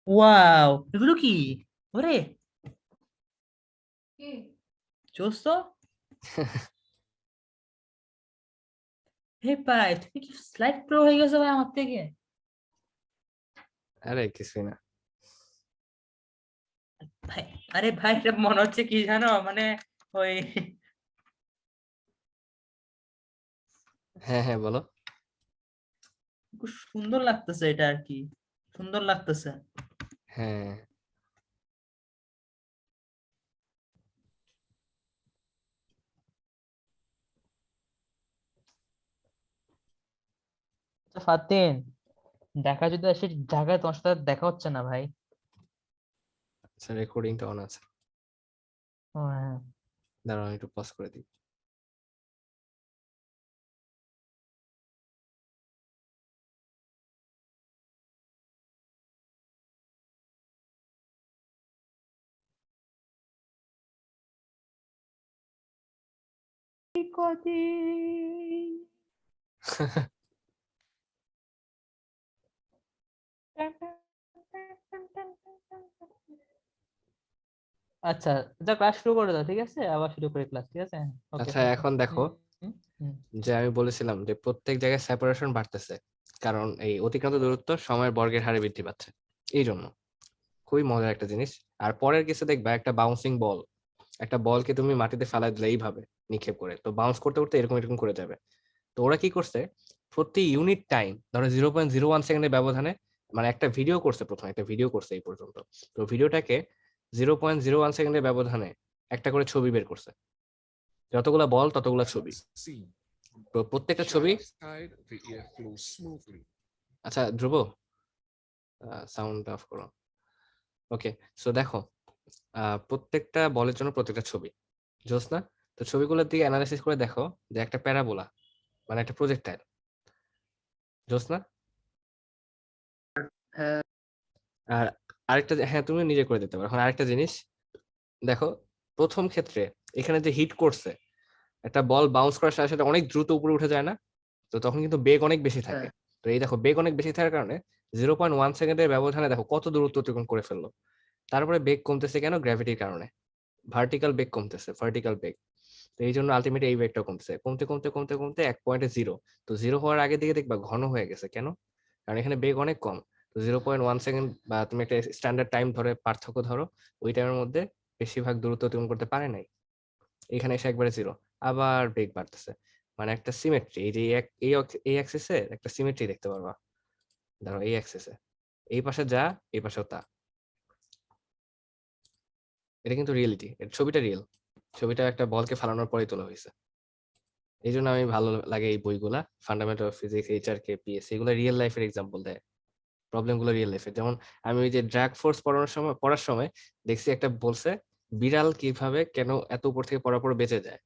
ওয়াও, এগুলো কি? ওরে জোস তো। হে ভাই, তুমি কি স্লাইড প্রো হয়ে গেছো ভাই আমার থেকে? আরে কিছুই না। ভাই, আরে ভাই, এটা মনে হচ্ছে কি জানো, মানে ওই হ্যাঁ হ্যাঁ বলো। খুব সুন্দর লাগতেছে এটা আর কি, সুন্দর লাগতেছে। হ্যাঁ আচ্ছা ফাতিন, দেখা যদি আসে জায়গায়, তোমার সাথে আর দেখা হচ্ছে না ভাই। আচ্ছা, রেকর্ডিংটা অন আছে, ও হ্যাঁ। দাঁড়াও আমি একটু পজ করে দিই। আচ্ছা, যা ক্লাস শুরু করে দাও, ঠিক আছে? আবার শুরু করে ক্লাস, ঠিক আছে? ওকে আচ্ছা থাকো। এখন দেখো হুম, হুম। যে আমি বলেছিলাম যে প্রত্যেক জায়গায় সেপারেশন বাড়তেছে, কারণ এই অতিক্রান্ত দূরত্ব সময়ের বর্গের হারে বৃদ্ধি পাচ্ছে, এই জন্য। খুবই মজার একটা জিনিস। আর পরের কিছু দেখবা একটা বাউন্সিং বল, একটা বলকে তুমি মাটিতে ফেলা দিলে এইভাবে নিক্ষেপ করে, তো বাউন্স করতে করতে এরকম এরকম করে যাবে। তো ওরা কি করছে, প্রতি ইউনিট টাইম ধরো 0.01 সেকেন্ডের ব্যবধানে, মানে একটা ভিডিও করছে, প্রথমে একটা ভিডিও করছে এই পর্যন্ত, তো ভিডিওটাকে 0.01 সেকেন্ডের ব্যবধানে একটা করে ছবি বের করছে, যতগুলা বল ততগুলা ছবি। তো প্রত্যেকটা ছবি, আচ্ছা ধ্রুব সাউন্ড অফ করো। ওকে, সো দেখো প্রত্যেকটা বলের জন্য প্রত্যেকটা ছবি, জোসনা। তো ছবিগুলোর দিকে অ্যানালাইসিস করে দেখো যে একটা প্যারাবোলা মানে একটা প্রজেক্টাইল, জোসনা। হ্যাঁ। আর আরেকটা হ্যাঁ তুমি নিজে করে দিতে পারো। এখন আরেকটা জিনিস দেখো, প্রথম ক্ষেত্রে এখানে যে হিট করছে, একটা বল বাউন্স করার সাথে সাথে অনেক দ্রুত উপরে উঠে যায় না, তো তখন কিন্তু বেগ অনেক বেশি থাকে। হ্যাঁ। তো এই দেখো বেগ অনেক বেশি থাকার কারণে 0.1 সেকেন্ডের ব্যবধানে দেখো কত দূরত্ব অতিক্রম করে ফেললো। তারপরে বেগ কমতেছে কেন? গ্র্যাভিটির কারণে ভার্টিক্যাল বেগ কমতেছে, ভার্টিক্যাল বেগ। তো এই জন্য আলটিমেটলি এই বেগটা কমতেছে, কমতে কমতে কমতে কমতে এক পয়েন্টে জিরো। তো জিরো হওয়ার আগে দিকে দেখবা ঘন হয়ে গেছে, কেন? কারণ এখানে বেগ অনেক কম। তো 0.1 সেকেন্ড বা তুমি একটা স্ট্যান্ডার্ড টাইম ধরে পার্থক্য ধরো, ওই টাইমের মধ্যে বেশিরভাগ দূরত্ব অতিক্রম করতে পারে নাই, এখানে এসে একবারে জিরো। আবার বেগ বাড়তেছে, মানে একটা সিমেট্রি। এই যে এই অ্যাক্সিসে একটা সিমেট্রি দেখতে পারবা, ধরো এই অ্যাক্সিসে এই পাশে যা এই পাশেও তা। এটা কিন্তু রিয়েলিটি, এর ছবিটা রিয়েল, ছবিটা একটা বলকে ফালানোর পরেই তোলা হয়েছে। এই জন্য আমি ভালো লাগে এই বইগুলা, ফান্ডামেন্টাল অফ ফিজিক্স, এইচআরকে, পিএসসি, এগুলো রিয়েল লাইফের এক্সাম্পল দেয়, প্রবলেম গুলো রিয়েল লাইফের। যেমন আমি ওই যে ড্রাগ ফোর্স পড়ার সময় দেখছি একটা বলছে বিড়াল কিভাবে কেন এত উপর থেকে পড়ার পর বেঁচে যায়।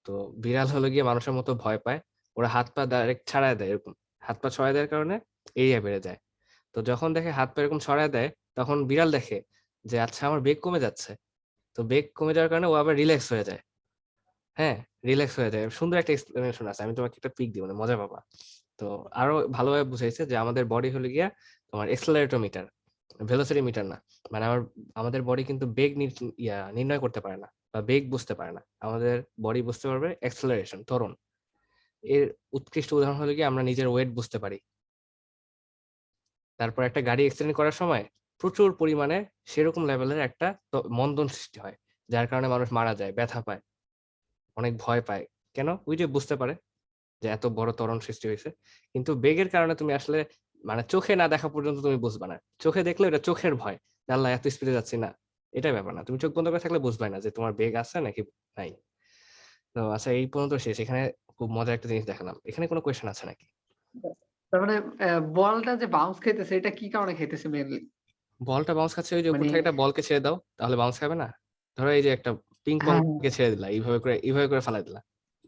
তো বিড়াল হলো গিয়ে মানুষের মতো ভয় পায়, ওরা হাত পা ডাইরেক্ট ছাড়ায় দেয়, এরকম হাত পা ছড়ায় দেওয়ার কারণে এরিয়া বেড়ে যায়। তো যখন দেখে হাত পা এরকম ছড়ায় দেয়, তখন বিড়াল দেখে যে আচ্ছা আমার বেগ কমে যাচ্ছে। তো বেগ কমে যাওয়ার কারণে ও আবার রিল্যাক্স হয়ে যায়। হ্যাঁ, রিল্যাক্স হয়ে যায়। সুন্দর একটা এক্সপ্লেনেশন আছে, আমি তোমাকে একটা পিক দিব, মানে মজা পাবা। তো আরো ভালোভাবে বুঝাইছে যে আমাদের বডি হলো গিয়া তোমার এক্সেলারেটর ভেলোসিটি মিটার না। মানে আমাদের বডি কিন্তু বেগ নির্ণয় করতে পারে না বা বেগ বুঝতে পারে না। আমাদের বডি বুঝতে পারবে অ্যাক্সেলারেশন, ত্বরণ। এর উৎকৃষ্ট উদাহরণ হলো গিয়ে আমরা নিজের ওয়েট বুঝতে পারি। তারপর একটা গাড়ি অ্যাক্সিডেন্ট করার সময় প্রচুর পরিমাণে সেরকম লেভেলের একটা মন্দন সৃষ্টি হয়, যার কারণে মানুষ মারা যায়, ব্যথা পায়, অনেক ভয় পায়। কেন? ওই যে বুঝতে পারে যে এত বড় ত্বরণ সৃষ্টি হয়েছে। কিন্তু বেগের কারণে তুমি আসলে মানে চোখে না দেখা পর্যন্ত তুমি বুঝবা না। চোখে দেখলে এটা চোখের ভয়, যে আল্লাহ এত স্পিডে যাচ্ছি না, এটা ব্যাপার না। তুমি চোখ বন্ধ করে থাকলে বুঝবাই না যে তোমার বেগ আছে নাকি নাই। তো আচ্ছা, এই পর্যন্ত শেষ। এখানে খুব মজার একটা জিনিস দেখালাম। এখানে কোনো কোয়েশ্চেন আছে নাকি? তার মানে বলটা যে বাউন্স খাইতেছে এটা কি কারণে খাইতেছে মেইনলি? বলটা বাউন্স খাচ্ছে, ওই যে উপর মানে থেকে একটা বলকে ছেড়ে দাও, তাহলে বাউন্স খাবে না? ধরো এই যে একটা পিং পং হ্যাঁ, কে ছেড়ে দিলা, এইভাবে করে ফালাই দিলা।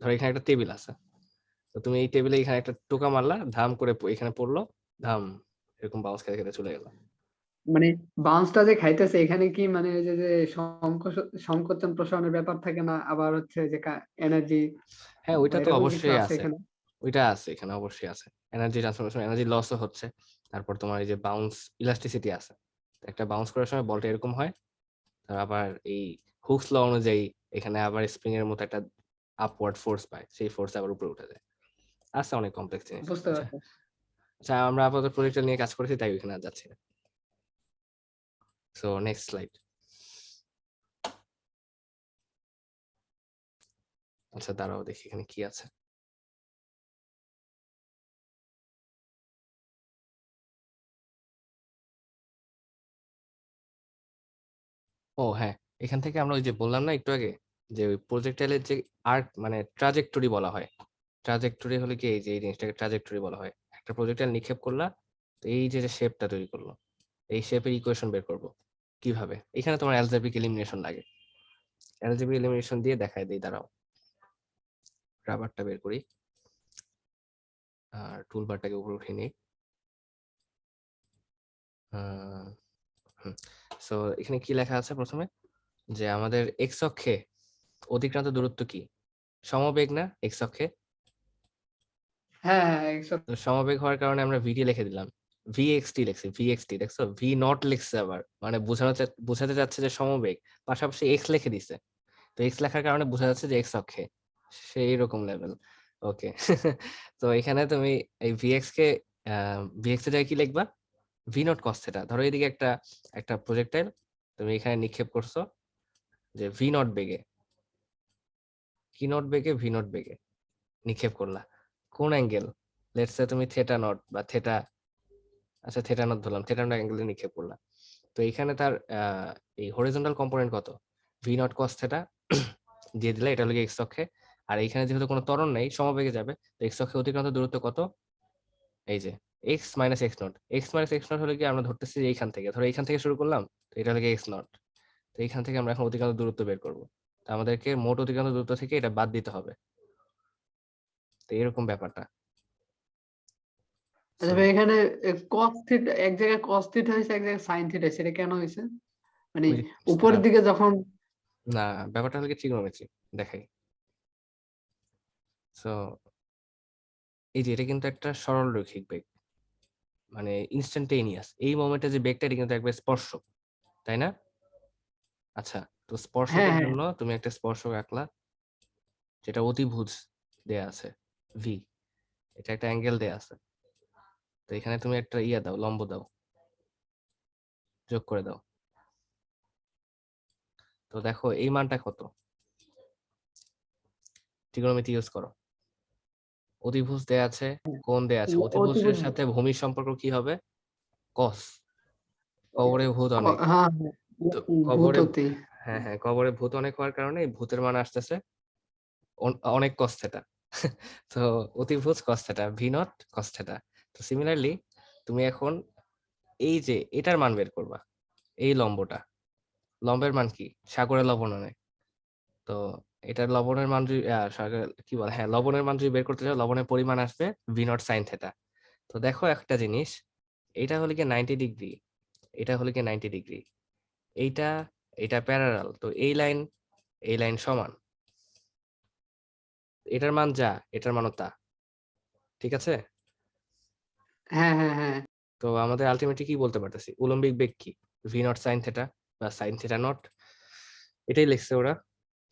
ধরো এখানে একটা টেবিল আছে, তো তুমি এই টেবিলে এখানে একটা টোকা মারলা, ধাম করে এখানে পড়লো, ধাম, এরকম বাউন্স খেতে খেতে চলে গেল। মানে বাউন্সটা যে খাইতেছে এখানে কি মানে ওই যে সংকোচন প্রসারণের ব্যাপার থাকে না, আবার হচ্ছে যে এনার্জি হ্যাঁ, বা ওইটা তো এরকম কিছু অবশ্যই আছে আছে। এখানে? ওইটা আছে, এখানে অবশ্যই আছে। এনার্জি ট্রান্সফরমেশন, এনার্জি লসও হচ্ছে। তারপর তোমার এই যে বাউন্স ইলাস্টিসিটি আছে। একটা বাউন্স করার সময় বলটা এরকম হয়, আর আবার এই হুকস ল অনুযায়ী এখানে আবার স্প্রিং এর মতো একটা আপওয়ার্ড ফোর্স পায়, সেই ফোর্স আবার উপরে উঠে যায়। আছে অনেক কমপ্লেক্স জিনিস। বুঝতে আচ্ছা, পারছি। আচ্ছা, আমরা আপাতত প্রজেক্টর নিয়ে কাজ করেছি, তাই ওইখানে আর যাচ্ছি না। So next slide. আচ্ছা, দাঁড়াও দেখি এখানে কি আছে। ও হ্যাঁ, এখান থেকে আমরা ওই যে বললাম না একটু আগে, যে ওই প্রজেক্টাইলের যে আর্ক মানে ট্রাজেক্টরি বলা হয়। ট্রাজেক্টরি হলে কি, এই যে এই জিনিসটাকে ট্রাজেক্টরি বলা হয়। একটা প্রজেক্টাইল নিক্ষেপ করলা, তো এই যে শেপটা তৈরি করলো, এই শেপের ইকুয়েশন বের করব কিভাবে। এখানে তোমার অ্যালজেব্রিক এলিমিনেশন লাগে। অ্যালজেব্রিক এলিমিনেশন দিয়ে দেখায় দিই, দাঁড়াও রাবারটা বের করি আর টুলবারটাকে উপরে উঠিয়ে নিই। সো এখানে কি লেখা আছে প্রথমে, যে আমাদের এক্স অক্ষে অতিক্রান্ত দূরত্ব কি? সমবেগ না এক্স অক্ষে? হ্যাঁ হ্যাঁ তো সমবেগ হওয়ার কারণে আমরা ভিডি লিখে দিলাম, ভিএক্সটি লিখছি, ভিএক্সটি দেখছো, ভি নট লিখছে আবার, মানে বোঝাতে যাচ্ছে যে সমবেগ, পাশাপাশি এক্স লিখে দিছে। তো এক্স লেখার কারণে বোঝা যাচ্ছে যে এক্স অক্ষে, সেই রকম লেভেল। ওকে। তো এখানে তুমি এই ভিএক্স কে ভিএক্স এর জায়গায় কি লিখবা? V not cos theta. ধরো এদিকে একটা একটা প্রজেক্টাইল তুমি এখানে নিক্ষেপ করছো, যে ভি নট বেগে, কি নট বেগে, ভি নট বেগে নিক্ষেপ করলা। কোন অ্যাঙ্গেল? লেটস সে তুমি থেটা নট বা থেটা, আচ্ছা থেটা নট ধরলাম, থেটা নট অ্যাঙ্গেলে নিক্ষেপ করলাম। তো এখানে তার এই হরিজন্টাল কম্পোনেন্ট কত? ভি নট কস থেটা দিয়ে দিলে, এটা হলো এক্স অক্ষে। আর এখানে যেহেতু কোনো ত্বরণ নেই, সমবেগে যাবে, তো এক্স অক্ষে অতিক্রান্ত দূরত্ব কত? এই যে x minus X not. X minus X not হলে কি, আমরা ধরতেছি যে এইখান থেকে, ধরো এইখান থেকে শুরু করলাম, তো এটা হলো এক্স নট। তো এইখান থেকে আমরা এখন অতিক্রান্ত দূরত্ব বের করবো। তো আমাদেরকে মোট অতিক্রান্ত দূরত্ব থেকে এটা বাদ দিতে হবে। তো এরকম ব্যাপারটা। আচ্ছা ভাই, এখানে কস থিটা এক জায়গায় কস থিটা হয়েছে, এক জায়গায় সাইন থিটা, সেটা কেন হয়েছে? মানে ওই যে উপরের দিকে যখন না, ব্যাপারটা হলো কি ট্রিগোনোমেট্রি, দেখাই। সো এই যে এটা কিন্তু একটা সরল রৈখিক বেগ, মানে ইনস্ট্যান্টেনিয়াস। এই মোমেন্টে যে বেগটা, এটা কিন্তু একবার স্পর্শক, তাই না? আচ্ছা, তো হ্যাঁ স্পর্শকের হ্যাঁ জন্য তুমি একটা স্পর্শক আঁকলা, যেটা অতিভুজ দেয়া আছে ভি, এটা একটা অ্যাঙ্গেল দেয়া আছে। তো এখানে তুমি একটা ইয়া দাও, লম্ব দাও, যোগ করে দাও। তো দেখো এই মানটা কত, ট্রিগোনোমেট্রি ইউজ করো। অতিভুজ দেয়া আছে, কোণ দেয়া আছে, অতিভুজের অতিভুজ সাথে ভূমির সম্পর্ক কি হবে? কস। কবরে ভূত অনেক, হ্যাঁ তো ভূত কবরে, অতি। হ্যাঁ হ্যাঁ, কবরে ভূত অনেক হওয়ার কারণে এই ভূতের মান আসতেছে অনেক কস থেটা। তো অতিভুজ cos theta, V not cos theta. তো সিমিলারলি তুমি এখন এই যে এটার মান বের করবা, এই লম্বটা, লম্বের মান কি? সাগরের লবণ অনেক। তো এটা লবণের মান যদি কি বলে, হ্যাঁ লবণের মান যদি বের করতে চাও, লবণের পরিমাণ আসবে ভি নট সাইন থেটা। তো দেখো একটা জিনিস, এটা হলে কি 90 ডিগ্রি, এটা হলে কি 90 ডিগ্রি, এইটা এটা প্যারালাল, তো এই লাইন সমান, এটার মান যা এটার মানও তা, ঠিক আছে? হ্যাঁ হ্যাঁ হ্যাঁ তো আমাদের আলটিমেটলি কি বলতে পারতেছি, উলম্বিক বেগ কি, ভি নট সাইন থেটা বা সাইন থেটা নট, এটাই লিখছে ওরা।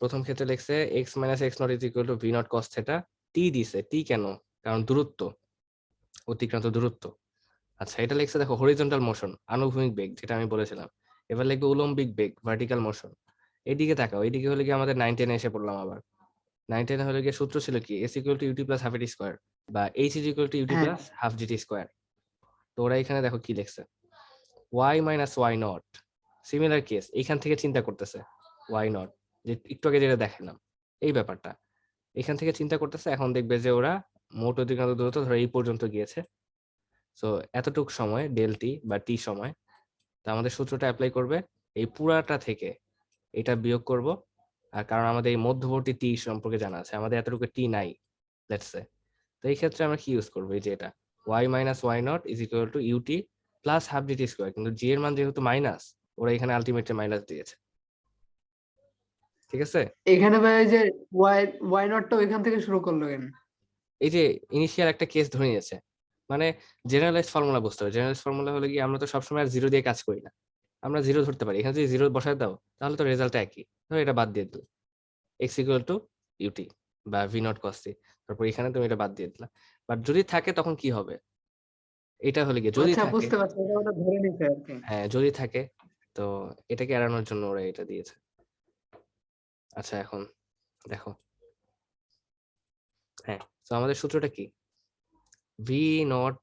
প্রথম ক্ষেত্রে লিখছে X minus X not is equal to V not cos theta. T দিছে, টি কেন? কারণ দূরত্ব, অতিক্রান্ত দূরত্ব। আচ্ছা এটা লিখছে দেখো হরিজন্টাল মোশন, আনুভূমিক বেগ যেটা আমি বলেছিলাম। এবার লিখবে উলম্বিক বেগ, ভার্টিক্যাল মোশন। এইদিকে তাকাও, এইদিকে হলে কি আমাদের 9-10 এসে পড়লাম আবার। 9-10 হলে গিয়ে সূত্র ছিল কি, s equal to ut plus half at square বা h is equal to ut হ্যাঁ প্লাস হাফ জিটি স্কোয়ার। তো ওরা এখানে দেখো কি লিখছে, y minus y naught, similar case, এইখান থেকে চিন্তা করতেছে ওয়াই নট, যে একটু আগে যেটা দেখালাম এই ব্যাপারটা, এখান থেকে চিন্তা করতেছে। এখন দেখবে যে ওরা মোট অতিক্রান্ত দূরত্ব ধরো এই পর্যন্ত গিয়েছে, সো এতটুক সময় ডেল টি বা টি সময়, তা আমাদের সূত্রটা অ্যাপ্লাই করবে এই পুরাটা থেকে এটা বিয়োগ করব। আর কারণ আমাদের এই মধ্যবর্তী টি সম্পর্কে জানা আছে, আমাদের এতটুকু টি নাই লেটস সে, তো এই ক্ষেত্রে আমরা কি ইউজ করবো, এই যে এটা y minus y naught is equal to ut plus half dt square, কিন্তু জি এর মান যেহেতু মাইনাস, ওরা এখানে আলটিমেটলি মাইনাস দিয়েছে, ঠিক আছে? এখানে ভাই এই যে ওয়াই ওয়াই নটটা ওইখান থেকে শুরু করলো কেন? এই যে ইনিশিয়াল একটা কেস ধরে নিয়েছে, মানে জেনারেলাইজ ফর্মুলা বুঝতে হবে। জেনারেলাইজ ফর্মুলা হলে কি, আমরা তো সবসময় আর জিরো দিয়ে কাজ করি না, আমরা জিরো ধরতে পারি, এখানে যদি জিরো বসায় দাও তাহলে তো রেজাল্ট একই, ধরো এটা বাদ দিয়ে দিল এক্স ইকুয়াল টু ইউটি বা ভি নট কস টি, তারপর এখানে তুমি এটা বাদ দিয়ে দিলা। বাট যদি থাকে তখন কি হবে, এটা হলে কি যদি আচ্ছা থাকে, বুঝতে পারছি, এটা ওটা ধরে নিছে আর কি। হ্যাঁ যদি থাকে, তো এটাকে এড়ানোর জন্য ওরা এটা দিয়েছে। আচ্ছা এখন দেখো, হ্যাঁ তো আমাদের সূত্রটা কি, ভি নট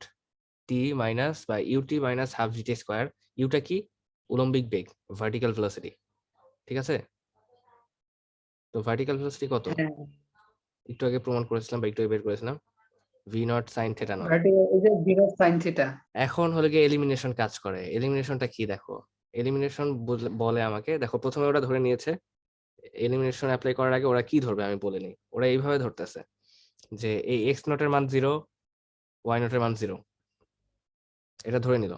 টি মাইনাস বা ut minus half gt square, ইউটা কি, উলম্বিক বেগ, ভার্টিক্যাল ভেলোসিটি, ঠিক আছে? তো ভার্টিক্যাল ভেলোসিটি কত, হ্যাঁ একটু আগে প্রমাণ করেছিলাম বা একটু আগে বের করেছিলাম, V not sine theta not. Vertical এই যে বিনা সাইন থিটা। এখন হলো গিয়ে এলিমিনেশন কাজ করে, এলিমিনেশনটা কি দেখো, এলিমিনেশন বলে আমাকে, দেখো প্রথমে ওরা ধরে নিয়েছে, এলিমিনেশন অ্যাপ্লাই করার আগে ওরা কি ধরবে আমি বলে নিই, ওরা এইভাবে ধরতেছে যে এই এক্স নটের মান 0, ওয়াই নটের মান 0, এটা ধরে নিল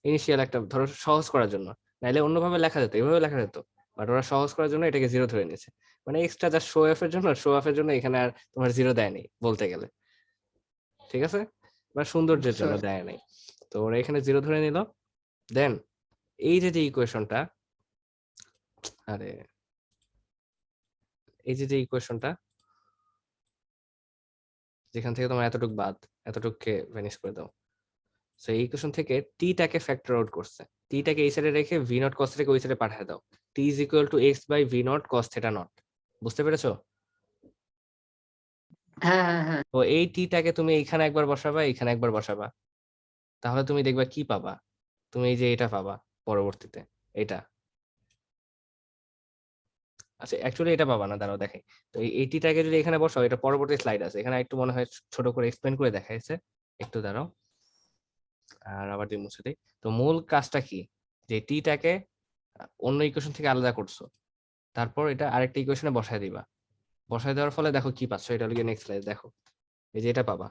ইনিশিয়াল একটা, ধরো সহজ করার জন্য, নাইলে অন্যভাবে লেখা যেত, এভাবে লেখা যেত, বাট ওরা সহজ করার জন্য এটাকে 0 ধরে নিয়েছে, মানে এক্সট্রা জাস্ট শো অফ এর জন্য এখানে আর তোমার 0 দেয়নি বলতে গেলে, ঠিক আছে, বা সৌন্দর্যের বুঝতে জন্য পারছি। দেয় নাই। তো ওরা এখানে 0 ধরে নিল। দেন এই যে ইকুয়েশনটা, আরে এই যে ইকুয়েশনটা যেখান থেকে তোমার এতটুক বাদ, এতটুককে ভ্যানিশ করে দাও, সো এই ইকুয়েশন থেকে টিটাকে ফ্যাক্টর আউট করছে, টিটাকে এই সাইডে রেখে ভি নট কস থেকে ওই সাইডে পাঠিয়ে দাও, T is equal to X by V not cos theta not, বুঝতে পেরেছো? হ্যাঁ হ্যাঁ হ্যাঁ তো এই টিটাকে তুমি এইখানে একবার বসাবা, এইখানে একবার বসাবা, তাহলে তুমি দেখবা কি পাবা, তুমি এই যে এটা পাবা পরবর্তীতে, এটা, আচ্ছা অ্যাকচুয়ালি এটা পাবা না, দাঁড়াও দেখাই। তো এই টিটাকে যদি এখানে বসাও, এটা পরবর্তী স্লাইড আছে, এখানে একটু মনে হয় ছোট করে এক্সপ্লেন করে দেখাইছে, একটু দাঁড়াও, আর আবার দিয়ে মুছে দিই। তো মূল কাজটা কি, যে টিটাকে অন্য ইকুয়েশন থেকে আলাদা করছো, তারপর এটা আরেকটা ইকুয়েশনে বসায় দিবা, বসায় দেওয়ার ফলে দেখো কি পাচ্ছ, এটা হলো নেক্সট স্লাইড দেখো, এই যে এটা পাবা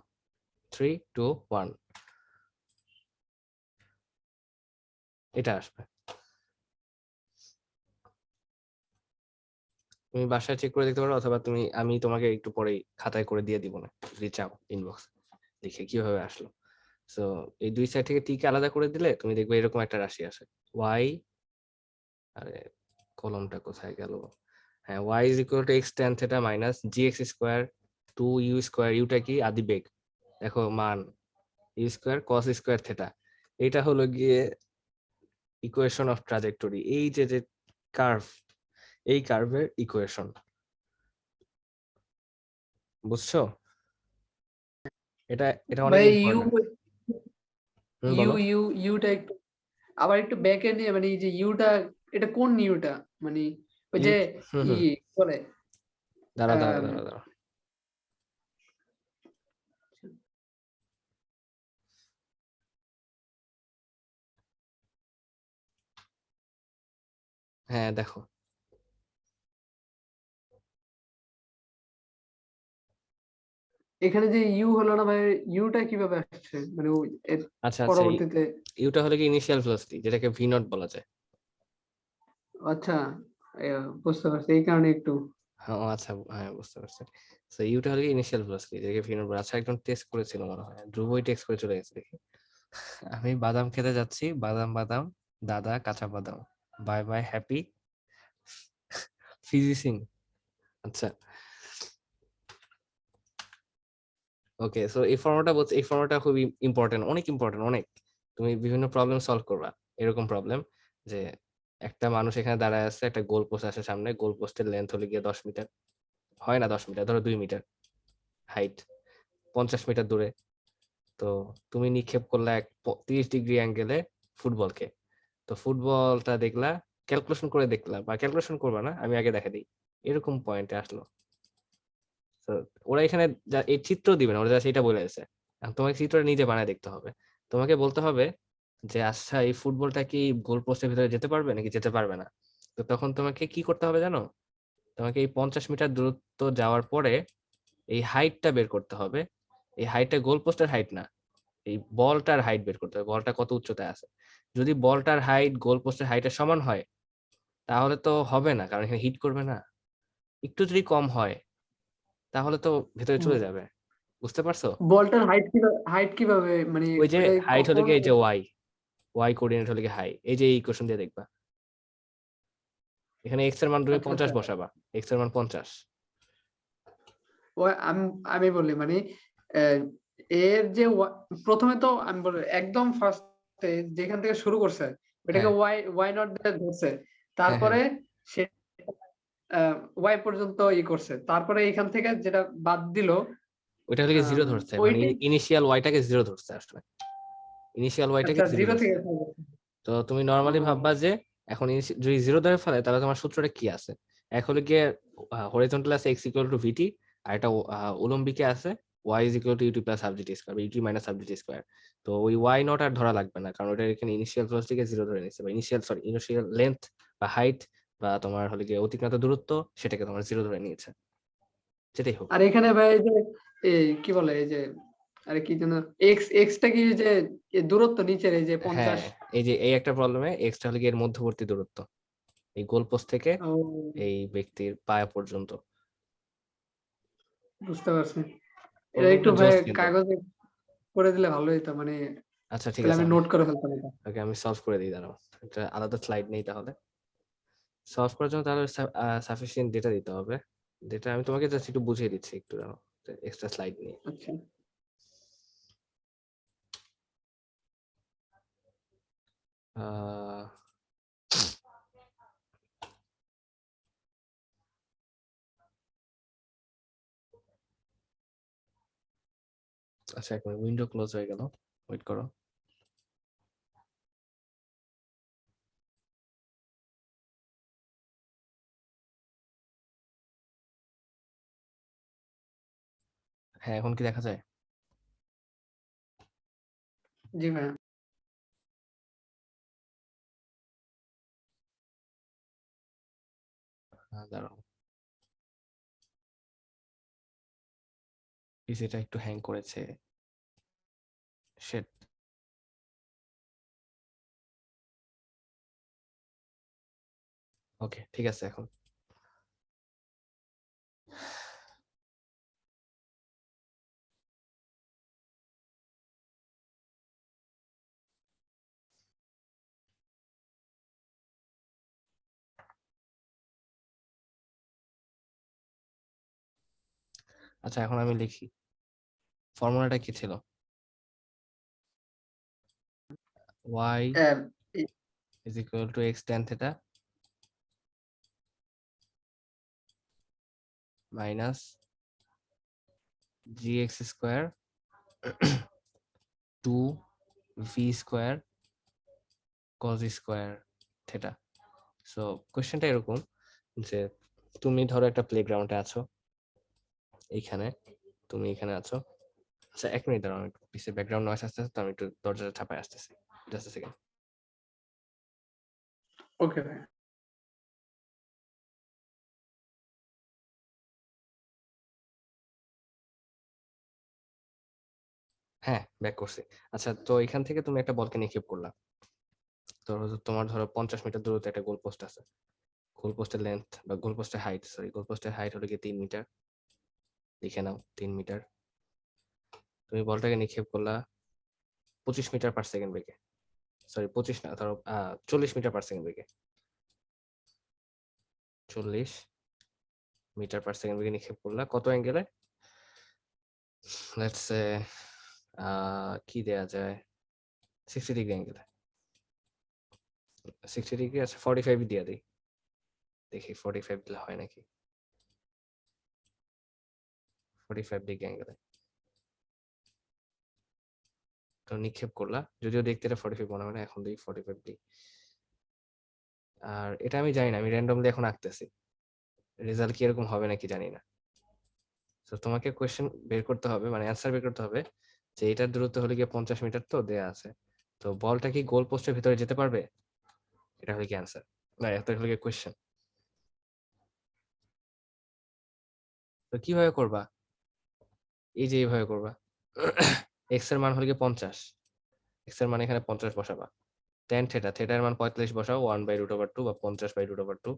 3, 2, 1, এটা আসবে। তুমি বাসায় চেক করে দেখতে পারো, অথবা আমি তোমাকে একটু পরে খাতায় করে দিয়ে দিব না, যদি চাও ইনবক্স লিখে কিভাবে আসলো। সো এই দুই সাইড থেকে টি কে আলাদা করে দিলে তুমি দেখবে এরকম একটা রাশি আসে, ওয়াই, আরে কলমটা কোথায় গেল, হ্যাঁ y is equal to x tan theta minus g x square 2 u square, ইউটা কি আদি বেগ, দেখো মান u square cos square theta, এটা হলো গিয়ে ইকুয়েশন অফ ট্রাজেক্টরি, এই যে কার্ভ, এই কার্ভের ইকুয়েশন, বুঝছো? এটা এটা অনেক ভাই ইম্পর্টেন্ট। ইউ বলো, ইউ ইউটা একটু আবার একটু ব্যাকে নিয়ে, মানে এই যে ইউটা, এটা কোন ইউটা, মানে ওই ইউ, যে হুম ই হুম, বলে দাঁড়াও দাঁড়াও আম, দাঁড়াও দাঁড়াও, হ্যাঁ দেখো এখানে যে ইউ হলো না ভাই, ইউটা কিভাবে আসছে মানে এর আচ্ছা আচ্ছা, পরবর্তীতে? ইউটা হলো কি ইনিশিয়াল ভেলোসিটি, যেটাকে ভি নট বলা যায়। আচ্ছা, বুঝতে পারছি, এই কারণে একটু হ্যাঁ আচ্ছা, হ্যাঁ বুঝতে পারছি। তো ইউটা হলো কি ইনিশিয়াল ভেলোসিটি, যেটাকে ভি নট বলা। আচ্ছা, একজন টেস্ট করেছিল মনে হয়, ধ্রুবই টেস্ট করে চলে গেছে দেখি। আমি বাদাম খেতে যাচ্ছি, বাদাম বাদাম, দাদা কাঁচা বাদাম, বাই বাই হ্যাপি ফিজিসিং। আচ্ছা ওকে, সো এই ফর্মুলাটা বলছি, এই ফর্মুলাটা খুবই ইম্পর্টেন্ট, অনেক ইম্পর্টেন্ট, অনেক। তুমি বিভিন্ন প্রবলেম সলভ করবা, এরকম প্রবলেম যে একটা মানুষ এখানে দাঁড়ায় আছে, একটা গোল পোস্ট আছে সামনে, গোল পোস্টের লেন্থ হলে গিয়ে 10 মিটার, হয় না 10 মিটার, ধরো 2 মিটার হাইট, 50 মিটার দূরে। তো তুমি নিক্ষেপ করলা এক 30 ডিগ্রি অ্যাঙ্গেলে ফুটবলকে। তো ফুটবলটা দেখলা, ক্যালকুলেশন করে দেখলা, বা ক্যালকুলেশন করবা না, আমি আগে দেখা দিই। এরকম পয়েন্টে আসলো। তো ওরা এখানে এই চিত্র দিবে না, ওরা জাস্ট এটা বলে দিয়েছে। এখন তোমাকে চিত্রটা নিজে বানায় দেখতে হবে। তোমাকে বলতে হবে যে আচ্ছা এই ফুটবলটা কি গোল পোস্টের ভিতরে যেতে পারবে নাকি যেতে পারবে না। তো তখন তোমাকে কি করতে হবে জানো? তোমাকে এই 50 মিটার দূরত্ব যাওয়ার পরে এই হাইটটা বের করতে হবে। এই হাইটটা গোল পোস্টের হাইট না, এই বলটার হাইট বের করতে হবে, বলটা কত উচ্চতায় আছে। যদি বলটার হাইট গোল পোস্টের হাইটের সমান হয় তাহলে তো হবে না, কারণ এখানে হিট করবে না। একটু যদি কম হয় তাহলে তো ভেতরে চলে যাবে। বুঝতে পারছো? বলটার হাইট কিভাবে মানে ওই যে ওটা হাইট হলে কখন? গিয়ে এই যে ওয়াই, ওয়াই কোঅর্ডিনেট হলে গিয়ে হাই, এই যে এই ইকুয়েশন দিয়ে দেখবা। এখানে এক্স এর মান তুমি আচ্ছা 50 আচ্ছা, বসাবা, এক্স এর মান 50। ও আমি আমি বলি মানে আহ, এর যে প্রথমে তো আমি বলি একদম ফার্স্টে যেখান থেকে শুরু করছে ওটাকে হ্যাঁ ওয়াই ওয়াই নট দিয়ে ধরছে, হ্যাঁ হ্যাঁ, তারপরে সে ওয়াই পর্যন্ত করছে, তারপরে এখান থেকে যেটা বাদ দিল ওইটা হলে জিরো ধরছে, মানে ওইটাই। ইনিশিয়াল ওয়াইটাকে জিরো ধরছে আসলে, ইনিশিয়াল ওয়াইটাকে আচ্ছা, জিরো জিরো ধরছে। থেকে শুরু করছে। তো তুমি নর্মালি ভাববা যে এখন যদি জিরো ধরে ফেলে তাহলে তোমার সূত্রটা কি আছে। এক হলে গিয়ে হরিজন্টাল আছে এক্স ইকুয়াল টু ভিটি, আর একটা উলম্বিকে আছে y is equal to ut plus half gt square, ut minus half gt square. তো ওই ওয়াই নট আর ধরা লাগবে না, কারণ ওটা এখানে ইনিশিয়াল ভেলোসিটিকে জিরো ধরে নিচ্ছে, বা ইনিশিয়াল লেন্থ বা হাইট বা তোমার হলে গিয়ে অতিক্রান্ত দূরত্ব, সেটাকে তোমার জিরো ধরে নিয়েছে। যেটাই হোক। আর এখানে ভাই এই যে কি বলে এই যে আরে কি যেন এক্স এক্সটা কি যে দূরত্ব নিচের এই যে হ্যাঁ 50? এই যে এই একটা প্রবলেমে এক্সটা হলে গিয়ে এর মধ্যবর্তী দূরত্ব, এই গোল পোস্ট থেকে ও, এই ব্যক্তির পায়া পর্যন্ত। বুঝতে পারছি। এটা একটু প্রবলেমটা ভাই জোস কিন্তু। কাগজে করে দিলে ভালো হতো মানে, আচ্ছা ঠিক তাহলে আছে, আমি আমি নোট করে ফেলতাম এটা। ওকে আমি সলভ করে দিই, দাঁড়াও একটা আলাদা স্লাইড নেই তাহলে। সলভ করার জন্য তাহলে সাফিসিয়েন্ট ডেটা দিতে হবে। ডেটা আমি তোমাকে জাস্ট একটু বুঝিয়ে দিচ্ছি, একটু দাঁড়াও, এক্সট্রা স্লাইড নিয়ে। আচ্ছা, আহ, আচ্ছা এক মিনিট, উইন্ডো ক্লোজ হয়ে গেল, ওয়েট করো। হ্যাঁ এখন কি দেখা যায়? জি ভাই। দাঁড়াও, পিসিটা একটু হ্যাং করেছে, শিট। ওকে ঠিক আছে এখন। আচ্ছা এখন আমি লিখি, ফর্মুলাটা কি ছিল? Y ah, is equal to x tan theta minus g x square two v square cos square theta. So কোশ্চেনটা এরকম যে তুমি ধরো একটা প্লেগ্রাউন্ডে আছো, এইখানে তুমি এখানে আছো। আচ্ছা এক মিনিট দাঁড়াও, আমি পিছিয়ে ব্যাকগ্রাউন্ড নয়েজ আসতেছে, তো আমি একটু দরজাটা চাপায় আসতেছি, জাস্ট সেকেন্ড। ওকে ভাই। হ্যাঁ, ব্যাক করছি। আচ্ছা, তো এখান থেকে তুমি একটা বলকে নিক্ষেপ করলা। তোমার ধরো 50 মিটার দূরত্বে একটা গোল পোস্ট আছে। গোল পোস্টের লেন্থ বা গোল পোস্টের হাইট, গোল পোস্টের হাইট হলো গিয়ে 3 মিটার। লিখে নাও 3 মিটার। তুমি বলটাকে নিক্ষেপ করলা 25 মিটার পার সেকেন্ড বেগে। 25 না, ধরো 40 মিটার পার সেকেন্ড বেগে। 40 মিটার পার সেকেন্ড বেগে নিক্ষেপ করলা কত অ্যাঙ্গেলে? লেটস সে কি দেয়া যায়, 60 ডিগ্রি অ্যাঙ্গেলে। 60 ডিগ্রি, আচ্ছা 45 দিয়ে দিই, দেখি 45 দিলে হয় নাকি। 45 ডিগ্রি অ্যাঙ্গেলে তো নিক্ষেপ করলা, যদিও দেখতে এটা 45 মনে হয় না, এখন দেখি 45 ডিগ্রি। আর এটা আমি জানি না, আমি র্যান্ডমলি এখন আঁকতেছি, রেজাল্ট কি এরকম হবে নাকি জানি না। তো তোমাকে কোয়েশ্চেন বের করতে হবে, মানে অ্যান্সার বের করতে হবে যে এটার দূরত্ব হলে গিয়ে 50 মিটার তো দেয়া আছে, তো বলটা কি গোল পোস্টের ভিতরে যেতে পারবে? এটা হলো কি অ্যান্সার, না এটা হলো গিয়ে কোয়েশ্চেন। তো কিভাবে করবা? এই যে এইভাবে করবা। এক্স এর মান হলো গিয়ে 50, এক্স এর মান এখানে 50 বসাবা। tan থিটা, থিটার মান 45 বসাও 1/√2 বা 50/√2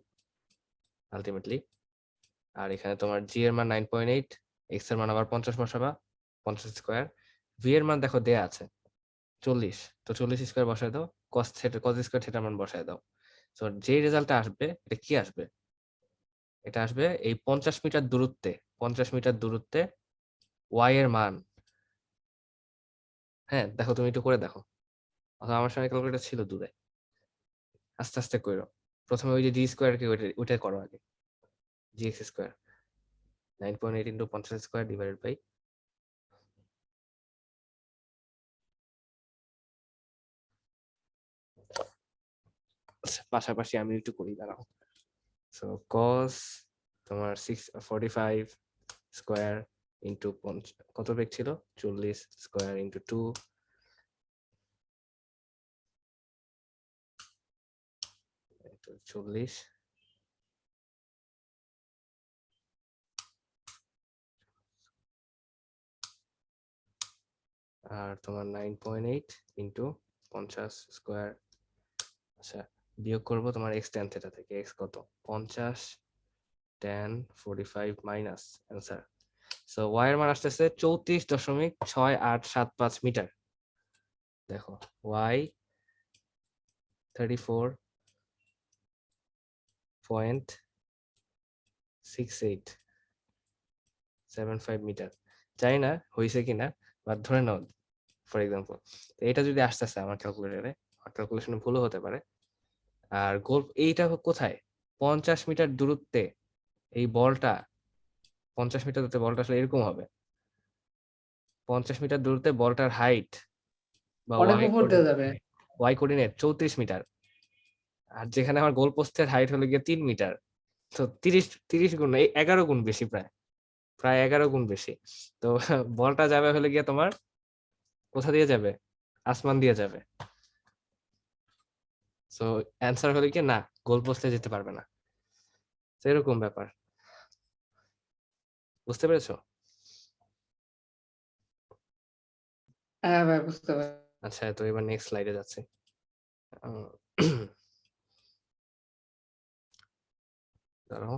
আলটিমেটলি। আর এখানে তোমার জি এর মান 9.8, এক্স এর মান আবার 50 বসাবা, 50 স্কোয়ার। ভি এর মান দেখো দেয়া আছে 40, তো 40 স্কোয়ার বসায় দাও, cos স্কোয়ার থিটার মান বসায় দাও। তো যে রেজাল্টটা আসবে এটা কি আসবে? এটা আসবে এই 50 মিটার দূরত্বে, 50 মিটার দূরত্বে ওয়াই এর মান। হ্যাঁ দেখো, তুমি একটু করে দেখো, অথবা আমার সঙ্গে ক্যালকুলেটর ছিল দূরে, আস্তে আস্তে করো। প্রথমে ওই যে জি স্কোয়ার কে ওইটা করো আগে, G x square 9.8 into 50 square divided by, পাশাপাশি আমি একটু করি দাঁড়াও। সো কস তোমার 45 স্কোয়ার ইন্টু কত বেগ ছিল, 40 স্কোয়ার ইন্টু 2, তো 40 আর তোমার 9.8 ইন্টু 50 স্কোয়ার। আচ্ছা, বিয়োগ করবো তোমার এক্স ট্যান থিটা থেকে, এক্স কত 50 tan 45 minus answer. So y এর মান আসতেছে 34.6875 মিটার। দেখো ওয়াই 34.6875 মিটার। জানি না হয়েছে কিনা, বাট ধরে নাও ফর এক্সাম্পল এটা যদি আসতেছে আমার ক্যালকুলেটরে, ক্যালকুলেশনে ভুলও হতে পারে। আর গোল এইটা কোথায়, 50 মিটার দূরত্বে এই বলটা, 50 মিটার দূরত্বে বলটা আসলে এরকম হবে। 50 মিটার দূরত্বে বলটার হাইট বা অনেক উপর দিয়ে যাবে। ওয়াই কোঅর্ডিনেট 34 মিটার, আর যেখানে আমার গোল পোস্টের হাইট হলো গিয়ে 3 মিটার, তো 30 গুণ 11 গুণ বেশি, প্রায় প্রায় 11 গুণ বেশি। তো বলটা যাবে হলে গিয়ে তোমার কোথা দিয়ে যাবে, আসমান দিয়ে যাবে। সো অ্যান্সার হলে কি না, গোল পোস্টে যেতে পারবে না। তো এরকম ব্যাপার, বুঝতে পেরেছো? হ্যাঁ ভাই, বুঝতে পারছি। আচ্ছা, তো এবার নেক্সট স্লাইডে যাচ্ছে। দাঁড়াও,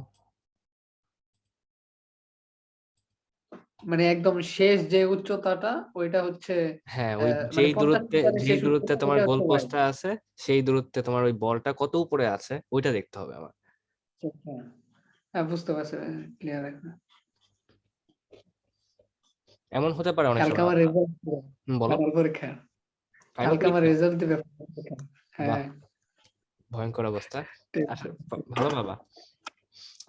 মানে একদম শেষ যে উচ্চতাটা ওইটা হচ্ছে হ্যাঁ ওই মানে যেই 50 দূরত্বে, মিটারের যেই শেষ দূরত্বে উচ্চতা তোমার ওইটা গোল হচ্ছে ওয়াই। পোস্টটা আছে, সেই দূরত্বে তোমার ওই বলটা কত উপরে আছে ওইটা দেখতে হবে আমার। আচ্ছা। হ্যাঁ বুঝতে পারছি, ক্লিয়ার এখন। এমন হতে পারে অনেক কালকে সময়। আমার রেজাল্ট, বলো, ফাইনাল পরীক্ষা। ফাইনাল কালকে আমার পরীক্ষা? রেজাল্ট দিবে। বাহ, হ্যাঁ, ভয়ঙ্কর অবস্থা। আচ্ছা, ভালো বাবা।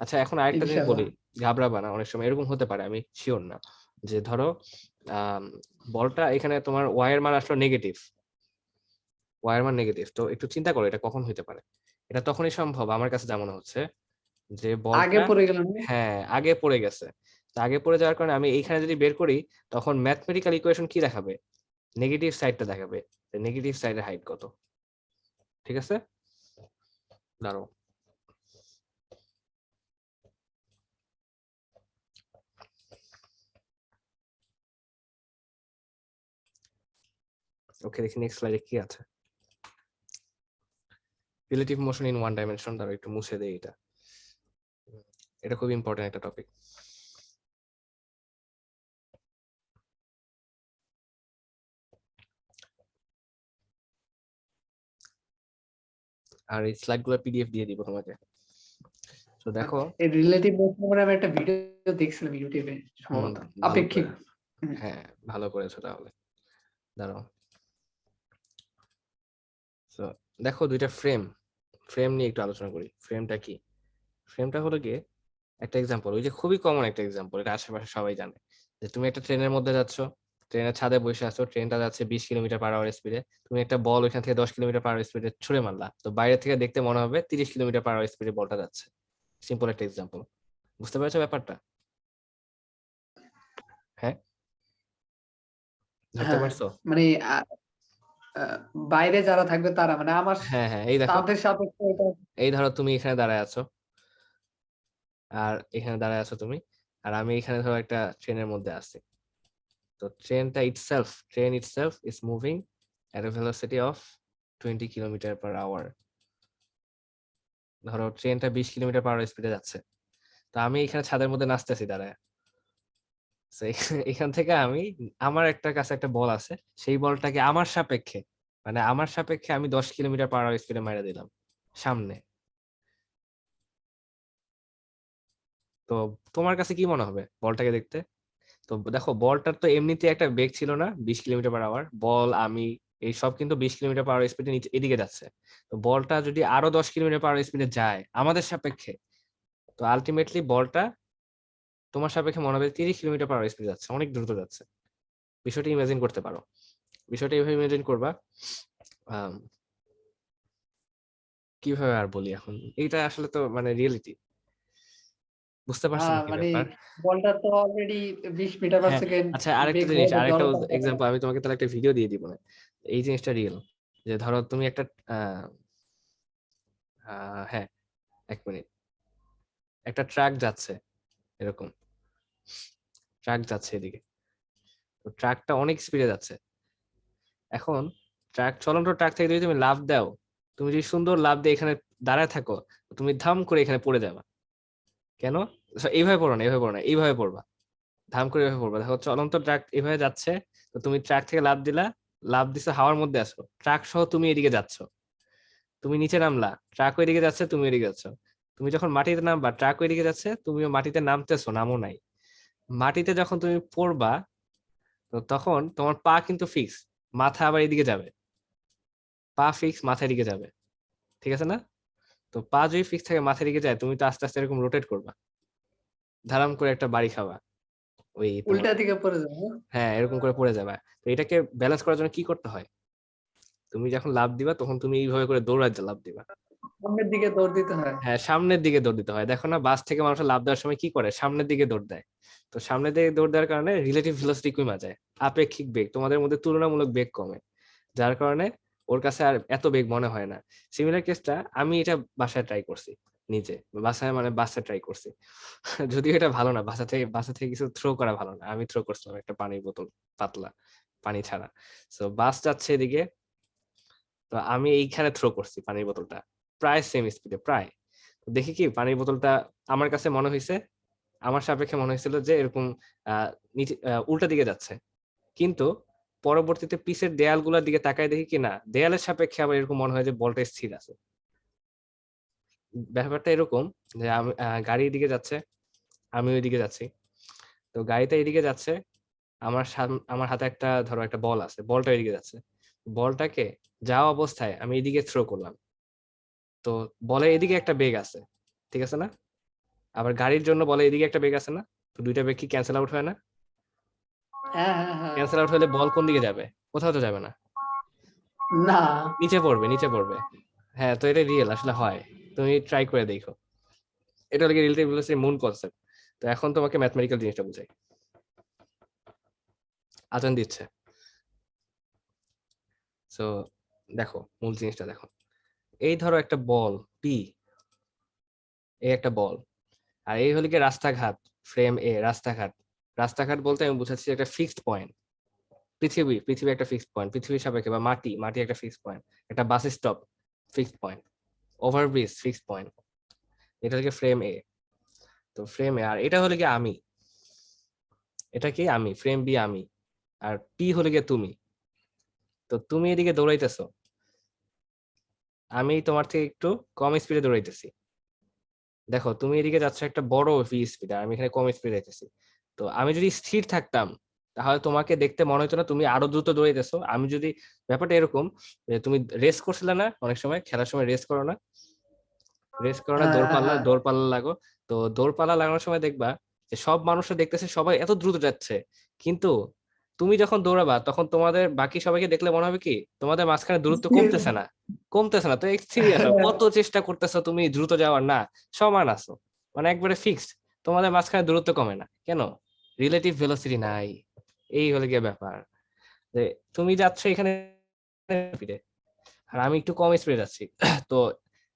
আচ্ছা, এখন আরেকটা জিনিস ইনশাআল্লাহ। বলি, ঘাবড়াবা না, অনেক সময় এরকম হতে পারে, আমি শিওর না। যে ধরো বলটা এখানে তোমার ওয়াই এর মান আসলো নেগেটিভ, ওয়াই এর মান নেগেটিভ, তো একটু চিন্তা করো এটা কখন হইতে পারে। এটা তখনই সম্ভব আমার কাছে যা মনে হচ্ছে, যে আগে বলটা, পড়ে গেলাম। হ্যাঁ আগে পড়ে গেছে। তো আগে পড়ে যাওয়ার কারণে আমি এইখানে যদি বের করি, তখন ম্যাথমেটিক্যাল ইকুয়েশন কি দেখাবে, নেগেটিভ সাইডটা দেখাবে, নেগেটিভ সাইডের হাইট কত। ঠিক আছে, দাঁড়াও। ওকে, দেখি নেক্সট স্লাইডে কি আছে। Relative motion in one dimension, তার একটু মুছে দেই এটা। এটা খুব ইম্পর্টেন্ট একটা টপিক। আর এই স্লাইডগুলো পিডিএফ দিয়ে দিব তোমাকে। তো দেখো, এই রিলেটিভ মোশন আমি একটা ভিডিও দেখছিলাম ইউটিউবে সম্ভবত, ভালো আপেক্ষিক। করে- হ্যাঁ ভালো করেছো তাহলে। দাঁড়াও। তো দেখো দুইটা ফ্রেম নিয়ে একটু আলোচনা করি। ফ্রেমটা কি? ফ্রেমটা হলো গিয়ে একটা এক্সাম্পল, ওই যে খুবই কমন একটা এক্সাম্পল, এটা আশেপাশে সবাই জানে, যে তুমি একটা ট্রেনের মধ্যে যাচ্ছ, ট্রেনের ছাদে বসে আছো, ট্রেনটা যাচ্ছে 20 কিলোমিটার/আওয়ার স্পিডে, তুমি একটা বল ওইখান থেকে 10 কিলোমিটার/আওয়ার স্পিডে ছুড়ে মারলা, তো বাইরে থেকে দেখতে মনে হবে 30 কিলোমিটার/আওয়ার স্পিডে বলটা যাচ্ছে। সিম্পল একটা এক্সাম্পল, বুঝতে পেরেছো ব্যাপারটা? হ্যাঁ, ধরতে হ্যাঁ, পারছো? মানে বাইরে যারা থাকবে তারা মানে আমার হ্যাঁ হ্যাঁ, এই দেখো, তাদের সাপেক্ষে এটা। এই ধরো তুমি এখানে দাঁড়ায় আছো, আর এখানে দাঁড়ায় আছো তুমি, আর আমি এখানে ধরো একটা ট্রেনের মধ্যে আছি। তো train itself is moving at a velocity of 20 কিলোমিটার/আওয়ার। ধরো ট্রেনটা 20 কিলোমিটার/আওয়ার স্পিডে যাচ্ছে, তো আমি এখানে ছাদের মধ্যে নাচতেছি দাঁড়ায়। So, এখান থেকে আমার একটা কাছে একটা বল আছে, সেই বলটাকে আমার সাপেক্ষে আমি 10 কিলোমিটার/আওয়ার স্পিডে মাইরা দিলাম সামনে। তো তোমার কাছে কি মনে হবে বলটাকে দেখতে? তো দেখো, বলটার তো এমনিতে একটা বেগ ছিল না, 20 কিলোমিটার/আওয়ার বল, আমি এই সব কিন্তু 20 কিলোমিটার/আওয়ার স্পিডে এদিকে যাচ্ছে। তো বলটা যদি আরো 10 কিলোমিটার/আওয়ার স্পিডে যায় আমাদের সাপেক্ষে, তো আলটিমেটলি বলটা তোমার সাপেক্ষে মনে হবে 30 কিলোমিটার/আওয়ার স্পিডে যাচ্ছে, অনেক দ্রুত যাচ্ছে। বিষয়টা ইমাজিন করতে পারো, বিষয়টা এইভাবে ইমাজিন করবা। আম, কিভাবে আর বলি এখন, এইটা আসলে তো মানে রিয়েলিটি, বুঝতে পারছো নাকি মানে ব্যাপার? বলটা তো অলরেডি 20 মিটার/সেকেন্ড আচ্ছা, আরেকটা বেগ জিনিস, হয়ে আরেকটা জড়তার কারণে। এক্সাম্পল আমি তোমাকে তাহলে একটা ভিডিও দিয়ে দিব না, এই জিনিসটা রিয়েল। যে ধরো তুমি একটা আহ, হ্যাঁ, 1 মিনিট, একটা ট্রাক যাচ্ছে, এরকম ট্রাক যাচ্ছে এদিকে, তো ট্রাকটা অনেক স্পিডে যাচ্ছে। এখন চলন্ত ট্রাক থেকে যদি তুমি লাফ দাও, তুমি যদি সুন্দর লাফ দিয়ে এখানে দাঁড়ায় থাকো, তুমি ধাম করে এখানে পড়ে যাবে। কেন? এইভাবে পড়ো না, এইভাবে পড়ো না, এইভাবে পড়বা, ধাম করে এইভাবে পড়বা। দেখো চলন্ত ট্রাক এভাবে যাচ্ছে, তো তুমি ট্রাক থেকে লাফ দিলা, লাফ দিছো, হাওয়ার মধ্যে আছো, ট্রাক সহ তুমি এদিকে যাচ্ছ, তুমি নিচে নামলা, ট্রাক ওইদিকে যাচ্ছে, তুমি এদিকে যাচ্ছ। তুমি যখন মাটিতে নামবা, ট্রাক ওইদিকে যাচ্ছে, তুমিও মাটিতে নামতেছো, নামো নাই। মাটিতে যখন তুমি পড়বা, তো তখন তোমার পা কিন্তু ফিক্স, মাথা আবার এদিকে যাবে, পা ফিক্স, মাথা এদিকে যাবে, ঠিক আছে না? তো পা যদি ফিক্স থাকে, মাথা এদিকে যায়, তুমি তো আস্তে আস্তে এরকম রোটেট করবা, ধারাম করে একটা বাড়ি খাবা, ওই তোমার, উল্টা দিকে পড়ে যাবে। হ্যাঁ এরকম করে পড়ে যাবে। তো এটাকে ব্যালেন্স করার জন্য কি করতে হয়? তুমি যখন লাফ দিবা, তখন তুমি এইভাবে করে দৌড়াতে লাফ দিবা। সামনের দিকে দৌড় দিতে হয়। হ্যাঁ, সামনের দিকে দৌড় দিতে হয়। দেখো না, বাস থেকে মানুষ লাফ দেওয়ার সময় কি করে, সামনের দিকে দৌড় দেয়। তো সামনের দিকে দৌড় দেওয়ার কারণে রিলেটিভ ভেলোসিটি কমে যায়, আপেক্ষিক বেগ, তোমাদের মধ্যে তুলনামূলক বেগ কমে, যার কারণে ওর কাছে আর এত বেগ মনে হয় না। সিমিলার কেসটা আমি এটা বাসায় ট্রাই করছি, নিজে বাসায়, মানে বাসে ট্রাই করছি। যদিও এটা ভালো না, বাসা থেকে কিছু থ্রো করা ভালো না, আমি থ্রো করছিলাম একটা পানির বোতল, পাতলা পানি ছাড়া। তো বাস যাচ্ছে এদিকে, তো আমি এইখানে থ্রো করছি পানির বোতলটা, প্রায় সেম স্পিডে, প্রায়। তো দেখি কি, পানির বোতলটা আমার কাছে মনে হয়েছে, আমার সাপেক্ষে মনে হয়েছিল যে এরকম নিচে উল্টা দিকে যাচ্ছে, কিন্তু পরবর্তীতে পিছের দেয়ালগুলোর দিকে তাকায় দেখি কি না, দেয়ালের সাপেক্ষে আবার এরকম মনে হয় যে বলটা স্থির আছে। ব্যাপারটা এরকম যে আমি গাড়ি এদিকে যাচ্ছে, আমি ওইদিকে যাচ্ছি। তো গাড়িটা এদিকে যাচ্ছে, আমার হাতে একটা ধরো একটা বল আছে, বলটা এদিকে যাচ্ছে, বলটাকে যাওয়া অবস্থায় আমি এদিকে থ্রো করলাম, তো বলে এদিকে একটা বেগ আছে, ঠিক আছে না? আবার গাড়ির জন্য বলে এদিকে একটা বেগ আছে না? তো দুইটা বেগ কি ক্যান্সেল আউট হয় না? হ্যাঁ, হ্যাঁ, হ্যাঁ। ক্যান্সেল আউট হলে বল কোন দিকে যাবে? কোথাও তো যাবে না, না, নিচে পড়বে, নিচে পড়বে। হ্যাঁ, তো এটা রিয়েল আসলে হয়, তুমি ট্রাই করে দেখো। এটা হলো রিলেটিভ ভেলোসিটির মূল কনসেপ্ট। তো এখন তোমাকে ম্যাথমেটিক্যাল জিনিসটা বুঝাই। আজান দিচ্ছে, সো দেখো মূল জিনিসটা দেখো। এই ধরো একটা বল পি, এই একটা বল, আর এই হলো কি রাস্তাঘাট, ফ্রেম এ রাস্তাঘাট। রাস্তাঘাট বলতে আমি বুঝাচ্ছি একটা ফিক্সড পয়েন্ট, পৃথিবী একটা ফিক্সড পয়েন্ট, পৃথিবীর সাপেক্ষে, বা মাটি একটা ফিক্সড পয়েন্ট, একটা bus stop fixed point, overbridge fixed point. এটা হচ্ছে ফ্রেম এ। তো ফ্রেম এ, আর এটা হলো কি আমি, এটা কি আমি, ফ্রেম বি আমি, আর পি হলো গিয়ে তুমি। তো তুমি এদিকে দৌড়াইতেছো, আমি তোমার থেকে একটু কম স্পিডে দৌড়াইতেছি। দেখো তুমি এদিকে যাচ্ছ একটা বড় ভি স্পিড, আর আমি এখানে কম স্পিডে যাইতেছি। তো আমি যদি স্থির থাকতাম তাহলে তোমাকে দেখতে মনে হতো না তুমি আরো দ্রুত দৌড়াইতেছো। আমি যদি, ব্যাপারটা এরকম যে তুমি রেস করছিলে না, অনেক সময় খেলার সময় রেস করো না, হ্যাঁ হ্যাঁ দৌড়পাল্লা লাগো। তো দৌড়পাল্লা লাগানোর সময় দেখবা যে সব মানুষরা দেখতেছে সবাই এত দ্রুত যাচ্ছে, কিন্তু তুমি যখন দৌড়াবা তখন তোমাদের বাকি সবাইকে দেখলে মনে হবে কি তোমাদের মাঝখানে দূরত্ব কমতেছে না। তো সিরিয়াস কত চেষ্টা করতেছো তুমি দ্রুত যাওয়ার, না সমান আছো, মানে একবারে ফিক্সড, তোমাদের মাঝখানে দূরত্ব কমে না কেন? রিলেটিভ ভেলোসিটি নাই। এই হলে গিয়ে ব্যাপার, যে তুমি যাচ্ছ এখানে স্পিডে, আর আমি একটু কম স্পিডে যাচ্ছি। তো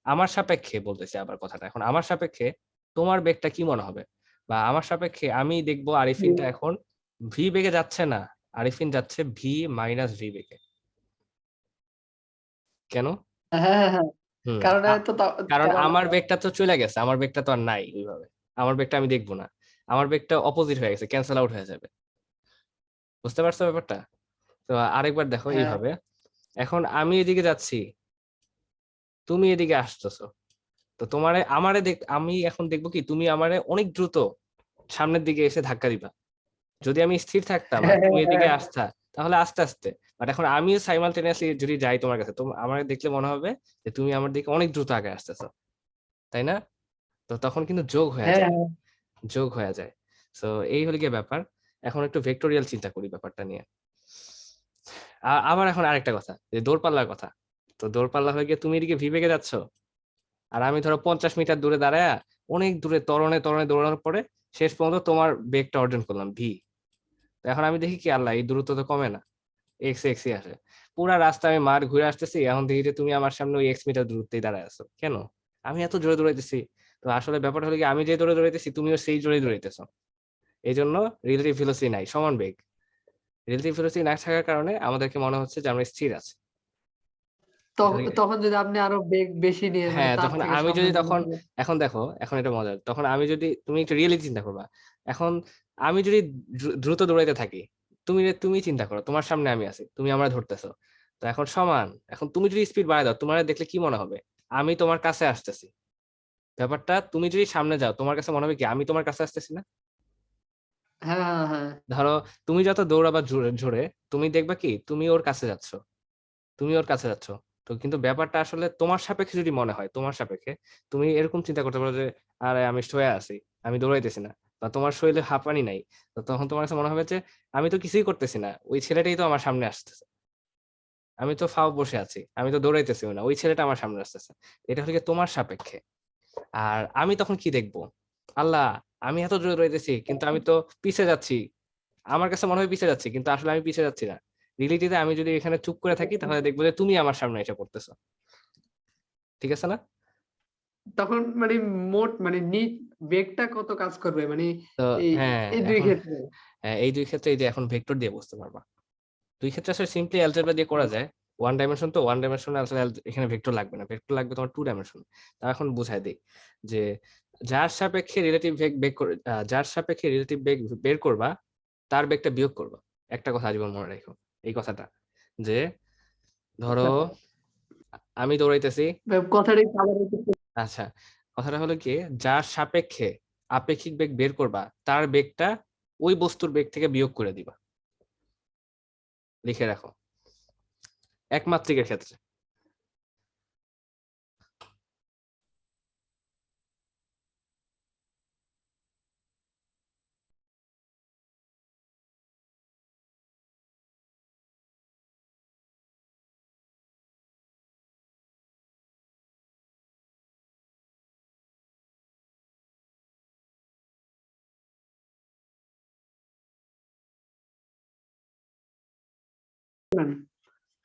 আমার সাপেক্ষে বলতেছি আবার কথাটা, এখন আমার সাপেক্ষে তোমার বেগটা কি মনে হবে? বা আমার সাপেক্ষে আমি দেখবো আরিফিনটা এখন ভি বেগে যাচ্ছে না, আরিফিন যাচ্ছে ভি মাইনাস ভি বেগে। কেন? হ্যাঁ হ্যাঁ হুম কারণ তো কারণ কারণ আমার বেগটা তো চলে গেছে, আমার বেগটা তো আর নাই ওইভাবে, আমার বেগটা আমি দেখবো না, আমার বেগটা অপোজিট হয়ে গেছে, ক্যান্সেল আউট হয়ে যাবে। বুঝতে পারছো ব্যাপারটা? তো আরেকবার দেখো হ্যাঁ এইভাবে, এখন আমি এদিকে যাচ্ছি, তুমি এদিকে আসতেছো, তো আমি এখন দেখবো কি তুমি আমারে অনেক দ্রুত সামনের দিকে এসে ধাক্কা দিবা। যদি আমি স্থির থাকতাম আর তুমি এদিকে হ্যাঁ আসতা তাহলে আস্তে আস্তে, বাট এখন আমিও সাইমালটেনিয়াসলি যদি যাই তোমার কাছে, তো আমার দেখলে মনে হবে যে তুমি আমার দিকে অনেক দ্রুত আগে আসতেছো, তাই না? তো তখন কিন্তু হ্যাঁ যোগ হয়ে যায়। তো এই হলো গিয়ে ব্যাপার। এখন একটু ভেক্টোরিয়াল চিন্তা করি ব্যাপারটা নিয়ে। আবার এখন আরেকটা কথা, যে দৌড়পাল্লার কথা। তো দৌড়পাল্লা হয়ে গিয়ে তুমি এদিকে ভিবেগে যাচ্ছ, আর আমি ধরো 50 মিটার দূরে দাঁড়ায় অনেক দূরে তরণে তরণে দৌড়ানোর পরে শেষ পর্যন্ত তোমার বেগটা অর্জন করলাম ভি। এখন আমি দেখি কি আল্লাহ, এই দূরত্ব তো কমে না, এক্সই আসে। পুরা রাস্তা আমি মার ঘুরে আসতেছি, এখন দেখি যে তুমি আমার সামনে ওই মিটার দূরত্বেই দাঁড়ায় আছো কেন? আমি এত জোরে দৌড়াইতেছি। তো আসলে ব্যাপারটা হলো কি, আমি যে জোরে দৌড়াইতেছি তুমিও সেই জোরে দৌড়াইতেছো, এই জন্য রিলেটিভ ভেলোসিটি নাই, সমান বেগ। রিলেটিভ ভেলোসিটি না থাকার কারণে আমাদেরকে মনে হচ্ছে যে আমরা স্থির আছি। তখন যদি আপনি আরো বেগ বেশি নিয়ে মানে হ্যাঁ, তার তখন থেকে আমি সামনে যদি নিয়ে তখন, এখন দেখো এখন এটা মজার, তখন আমি যদি, তুমি একটু রিয়েলি চিন্তা করবা, এখন আমি যদি দ্রুত দৌড়াইতে থাকি, তুমি চিন্তা করো তোমার সামনে আমি আছি, তুমি আমার ধরতেছো, তো এখন সমান। এখন তুমি যদি স্পিড বাড়ায় দাও, তোমার দেখলে কি মনে হবে? আমি তোমার কাছে আসতেছি। ব্যাপারটা, তুমি যদি সামনে যাও তোমার কাছে মনে হবে কি আমি তোমার কাছে আসতেছি না? হ্যাঁ হ্যাঁ হ্যাঁ ধরো তুমি যত দৌড়াবা জোরে জোরে, তুমি দেখবা কি তুমি ওর কাছে যাচ্ছ, তো কিন্তু ব্যাপারটা আসলে তোমার সাপেক্ষে যদি মনে হয়, তোমার সাপেক্ষে তুমি এরকম চিন্তা করতে পারো যে আরে আমি শুয়ে আছি, আমি দৌড়াইতেছি না, বা তোমার শরীরে হাঁপানি নাই, তো তখন তোমার কাছে মনে হবে যে আমি তো কিছুই করতেছি না, ওই ছেলেটাই তো আমার সামনে আসতেছে, আমি তো ফাও বসে আছি, আমি তো দৌড়াইতেছি না, ওই ছেলেটা আমার সামনে আসতেছে। এটা হলো গিয়ে তোমার সাপেক্ষে। আর আমি তখন কি দেখবো? আল্লাহ, আমি এত জোরে দৌড়াইতেছি কিন্তু আমি তো পিছে যাচ্ছি, আমার কাছে মনে হয় পিছে যাচ্ছি কিন্তু আসলে আমি পিছে যাচ্ছি না। রিয়েলিটিতে আমি যদি এখানে চুপ করে থাকি তাহলে দেখবো যে তুমি আমার সামনে এসে পড়তেছো। ঠিক আছে না? তখন মানে মোট মানে বেগটা কত কাজ করবে মানে তো এই হ্যাঁ, এই দুই এখন ক্ষেত্রে এই দুই ক্ষেত্রে, এই যে এখন ভেক্টর দিয়ে বুঝতে পারবা, দুই ক্ষেত্রে আসলে সিম্পলি অ্যালজেব্রা দিয়ে করা যায়। ওয়ান ডাইমেনশন, তো ওয়ান ডাইমেনশন আসলে এখানে ভেক্টর লাগবে না, ভেক্টর লাগবে তোমার টু ডাইমেনশন। তা এখন বুঝাই দিই যে যার সাপেক্ষে রিলেটিভ বেগ বেগ যার সাপেক্ষে রিলেটিভ বেগ বের করবা তার বেগটা বিয়োগ করবা। একটা কথা আজীবন মনে রাখো, এই কথাটা, যে ধরো আমি দৌড়াইতেছি, কথাটাই আবার একটু আচ্ছা, কথাটা হলো কি, যার সাপেক্ষে আপেক্ষিক বেগ বের করবা তার বেগটা ওই বস্তুর বেগ থেকে বিয়োগ করে দিবা। লিখে রাখো, একমাত্রিকের ক্ষেত্রে।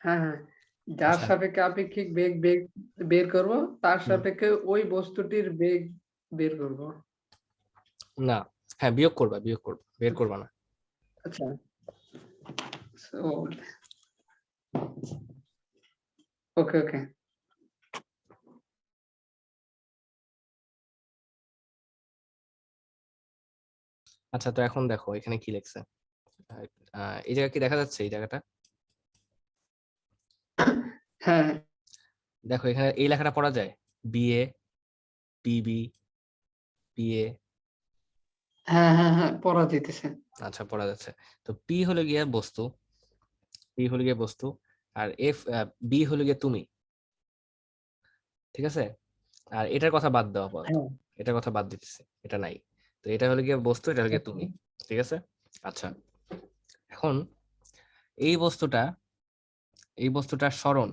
হ্যাঁ হ্যাঁ যার আচ্ছা, সাপেক্ষে আপেক্ষিক বেগ বেগ বের করব তার হুম, সাপেক্ষে ওই বস্তুটির বেগ বের করব। না, হ্যাঁ বিয়োগ করবা, বের করবা না। আচ্ছা ওকে ওকে আচ্ছা, তো এখন দেখো এখানে কি লিখছে। এই জায়গা কি দেখা যাচ্ছে, এই জায়গাটা? হ্যাঁ দেখো এখানে এই লেখাটা পড়া যায়, বিএ, পিবি, পিএ। হ্যাঁ হ্যাঁ হ্যাঁ পড়া যেতেছে। আচ্ছা, পড়া যাচ্ছে। তো পি হলো গিয়ে বস্তু, পি হলো গিয়ে বস্তু, আর বি হলো গিয়ে তুমি, ঠিক আছে? আর এটার কথা বাদ দেওয়া আপাতত, হ্যাঁ এটার কথা বাদ দিতেছি, এটা নাই। তো এটা হলো গিয়ে বস্তু, এটা হলো গিয়ে তুমি, ঠিক আছে? আচ্ছা, এখন এই বস্তুটা, এই বস্তুটার স্মরণ,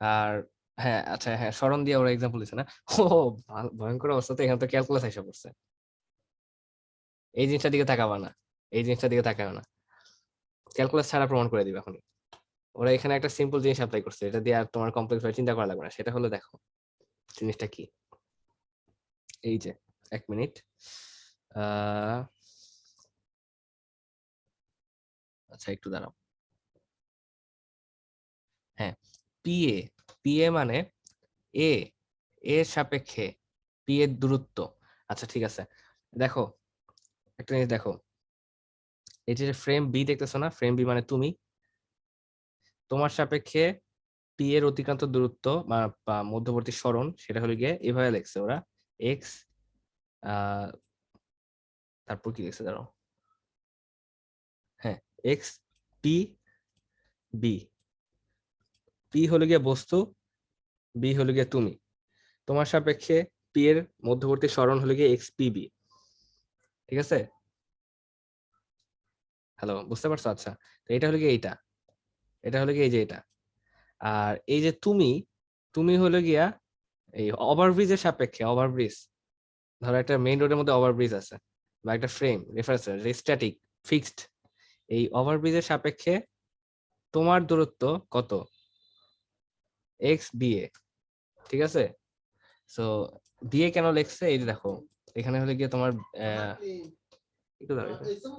আর হ্যাঁ আচ্ছা হ্যাঁ স্মরণ দিয়ে ওরা এক্সাম্পল দিচ্ছে না। ও ভয়ঙ্কর অবস্থা, তো এখানে তো ক্যালকুলাস এসে পড়ছে। এই জিনিসটার দিকে তাকাবা না, এই জিনিসটার দিকে তাকাবে না, ক্যালকুলাস ছাড়া প্রমাণ করে দিবে এখন। ওরা এখানে একটা সিম্পল জিনিস অ্যাপ্লাই করছে, এটা দিয়ে আর তোমার কমপ্লেক্স ভাবে চিন্তা করা লাগবে না। সেটা হলো, দেখো জিনিসটা কি, এই যে 1 মিনিট, আহ আচ্ছা একটু দাঁড়াও। হ্যাঁ, পিএ, পিএ মানে এ, এর সাপেক্ষে পি এর দূরত্ব। আচ্ছা ঠিক আছে, দেখো একটা জিনিস দেখো, এই যে ফ্রেম বি দেখতেছো না, ফ্রেম বি মানে তুমি, তোমার সাপেক্ষে পি এর অতিক্রান্ত দূরত্ব বা মধ্যবর্তী সরণ, সেটা হলো গিয়ে এভাবে লিখছে ওরা, এক্স, তারপর কি লিখছে দাঁড়াও, হ্যাঁ এক্স পি বি, পি হলো গিয়ে বস্তু, বি হলো গিয়ে তুমি, তোমার সাপেক্ষে পি এর মধ্যবর্তী সরণ হলো গিয়ে এক্স পি বি, ঠিক আছে? হ্যালো, বুঝতে পারছো? আচ্ছা, তো এটা হলো গিয়ে এইটা, এটা হলো গিয়ে এই যে এটা, আর এই যে তুমি, তুমি হলো গিয়া এই ওভারব্রিজের সাপেক্ষে, ওভারব্রিজ, ধরো একটা মেইন রোডের মধ্যে ওভারব্রিজ আছে, বা একটা ফ্রেম রেফারেন্স স্ট্যাটিক ফিক্সড, এই ওভারব্রিজের সাপেক্ষে তোমার দূরত্ব কত, এক্স বিএ, ঠিক আছে? সো বিএ কেন লিখছে, এই যে দেখো এখানে হলে গিয়ে তোমার একটু দাঁড়াও একটু।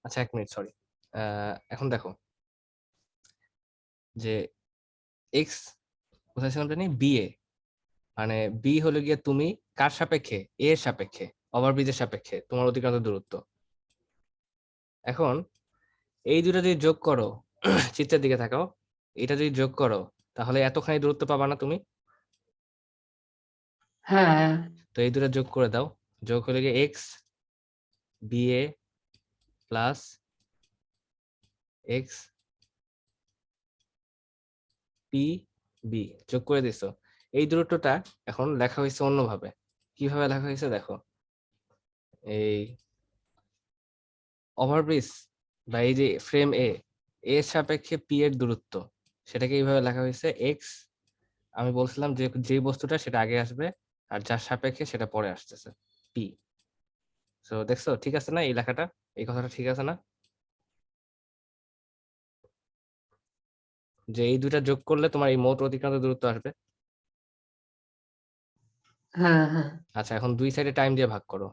আচ্ছা 1 মিনিট, সরি। এখন দেখো যে এক্স কোথায় ছিলাম জানি, বিএ মানে বি হলো গিয়ে তুমি, কার সাপেক্ষে, এ এর সাপেক্ষে, ওভারব্রিজের সাপেক্ষে তোমার অতিক্রান্ত দূরত্ব। এখন এই দুটো যদি যোগ করো, চিত্রের দিকে তাকাও, এটা যদি যোগ করো তাহলে এতখানি দূরত্ব পাবা না তুমি? হ্যাঁ হ্যাঁ তো এই দুটো যোগ করে দাও, যোগ হলে গিয়ে x ba plus x p b, যোগ করে দিছো। এই দূরত্বটা এখন লেখা হয়েছে অন্যভাবে, কিভাবে লেখা হয়েছে দেখো, এই ওভারব্রিজ বা এই যে ফ্রেম এ, এর সাপেক্ষে পি এর দূরত্ব, সেটাকে এইভাবে লেখা হয়েছে এক্স, আমি বলছিলাম যে যে বস্তুটা সেটা আগে আসবে, আর যার সাপেক্ষে সেটা পরে আসতেছে, পি। তো দেখছো ঠিক আছে না এই লেখাটা, এই কথাটা ঠিক আছে না, যে এই দুইটা যোগ করলে তোমার এই মোট অতিক্রান্ত দূরত্ব আসবে। হ্যাঁ হ্যাঁ আচ্ছা, এখন দুই সাইডে টাইম দিয়ে ভাগ করো,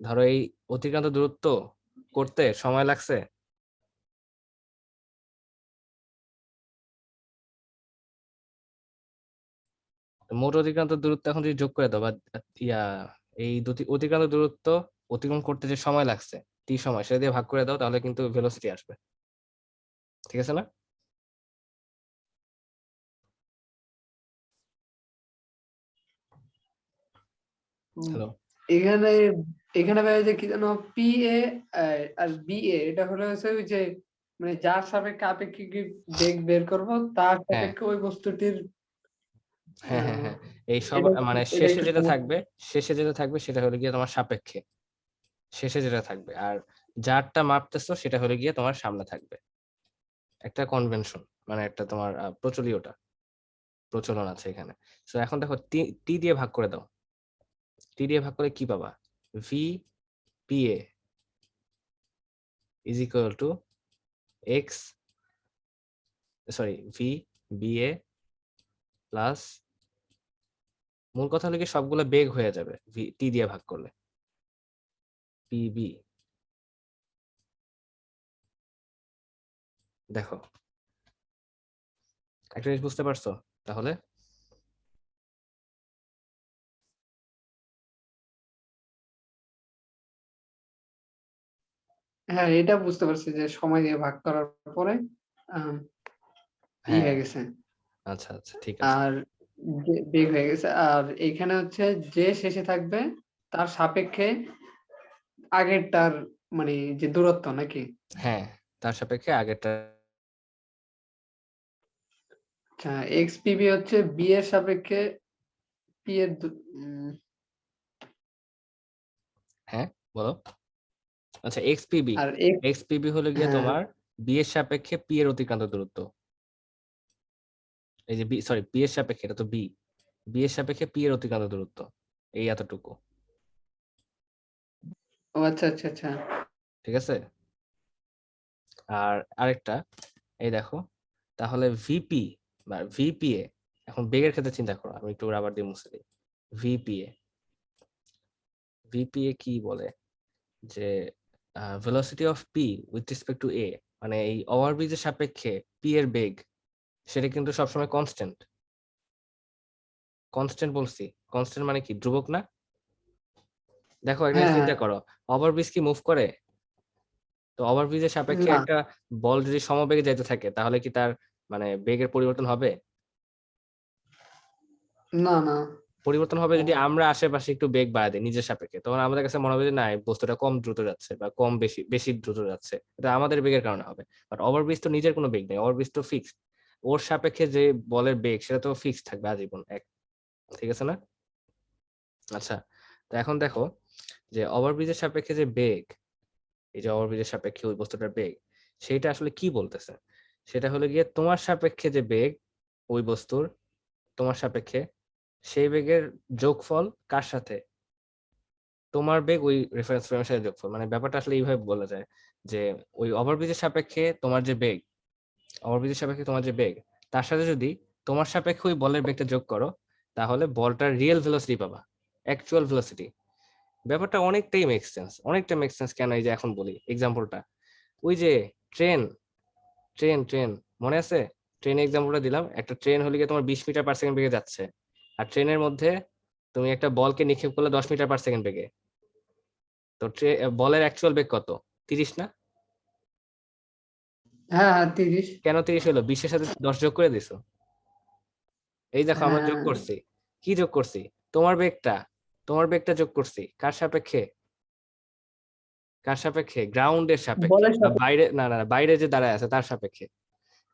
ধরো এই অতিক্রান্ত দূরত্ব করতে সময় লাগছে, মোট অতিক্রান্ত দূরত্ব এখন যদি যোগ করে দাও, বা ইয়া এই দুটি অতিক্রান্ত দূরত্ব অতিক্রম করতে যে সময় লাগছে, টি সময়, সেটা দিয়ে ভাগ করে দাও, তাহলে কিন্তু ভেলোসিটি আসবে, ঠিক আছে না? উম, হ্যালো, এখানে এখানে ভাই যে কি জানো P A R B A এটা হলো হচ্ছে ওই যে মানে যার সাপেক্ষে আপেক্ষিক বেগ বের করব তার হ্যাঁ সাপেক্ষে ওই বস্তুটির হ্যাঁ হ্যাঁ হ্যাঁ, এই সব এটা মানে এটা শেষে একটু যেটা সমস্যা। থাকবে, শেষে যেটা থাকবে সেটা হলো গিয়ে তোমার সাপেক্ষে, শেষে যেটা থাকবে, আর যারটা মাপতেছো সেটা হলো গিয়ে তোমার সামনে থাকবে। একটা কনভেনশন, মানে একটা তোমার প্রচলিতটা, প্রচলন আছে এখানে। তো এখন দেখো টি, টি দিয়ে ভাগ করে দাও, টি দিয়ে ভাগ করে কি পাবা, v p a is equal to x, sorry v b a plus মূল কথা হলো কি সবগুলো বেগ হয়ে যাবে টি দিয়ে ভাগ করলে পিবি। দেখো একটা জিনিস বুঝতে পারছো তাহলে? হ্যাঁ, এটা বুঝতে পারছি যে সময় দিয়ে ভাগ করার পরে হয়ে হ্যাঁ গেছে আচ্ছা আচ্ছা ঠিক আছে। আর বেগ হয়ে গেছে। আর এখানে হচ্ছে যে শেষে থাকবে তার সাপেক্ষে আগেরটার মানে যে দূরত্ব নাকি? হ্যাঁ তার সাপেক্ষে আগেরটা। আচ্ছা, XPB হচ্ছে B এর সাপেক্ষে P এর হ্যাঁ বলো। আচ্ছা এক্সপিবি, আর এক্সপিবি হলো গিয়ে হ্যাঁ, তোমার বি এর সাপেক্ষে পি এর অতিক্রান্ত দূরত্ব। এই যে বি সরি পি এর সাপেক্ষে, এটা তো বি, বি এর সাপেক্ষে পি এর অতিক্রান্ত দূরত্ব এই এতটুকু। ও আচ্ছা আচ্ছা আচ্ছা। ঠিক আছে। আর আরেকটা এই দেখো তাহলে ভিপি বা ভিপিএ, এখন বেগের ক্ষেত্রে চিন্তা করো, আমি একটু রাবার দিয়ে মুছে দিই। ভিপিএ, ভিপিএ কি বলে যে velocity of P with respect to A, মানে এই ওভারব্রিজের সাপেক্ষে পি এর বেগ সেটা কিন্তু সবসময় কনস্ট্যান্ট। কনস্ট্যান্ট বলছি, কনস্ট্যান্ট মানে কি ধ্রুবক না? দেখো একটা হ্যাঁ, চিন্তা করো, ওভারব্রিজ কি মুভ করে? তো ওভারব্রিজের সাপেক্ষে না, একটা বল যদি সমবেগে যাইতে থাকে তাহলে কি তার মানে বেগের পরিবর্তন হবে? না, না। পরিবর্তন হবে যদি আমরা আশেপাশে একটু বেগ বাড়াই দিই নিজের সাপেক্ষে, তখন আমাদের কাছে মনে হবে যে না এই বস্তুটা কম দ্রুত যাচ্ছে বা কম বেশি বেশি দ্রুত যাচ্ছে, এটা আমাদের বেগের কারণে হবে। বাট ওভারব্রিজ তো নিজের কোনো বেগ নেই, ওভারব্রিজ তো ফিক্সড, ওর সাপেক্ষে যে বলের বেগ সেটা তো ফিক্সড থাকবে আজীবন এক। ঠিক আছে না? আচ্ছা, তো এখন দেখো যে ওভারব্রিজের সাপেক্ষে যে বেগ, এই যে ওভারব্রিজের সাপেক্ষে ওই বস্তুটার বেগ, সেইটা আসলে কি বলতেছে? সেটা হলো গিয়ে তোমার সাপেক্ষে যে বেগ ওই বস্তুর, তোমার সাপেক্ষে সেই বেগের যোগফল কার সাথে? তোমার বেগ ওই রেফারেন্স ফ্রেমের সাথে যোগফল। মানে ব্যাপারটা আসলে এইভাবে বলা যায় যে ওই ওভারব্রিজের সাপেক্ষে তোমার যে বেগ, ওভারব্রিজের সাপেক্ষে তোমার যে বেগ, তার সাথে যদি তোমার সাপেক্ষে ওই বলের বেগটা যোগ করো তাহলে বলটার রিয়েল ভেলোসিটি পাবা, অ্যাকচুয়াল ভেলোসিটি। ব্যাপারটা অনেকটাই মেক সেন্স, অনেকটা মেক সেন্স। কেন? এই যে এখন বলি এক্সাম্পলটা, ওই যে ট্রেন, ট্রেন মনে আছে? ট্রেন এক্সাম্পলটা দিলাম, একটা ট্রেন হলে গিয়ে তোমার 20 মিটার/সেকেন্ড বেগে যাচ্ছে, আর ট্রেনের মধ্যে তুমি একটা বলকে নিক্ষেপ করলে 10 মিটার/সেকেন্ড বেগে, তো বলের অ্যাকচুয়াল বেগ কত? 30 না? হ্যাঁ, হ্যাঁ, 30। কেন 30 হলো? 20-এর সাথে 10 যোগ করে দিছো। এই দেখো আমরা যোগ হ্যাঁ, করছি, কি যোগ করছি? তোমার বেগটা, তোমার বেগটা যোগ করছি কার সাপেক্ষে? কার সাপেক্ষে? গ্রাউন্ডের সাপেক্ষে বলের বা সাথে বাইরে, না না না, বাইরে যে দাঁড়ায় আছে তার সাপেক্ষে।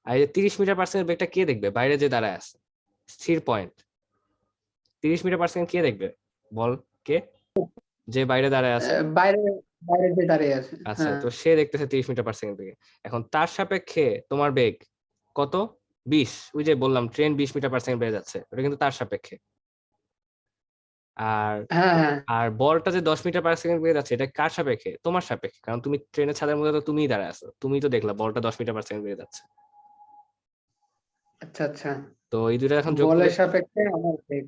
আর এই যে 30 মিটার/সেকেন্ড বেগটা কে দেখবে? বাইরে যে দাঁড়ায় আছে, স্থির পয়েন্ট। 30 মিটার/সেকেন্ড কে দেখবে? বল কে? যে বাইরে দাঁড়ায় আছে। বাইরে বাইরে যে দাঁড়িয়ে আছে। আচ্ছা, হ্যাঁ, তো সে দেখতেছে 30 মিটার/সেকেন্ড বেগে। এখন তার সাপেক্ষে তোমার বেগ কত? 20। ওই যে বললাম ট্রেন 20 মিটার/সেকেন্ড বেগে যাচ্ছে, ওটা কিন্তু তার সাপেক্ষে। আর হ্যাঁ, হ্যাঁ। আর বলটা যে 10 মিটার/সেকেন্ড বেগে যাচ্ছে এটা কার সাপেক্ষে? তোমার সাপেক্ষে, কারণ তুমি ট্রেনের ছাদের মধ্যে তো তুমিই দাঁড়ায় আছো, তুমিই তো দেখলা বলটা 10 মিটার/সেকেন্ড বেগে যাচ্ছে। আচ্ছা, আচ্ছা। তো এই দুইটা এখন যোগ করলে, বলের সাপেক্ষে আমার বেগ।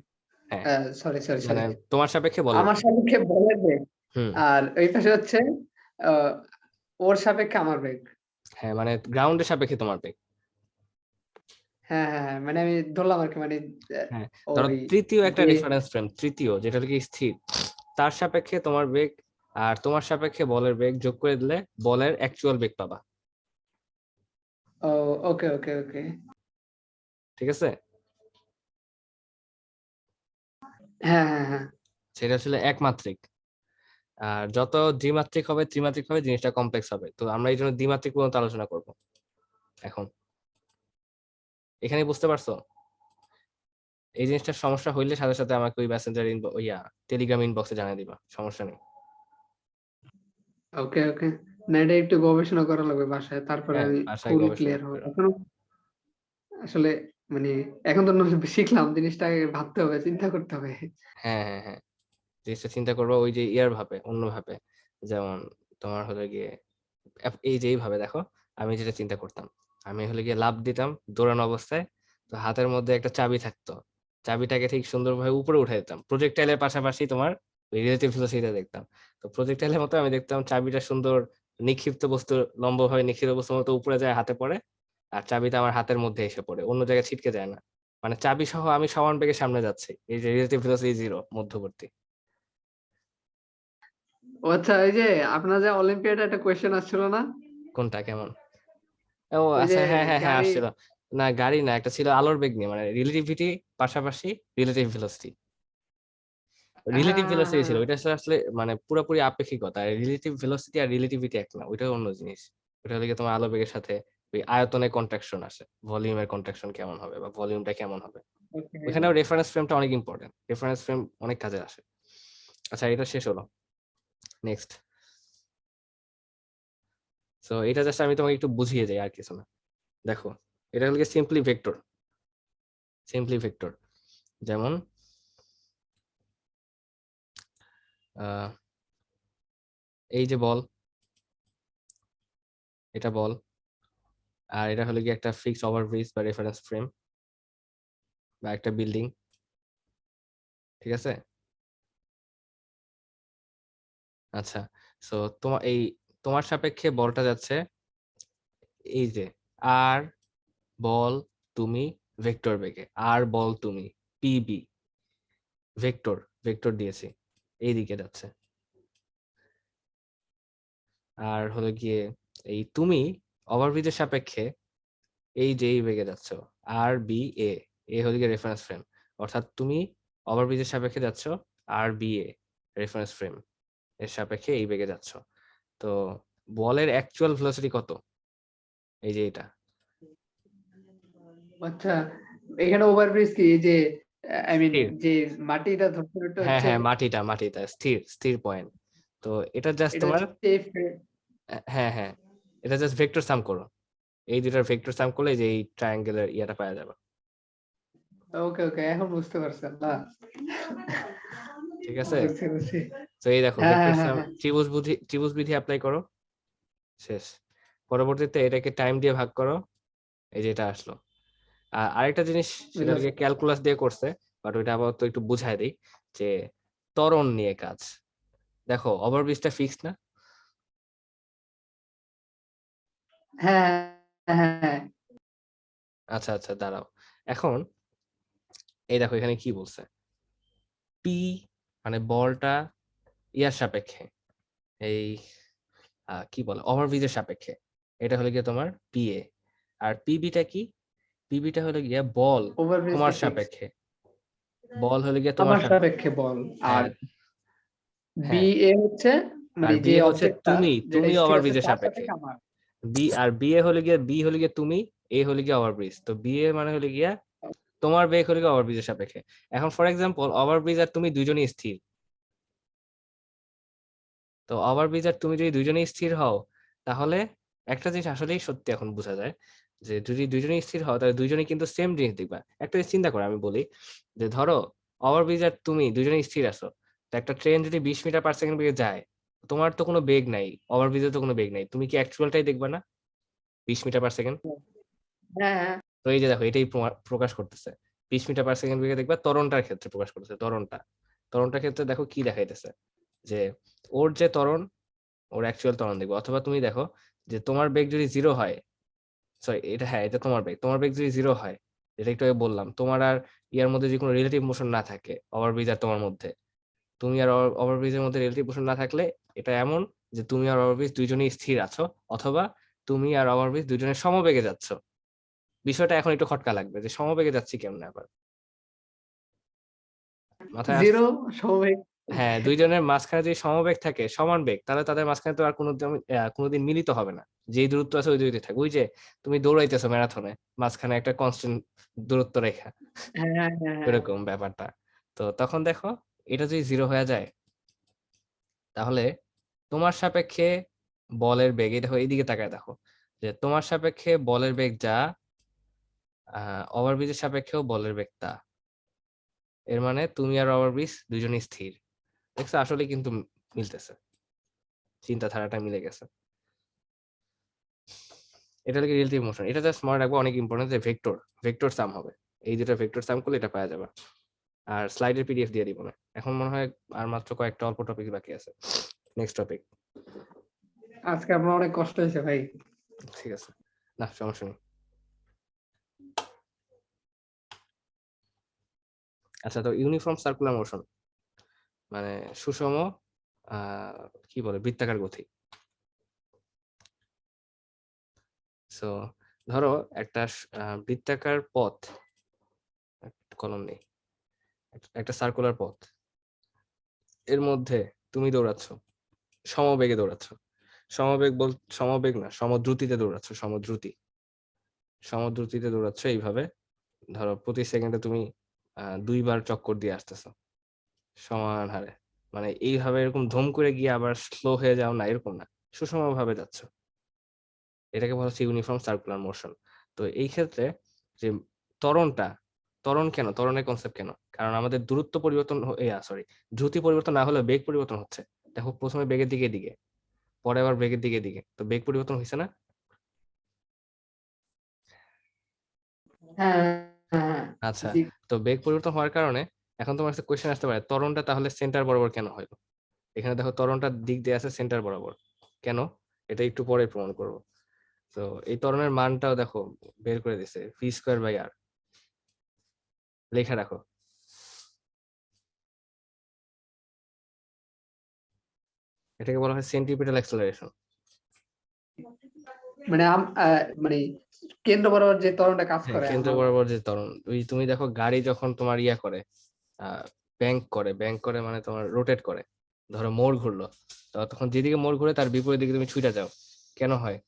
হ্যাঁ সরি, সরি, মানে সরি। তোমার সাপেক্ষে বলের আমার বেগ। সাপেক্ষে বলের বেগ। হুম, আর ওই পাশে হচ্ছে আহ, ওর সাপেক্ষে আমার বেগ। হ্যাঁ মানে গ্রাউন্ডের সাপেক্ষে তোমার বেগ। হ্যাঁ, হ্যাঁ, হ্যাঁ, মানে আমি ধরলাম আর কি, মানে হ্যাঁ, ধরো ওই তৃতীয় একটা যে রেফারেন্স ফ্রেম, তৃতীয় যেটা হলো কি স্থির, তার সাপেক্ষে তোমার বেগ আর তোমার সাপেক্ষে বলের বেগ যোগ করে দিলে বলের অ্যাকচুয়াল বেগ পাবা। ও, ওকে, ওকে, ওকে। ঠিক আছে? হ্যাঁ, হ্যাঁ, হ্যাঁ। সেটা আসলে একমাত্রিক। আর যত দ্বিমাত্রিক হবে, ত্রিমাত্রিক হবে, জিনিসটা কমপ্লেক্স হবে। তো আমরা এই জন্য দ্বিমাত্রিক পর্যন্ত আলোচনা করব এখন। এখানে বুঝতে পারছো? এই জিনিসটার সমস্যা হইলে সাথে সাথে আমাকে ওই মেসেঞ্জার টেলিগ্রাম ইনবক্সে জানিয়ে দিবা, সমস্যা নেই। ওকে, ওকে। না, এটা একটু গবেষণা করা লাগবে বাসায়, তারপরে হ্যাঁ আমি বাসায় ফুল গবেষণা ক্লিয়ার হবো করো। এখনো। আসলে মানে এখন তো শিখলাম, জিনিসটা আগে ভাবতে হবে, চিন্তা করতে হবে। হ্যাঁ হ্যাঁ হ্যাঁ, জিনিসটা চিন্তা করবো ওই যে ইয়ার ভাবে, অন্য ভাবে। যেমন তোমার হলো গিয়ে এই যে এইভাবে দেখো, আমি যেটা চিন্তা করতাম, আমি হলে গিয়ে লাফ দিতাম দৌড়ানো অবস্থায়, তো হাতের মধ্যে একটা চাবি থাকতো, চাবিটাকে ঠিক সুন্দরভাবে উপরে উঠাই দিতাম, প্রজেক্টাইলের পাশাপাশি তোমার রিলেটিভ ভেলোসিটিটা দেখতাম। তো প্রজেক্টাইলের মতো আমি দেখতাম চাবিটা সুন্দর নিক্ষিপ্ত বস্তু, লম্বভাবে নিক্ষিপ্ত বস্তুর মতো উপরে যায়, হাতে পড়ে, আর চাবিটা আমার হাতের মধ্যে এসে পড়ে, অন্য জায়গায় ছিটকে যায় না। মানে চাবি সহ আমি সমান বেগে সামনে যাচ্ছি, এই যে রিলেটিভ ভেলোসিটি জিরো, মধ্যবর্তী। ও আচ্ছা, এই যে আপনার যে অলিম্পিয়াডে একটা কোয়েশ্চেন আসছিল না, কোনটা কেমন? ও ওই আচ্ছা, যে হ্যাঁ হ্যাঁ হ্যাঁ, গাড়ি। আসছিল। না গাড়ি না, একটা ছিল আলোর বেগ নিয়ে, মানে রিলেটিভিটি পাশাপাশি রিলেটিভ ভেলোসিটি। হ্যাঁ রিলেটিভ হ্যাঁ ভেলোসিটি হ্যাঁ ছিল ওইটা, আসলে মানে পুরোপুরি আপেক্ষিকতা। রিলেটিভ ভেলোসিটি আর রিলেটিভিটি এক না, ওইটা অন্য জিনিস। ওটা হলে গিয়ে তোমার আলো বেগের সাথে ওই আয়তনের কন্ট্রাকশন আসে, ভলিউমের কন্ট্রাকশন কেমন হবে বা ভলিউমটা কেমন হবে, ওকে। ওইখানেও রেফারেন্স ফ্রেমটা অনেক ইম্পর্টেন্ট, রেফারেন্স ফ্রেম অনেক কাজে আসে। আচ্ছা এটা শেষ হলো, নেক্সট। সো এটা জাস্ট আমি তোমাকে একটু বুঝিয়ে যাই, আর কিছু না। দেখো এটা হলো গিয়ে সিম্পলি ভেক্টর, সিম্পলি ভেক্টর। যেমন এই যে বল, এটা বল, আর এটা হলো গিয়ে একটা ফিক্সড ওভারব্রিজ বা রেফারেন্স ফ্রেম বা একটা বিল্ডিং, ঠিক আছে? আচ্ছা, সো তোমার সাপেক্ষে বলটা যাচ্ছে এই যে আর বল তুমি ভেক্টর বেগে, আর বল তুমি পিবি, ভেক্টর ভেক্টর দিয়েছি, এইদিকে যাচ্ছে। আর হলো গিয়ে এই তুমি ওভারব্রিজের সাপেক্ষে এই যে এই বেগে যাচ্ছ, আর বি এ, এ হলো গিয়ে রেফারেন্স ফ্রেম, অর্থাৎ তুমি ওভারব্রিজের সাপেক্ষে যাচ্ছ, আর বি এ রেফারেন্স ফ্রেম এর সাপেক্ষে এই বেগে যাচ্ছ। তো বলের অ্যাকচুয়াল ভেলোসিটি কত? এই যে এটা। আচ্ছা, এখানে ওভারব্রিজ কি, এই যে আই মিন স্থির, যে মাটিটা ধরতে ওটা হ্যাঁ হচ্ছে, হ্যাঁ, মাটিটা মাটিটা স্থির, স্থির পয়েন্ট। তো এটা জাস্ট এটা তোমার, হচ্ছে হ্যাঁ হ্যাঁ, এটা জাস্ট ভেক্টর সাম করো, এই দুটার ভেক্টর সাম করলে যে এই ট্রায়াঙ্গেলের ইয়াটা পাওয়া যাবে। ওকে ওকে, এখন বুঝতে পারছেন না? ঠিক আছে, বুঝছি বুঝছি। তো এই দেখো হ্যাঁ ভেক্টর হ্যাঁ হ্যাঁ সাম, হ্যাঁ। ত্রিভুজ বিধি অ্যাপ্লাই করো, শেষ। পরবর্তীতে এটাকে টাইম দিয়ে ভাগ করো, এই যে এটা আসলো। আর আরেকটা জিনিস, সেটা বুঝলাম। হচ্ছে ক্যালকুলাস দিয়ে করছে, বাট ওইটা আবার তো একটু বুঝাই দিই, যে ত্বরণ নিয়ে কাজ। দেখো ওভারব্রিজটা ফিক্সড না? হ্যাঁ হ্যাঁ হ্যাঁ হ্যাঁ। আচ্ছা আচ্ছা, দাঁড়াও। এখন এই দেখো এখানে কি বলছে, পি মানে বলটা ইয়ার সাপেক্ষে, এই কি বলে ওভারব্রিজের সাপেক্ষে, এটা হলো গিয়ে তোমার পিএ। আর পিবিটা কি? পিবিটা হলো গিয়ে বল তোমার ওভারব্রিজটা ফিক্স, সাপেক্ষে, বল হলো গিয়ে তোমার আমার সাপেক্ষে। সাপেক্ষে বল। আর হ্যাঁ বি হ্যাঁ, এ হচ্ছে আর মানে যে বিএ হচ্ছে অবজেক্টটা তুমি, যেটা স্থির আছে ওভারব্রিজের তার সাপেক্ষে। সাপেক্ষে আমার। আর বি হলো গিয়ে তুমি, এ হলো গিয়ে ওভারব্রিজ। তো বিএ মানে হলো গিয়া তোমার বেগ হলো গিয়ে ওভারব্রিজের সাপেক্ষে। এখন ফর এক্সাম্পল ওভারব্রিজ আর তুমি দুইজনই স্থির, তো ওভারব্রিজ আর তুমি যদি দুইজনেই স্থির হও, তাহলে একটা জিনিস আসলেই সত্যি এখন বোঝা যায়, যে যদি দুইজনেই স্থির হও তাহলে দুইজনেই কিন্তু সেম জিনিস দেখবা। একটা জিনিস চিন্তা করো, আমি বলি যে ধরো ওভারব্রিজ আর তুমি দুইজনেই স্থির আছো, তো একটা ট্রেন যদি 20 মিটার পার সেকেন্ড বেগে যায়, তোমার তো কোনো বেগ নাই, ওভারব্রিজে তো কোনো বেগ নাই, তুমি কি অ্যাকচুয়ালটাই দেখবা না 20 মিটার পার সেকেন্ড? হ্যাঁ হ্যাঁ। তো এই যে দেখো এটাই প্রকাশ করতেছে, 20 মিটার পার সেকেন্ড বেগে দেখবা ত্বরণটার ক্ষেত্রে প্রকাশ করতেছে, ত্বরণটার ক্ষেত্রে দেখো কি দেখাইতেছে, যে ওর যে ত্বরণ, ওর অ্যাকচুয়াল ত্বরণ দেখবো। অথবা তুমি দেখো যে তোমার বেগ যদি জিরো হয়, সরি এটা, হ্যাঁ এটা তোমার বেগ যদি জিরো হয়, যেটা একটু আগে বললাম, তোমার আর ইয়ার মধ্যে যদি কোনো রিলেটিভ মোশন না থাকে, ওভারব্রিজ আর তোমার মধ্যে, তুমি আর ওভারব্রিজের মধ্যে রিলেটিভ মোশন না থাকলে এটা এমন যে তুমি আর ওভারব্রিজ দুইজনেই স্থির আছো, অথবা তুমি আর ওভারব্রিজ দুইজনের সমবেগে যাচ্ছ। বিষয়টা এখন একটু খটকা লাগবে যে সমবেগে যাচ্ছি কেমনে আবার, মাথায় জিরো সমবেগ। হ্যাঁ, দুইজনের মাঝখানে যদি সমবেগ থাকে, সমান বেগ, তাহলে তাদের মাঝখানে তো আর কোনোদিন মিলিত হবে না। যেই দূরত্ব আছে ওই দূরত্বে থাকবে। ওই যে তুমি দৌড়াইতেছো ম্যারাথনে, মাঝখানে একটা কনস্ট্যান্ট দূরত্ব রেখা, হ্যাঁ হ্যাঁ হ্যাঁ হ্যাঁ। এরকম ব্যাপারটা। তো তখন দেখো এটা যদি জিরো হয়ে যায়, তাহলে তোমার সাপেক্ষে বলের বেগ, এটা এইদিকে তাকায় দেখো, যে তোমার সাপেক্ষে বলের বেগ যা, ওভারব্রিজের সাপেক্ষেও বলের বেগ তা। এর মানে তুমি আর ওভারব্রিজ দুইজনই স্থির। দেখছো আসলে কিন্তু মিলতেছে, চিন্তাধারাটা মিলে গেছে। এটা হলো রিলেটিভ মোশন। এটা জাস্ট মনে রাখবো, অনেক ইম্পর্টেন্ট, যে ভেক্টর সাম হবে। এই দুটো ভেক্টর সাম করলে এটা পাওয়া যাবে। আর স্লাইডের পিডিএফ দিয়ে দিব না। এখন মনে হয় আর মাত্র কয়েকটা অল্প টপিক বাকি আছে। Next topic. আজকে আপনার অনেক কষ্ট হয়েছে ভাই। ঠিক আছে, না সমস্যা নেই। আচ্ছা, তো ইউনিফর্ম সার্কুলার মোশন মানে সুষম কি বলে বৃত্তাকার গতি। সো ধরো একটা বৃত্তাকার পথ, কলম নেই, একটা সার্কুলার পথ, এর মধ্যে তুমি দৌড়াচ্ছ, সমবেগে দৌড়াচ্ছ। সমবেগ না, সমদ্রুতিতে দৌড়াচ্ছ। সমদ্রুতিতে দৌড়াচ্ছ এইভাবে। ধরো প্রতি সেকেন্ডে তুমি 2 বার চক্কর দিয়ে আসতেছো সমান হারে। মানে এইভাবে এরকম ধুম করে গিয়ে আবার স্লো হয়ে যাও না, এরকম না, সুষম ভাবে যাচ্ছ। এটাকে বলা হচ্ছে ইউনিফর্ম সার্কুলার মোশন। তো এই ক্ষেত্রে যে ত্বরণ কেন, ত্বরণের কনসেপ্ট কেন? কারণ আমাদের দূরত্ব পরিবর্তন, দ্রুতি পরিবর্তন না হলে বেগ পরিবর্তন হচ্ছে। দেখো প্রথমে বেগের দিকে, পরে আবার বেগের দিকে, তো বেগ পরিবর্তন হয়েছে না? হ্যাঁ হ্যাঁ আচ্ছা, জি। তো বেগ পরিবর্তন হওয়ার কারণে এখন তোমার কাছে কোয়েশ্চেন আসতে পারে, ত্বরণটা তাহলে সেন্টার বরাবর কেন হলো? এখানে দেখো ত্বরণটার দিক দিয়ে আছে সেন্টার বরাবর, কেন? এটা একটু পরে প্রমাণ করব। তো এই ত্বরণের মানটাও দেখো বের করে দিছে, v²/r। লেখা রাখো। এটাকে বলা হয় সেন্ট্রিপিটাল অ্যাক্সেলারেশন। মানে মানে কেন্দ্র বরাবর যে ত্বরণটা কাজ হ্যাঁ, করে কেন্দ্র আমার। বরাবর যে ত্বরণ, ওই তুমি দেখো গাড়ি যখন তোমার ইয়া করে, ব্যাংক করে মানে তোমার রোটেট করে, ধরো মোড় ঘুরলো, তো তখন যেদিকে মোড় ঘুরে তার বিপরীত দিকে তুমি ছুটে যাও, কেন হয়?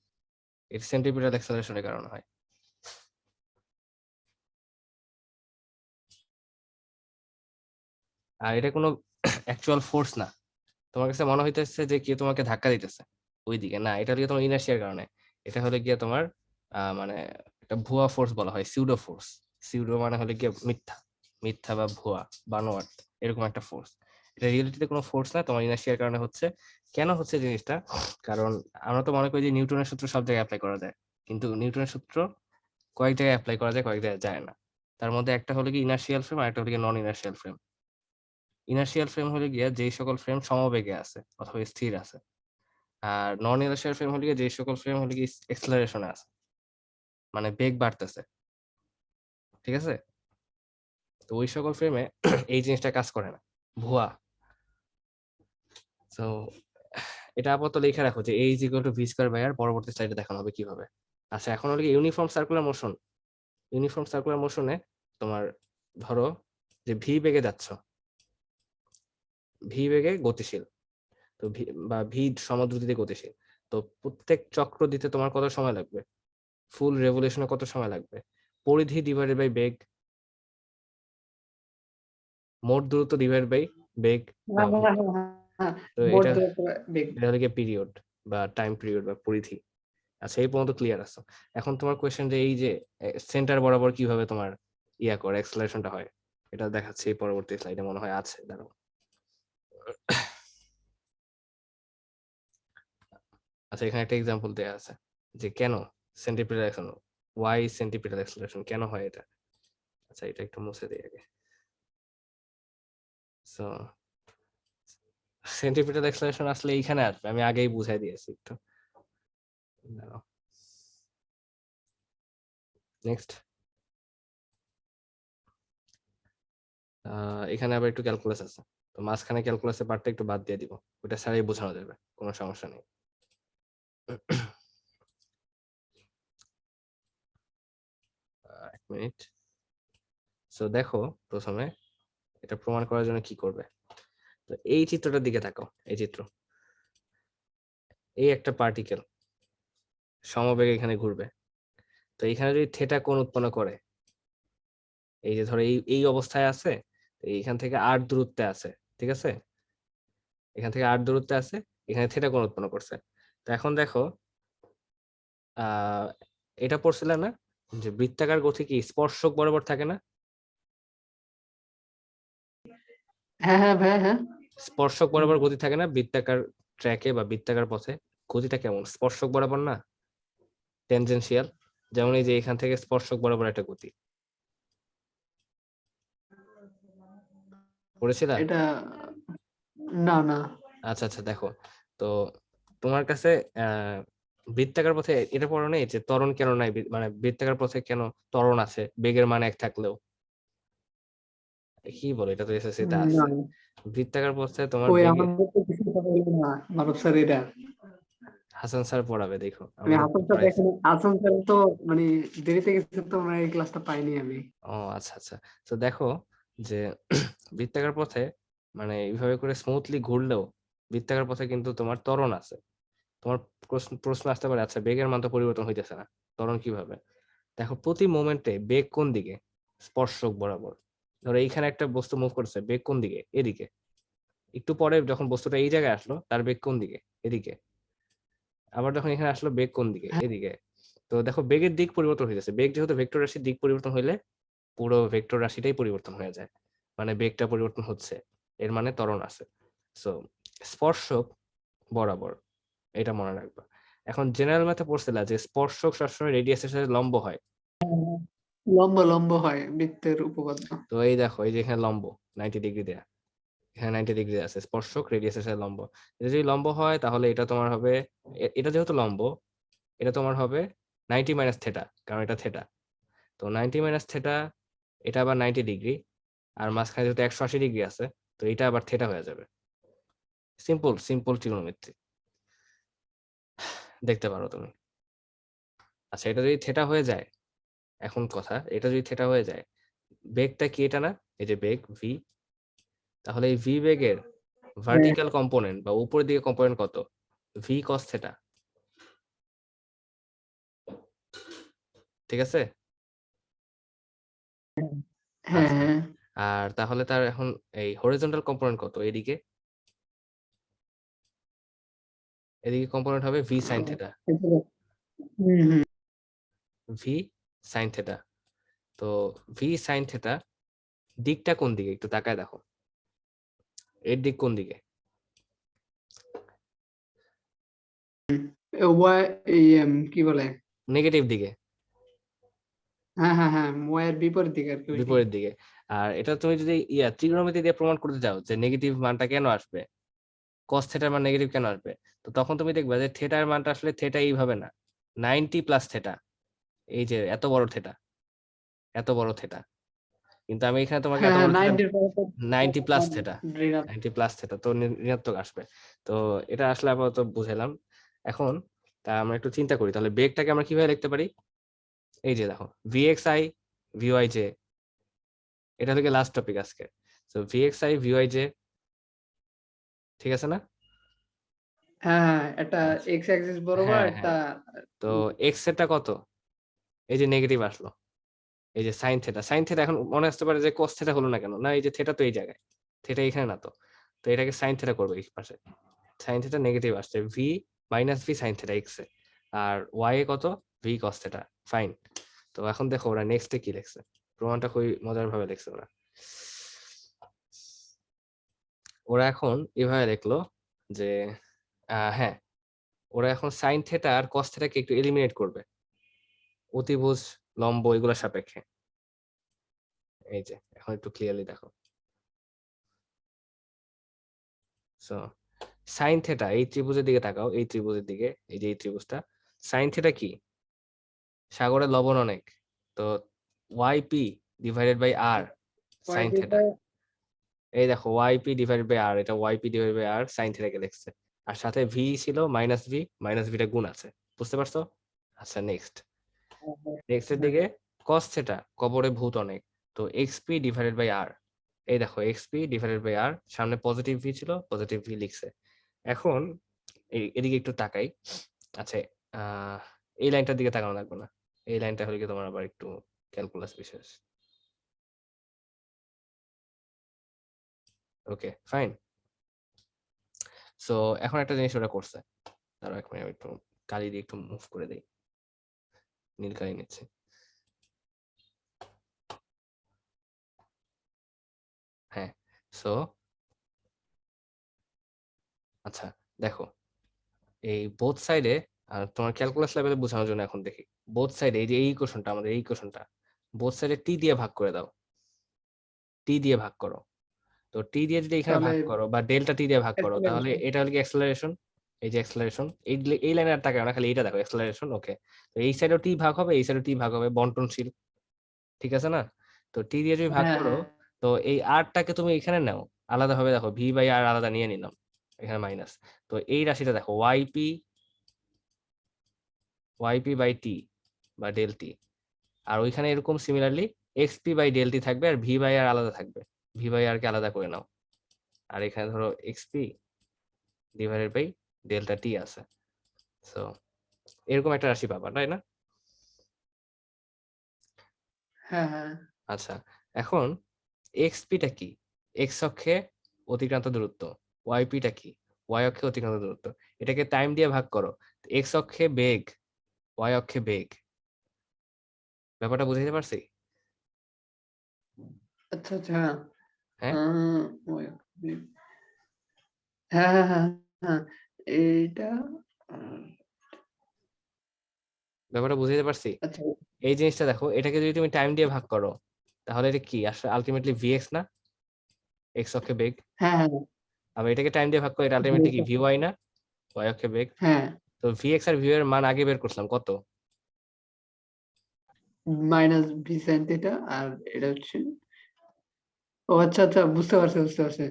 এটা সেন্ট্রিপিটাল অ্যাক্সেলারেশনের কারণে হয়। আর এটা কোনো অ্যাকচুয়াল ফোর্স না। তোমার কাছে মনে হইতেছে যে কেউ তোমাকে ধাক্কা দিতেছে ওইদিকে, না, এটা হলো তোমার ইনার্শিয়ার কারণে। এটা হলো গিয়ে তোমার মানে একটা ভুয়া ফোর্স বলা হয়, সিউডো ফোর্স। সিউডো মানে হলো গিয়ে মিথ্যা বা ভুয়া, বানোয়াট, এরকম একটা ফোর্স। এটা রিয়েলিটিতে কোনো ফোর্স না, তোমার ইনার্শিয়ার কারণে হচ্ছে। কেন হচ্ছে জিনিসটা? কারণ আমরা তো মনে করি যে নিউটনের সূত্র সব জায়গায় অ্যাপ্লাই করা যায়, কিন্তু নিউটনের সূত্র কয়েক জায়গায় অ্যাপ্লাই করা যায়, কয়েক জায়গায় যায় না। তার মধ্যে একটা হলো কি ইনার্শিয়াল ফ্রেম, আর একটা হলো কি নন ইনার্শিয়াল ফ্রেম। ইনার্শিয়াল ফ্রেম হলে গিয়ে যেই সকল ফ্রেম সমবেগে আছে অথবা স্থির আছে, আর নন ইনার্শিয়াল ফ্রেম হলে গিয়ে যেই সকল ফ্রেম হলে কি এক্সেলারেশনে আছে, মানে বেগ বাড়তেছে। ঠিক আছে? তো ওই সকল ফ্রেমে এই জিনিসটা কাজ করে না, ভুয়া। তো এটা আপাতত লিখে রাখো যে a = v²/r। পরবর্তী স্লাইডে দেখানো হবে কিভাবে। আচ্ছা, এখন হলো কি uniform circular motion. Uniform circular মোশনে তোমার ধরো যে ভি বেগে যাচ্ছ, ভি বেগে গতিশীল, তো ভি সমদ্রুতিতে গতিশীল। তো প্রত্যেক চক্র দিতে তোমার কত সময় লাগবে? ফুল রেভলিউশনে কত সময় লাগবে? পরিধি ডিভাইডেড বাই বেগ, মোট দূরত্ব ডিভাইড বাই বেগ। তো এটা হলো গিয়ে পিরিয়ড বা টাইম পিরিয়ড বা পরিধি। আচ্ছা, এই পর্যন্ত ক্লিয়ার আছে? এখন তোমার কোয়েশ্চেন যে এই যে সেন্টার বরাবর কিভাবে তোমার ইয়া করে অ্যাক্সেলারেশনটা হয়, এটা দেখাচ্ছি পরবর্তী স্লাইডে, মনে হয় আছে, দাঁড়াও। আচ্ছা, এখানে একটা এক্সাম্পল দেয়া আছে যে কেন সেন্টিপিটাল অ্যাক্সেলারেশন, ওয়াই সেন্টিপিটাল অ্যাক্সেলারেশন কেন হয় এটা। আচ্ছা, এটা একটু মুছে দিই আগে। সো সেন্টিপিটাল অ্যাক্সেলারেশন আসলে এইখানে আসবে, আমি আগেই বুঝাই দিয়েছি একটু। নেক্সট, এখানে আবার একটু ক্যালকুলাস আছে, তো মাঝখানে ক্যালকুলাসের পার্টটা একটু বাদ দিয়ে দিব, ওটা ছাড়াই বোঝানো যাবে, কোনো সমস্যা নেই। এক মিনিট। সো দেখো, প্রথমে এটা প্রমাণ করার জন্য কি করবে, তো এই চিত্রটার দিকে তাকাও। এই চিত্র, এই একটা পার্টিকেল সমবেগে এখানে ঘুরবে, তো এখানে যদি থেটা কোণ উৎপন্ন করে, এই যে ধরো এই এই অবস্থায় আছে, এইখান থেকে 8 দূরত্বে আছে, ঠিক আছে, এখান থেকে 8 দূরত্বে আছে, এখানে থেটা কোণ উৎপন্ন করছে। তো এখন দেখো, এটা পড়ছিলে না যে বৃত্তাকার গতি কি স্পর্শক বরাবর থাকে না? হ্যাঁ হ্যাঁ হ্যাঁ হ্যাঁ স্পর্শক বরাবর গতি থাকে না বৃত্তাকার ট্র্যাকে বা বৃত্তাকার পথে? গতিটা কেমন, স্পর্শক বরাবর না? টেনজেনশিয়াল, যেমন এই যে এখান থেকে স্পর্শক বরাবর একটা গতি পড়েছিলা? এটা না না আচ্ছা আচ্ছা, দেখো তো তোমার কাছে বৃত্তাকার পথে এটা পড়ো নেই যে ত্বরণ কেন নাই, মানে বৃত্তাকার পথে কেন ত্বরণ আছে বেগের মান এক থাকলেও? কি বলে, এটা তো এসএসসি তে না আছে। বৃত্তাকার পথে তোমার ওই বেগে আমাদের তো কিছু কথা হলো না মানব স্যার এটা হাসান স্যার পড়াবে, দেখো আমি আমাদের হাসান স্যার পড়াইছে। দেখেন হাসান স্যার তো মানে দেরিতে গেছে তো আমরা এই ক্লাসটা পাইনি আমি ও আচ্ছা আচ্ছা, তো দেখো যে বৃত্তাকার পথে মানে এইভাবে করে স্মুথলি ঘুরলেও বৃত্তাকার পথে কিন্তু তোমার ত্বরণ আছে। তোমার প্রশ্ন আসতে পারে, আচ্ছা বেগের মান তো পরিবর্তন হইতেছে না, ত্বরণ কিভাবে? দেখো প্রতি মোমেন্টে বেগ কোন দিকে? স্পর্শক বরাবর। ধরো এইখানে একটা বস্তু মুভ করছে, বেগ কোন দিকে? এদিকে। একটু পরে যখন বস্তুটা এই জায়গায় আসলো, তার বেগ কোন দিকে? এদিকে। আবার যখন এখানে আসলো, বেগ কোন দিকে? এদিকে। তো দেখো বেগের দিক পরিবর্তন হয়ে যাচ্ছে, বেগ যেহেতু ভেক্টর রাশির দিক পরিবর্তন হইলে পুরো ভেক্টর রাশিটাই পরিবর্তন হয়ে যায়, মানে বেগটা পরিবর্তন হচ্ছে, এর মানে ত্বরণ আছে। সো স্পর্শক বরাবর, এটা মনে রাখবা। এখন জেনারেল ম্যাথে পড়ছিলা যে স্পর্শক সবসময় রেডিয়াসের সাথে লম্ব হয়। লম্বা লম্বা হয় বৃত্তের উপপাদ্য তো এই দেখো, এই যে এখানে লম্ব 90 ডিগ্রি দেয়া, এখানে 90 ডিগ্রি আছে, স্পর্শক রেডিয়াসের সাথে লম্ব। এটা যদি লম্ব হয় তাহলে এটা তোমার হবে, এটা যেহেতু লম্ব, এটা তোমার হবে 90 মাইনাস থেটা, কারণ এটা থেটা। তো 90 মাইনাস থেটা, এটা আবার 90 ডিগ্রি, আর মাঝখানে যেহেতু 180 ডিগ্রি আছে, তো এটা আবার থেটা হয়ে যাবে। সিম্পল সিম্পল ট্রিগোনোমেট্রি, দেখতে পারো তুমি। আচ্ছা, এটা যদি থেটা হয়ে যায়, এখন কথা, এটা যদি থেটা হয়ে যায়, বেগটা কি এটা না? এই যে বেগ ভি, তাহলে এই ভি বেগের ভার্টিক্যাল কম্পোনেন্ট বা উপরের দিকে কম্পোনেন্ট কত? ভি কস থেটা, ঠিক আছে? হ্যাঁ আচ্ছা, হ্যাঁ আর তাহলে তার এখন এই হরিজন্টাল কম্পোনেন্ট কত? এদিকে, এদিকে কম্পোনেন্ট হবে ভি সাইন থেটা, হুম ভি সাইন থেটা। তো ভি সাইন থেটা দিকটা কোন দিকে একটু তাকায় দেখো, এর দিক কোন দিকে? ওয়াই এই কি বলে নেগেটিভ দিকে, হ্যাঁ হ্যাঁ হ্যাঁ ওয়াইয়ের বিপরীত দিকে আর কি ওইটি বিপরীত দিকে। আর এটা তুমি যদি ত্রিগোনোমেট্রি দিয়ে প্রমাণ করতে চাও যে নেগেটিভ মানটা কেন আসবে, কস থেটার মান নেগেটিভ কেন আসবে, তো তখন তুমি দেখবে যে থেটার মানটা আসলে থেটা এইভাবে না, 90 প্লাস থেটা, এই যে এত বড় থেটা, এত বড় থেটা। কিন্তু আমি এখানে তোমাকে হ্যাঁ এত হ্যাঁ বড় থেটা 90 পরে তো 90 প্লাস থেটা, ঋণাত্মক 90 প্লাস থেটা, তো ঋণাত্মক আসবে। তো এটা আসলে আপাতত বুঝাইলাম। এখন তা আমরা একটু চিন্তা করি, তাহলে বেগটাকে আমরা কিভাবে লিখতে পারি? এই যে দেখো ভিএক্সআই ভিওয়াই জে, এটা থেকে লাস্ট টপিক আজকে। তো ভিএক্সআই ভিওয়াই জে, ঠিক আছে না? হ্যাঁ হ্যাঁ একটা আচ্ছা, এক্স অ্যাক্সিস বরাবর হ্যাঁ একটা হ্যাঁ, তো এক্স এরটা কত? এই যে নেগেটিভ আসলো, এই যে সাইন থেটা, সাইন থেটা এখন মনে আসতে পারে যে কোস থেটা হলো না কেন, না এই যে থেটা তো এই জায়গায়, থেটা এখানে না তো, তো এটাকে সাইন থেটা করবে এই পাশে, সাইন থেটা নেগেটিভ আসছে, V minus V sine theta X এ, আর ওয়াই এ কত? V cos theta, fine. তো এখন দেখো ওরা নেক্সটে কি লিখছে, প্রমাণটা খুবই মজার ভাবে লিখছে ওরা। ওরা এখন এভাবে লিখলো যে হ্যাঁ, ওরা এখন সাইন থেটা আর কস থেটাকে একটু এলিমিনেট করবে অতিভুজ, লম্ব এগুলোর সাপেক্ষে। এই যে এখন একটু ক্লিয়ারলি দেখো, সো সাইন থেটা, এই ত্রিভুজের দিকে তাকাও, এই ত্রিভুজের দিকে, এই যে এই ত্রিভুজটা, সাইন থেটা কি? সাগরের লবণ অনেক, তো YP divided by R sine theta, এই দেখো ওয়াইপি ডিভাইডেড বাই আর, এটা YP divided by R sine থেটাকে লিখছে, আর সাথে ভি ছিল মাইনাস ভিটা গুণ আছে, বুঝতে পারছো? আচ্ছা নেক্সট, নেক্সট এর দিকে কস থেটা, কবরে ভূত অনেক, তো এক্সপি ডিভাইডেড বাই আর, এই দেখো এক্সপি ডিভাইডেড বাই আর, সামনে পজিটিভ ভি ছিল, পজিটিভ ভি লিখছে। এখন এদিকে একটু তাকাই। আচ্ছা, আহ এই লাইনটার দিকে তাকানো লাগবে না, এই লাইনটা হলে কি তোমার আবার একটু ক্যালকুলাস বিশেষ। Okay fine. সো এখন একটা জিনিস ওরা করছে, তারা এক মিনিট একটু কালি দিয়ে একটু মুভ করে দেই, নীল কালি নিচ্ছে। হ্যাঁ, সো আচ্ছা দেখো, এই বোথ সাইডে আর তোমার ক্যালকুলাস লেভেলে বোঝানোর জন্য এখন দেখি বোথ সাইডে এই যে এই ইকুয়েশনটা আমাদের এই ইকুয়েশনটা বোথ সাইডে টি দিয়ে ভাগ করে দাও, টি দিয়ে ভাগ করো। তো টি দিয়ে যদি এখানে তাহলে ভাগ করো বা ডেল্টা টি দিয়ে ভাগ করো তাহলে acceleration। এটা হলো কি অ্যাক্সেলারেশন, এই যে অ্যাক্সেলারেশন এই লাইনে আর তাকাও না, খালি এইটা দেখো অ্যাক্সেলারেশন। ওকে, তো এই সাইডেও টি ভাগ হবে, এই সাইডেও টি ভাগ হবে, বন্টনশীল, ঠিক আছে না? তো টি দিয়ে যদি ভাগ হ্যাঁ করো হ্যাঁ তো এই আরটাকে তুমি এখানে নাও আলাদা হবে, দেখো ভি বাই আর আলাদা নিয়ে নিলাম, এখানে মাইনাস। তো এই রাশিটা দেখো ওয়াইপি বাই টি বা ডেল টি, আর ওইখানে এরকম similarly xp by del t থাকবে, আর ভি বাই আর আলাদা থাকবে, ভি বাই আর কে আলাদা করে নাও। আর এখানে ধরো এক্সপি ডিভাইডেড বাই ডেল্টা টি আছে। সো এরকম একটা রাশি পাবা, তাই না? হ্যাঁ হ্যাঁ আচ্ছা, এখন এক্সপিটা কি? এক্স অক্ষে অতিক্রান্ত দূরত্ব। ওয়াইপিটা কি? ওয়াই অক্ষে অতিক্রান্ত দূরত্ব। এটাকে টাইম দিয়ে ভাগ করো। এক্স অক্ষে বেগ, ওয়াই অক্ষে বেগ। ব্যাপারটা বুঝাইতে পারছি? আচ্ছা আচ্ছা হ্যাঁ, ওই, হ্যাঁ হ্যাঁ হ্যাঁ হ্যাঁ এইটা ব্যাপারটা বুঝাইতে পারছি? আচ্ছা এই জিনিসটা দেখো, এটাকে যদি তুমি টাইম দিয়ে ভাগ করো তাহলে এটা কি আসলে আলটিমেটলি ভিএক্স না? এক্স অক্ষে বেগ। হ্যাঁ হ্যাঁ আবার এটাকে টাইম দিয়ে ভাগ করো, এটা আলটিমেটলি কি ভিওয়াই না? ওয়াই অক্ষে বেগ। হ্যাঁ তো ভিএক্স আর ভিউ এর মান আগে বের করছিলাম কত? মাইনাস ভি সাইন থিটা, আর এটা হচ্ছে, ও আচ্ছা আচ্ছা বুঝতে পারছি বুঝতে পারছি।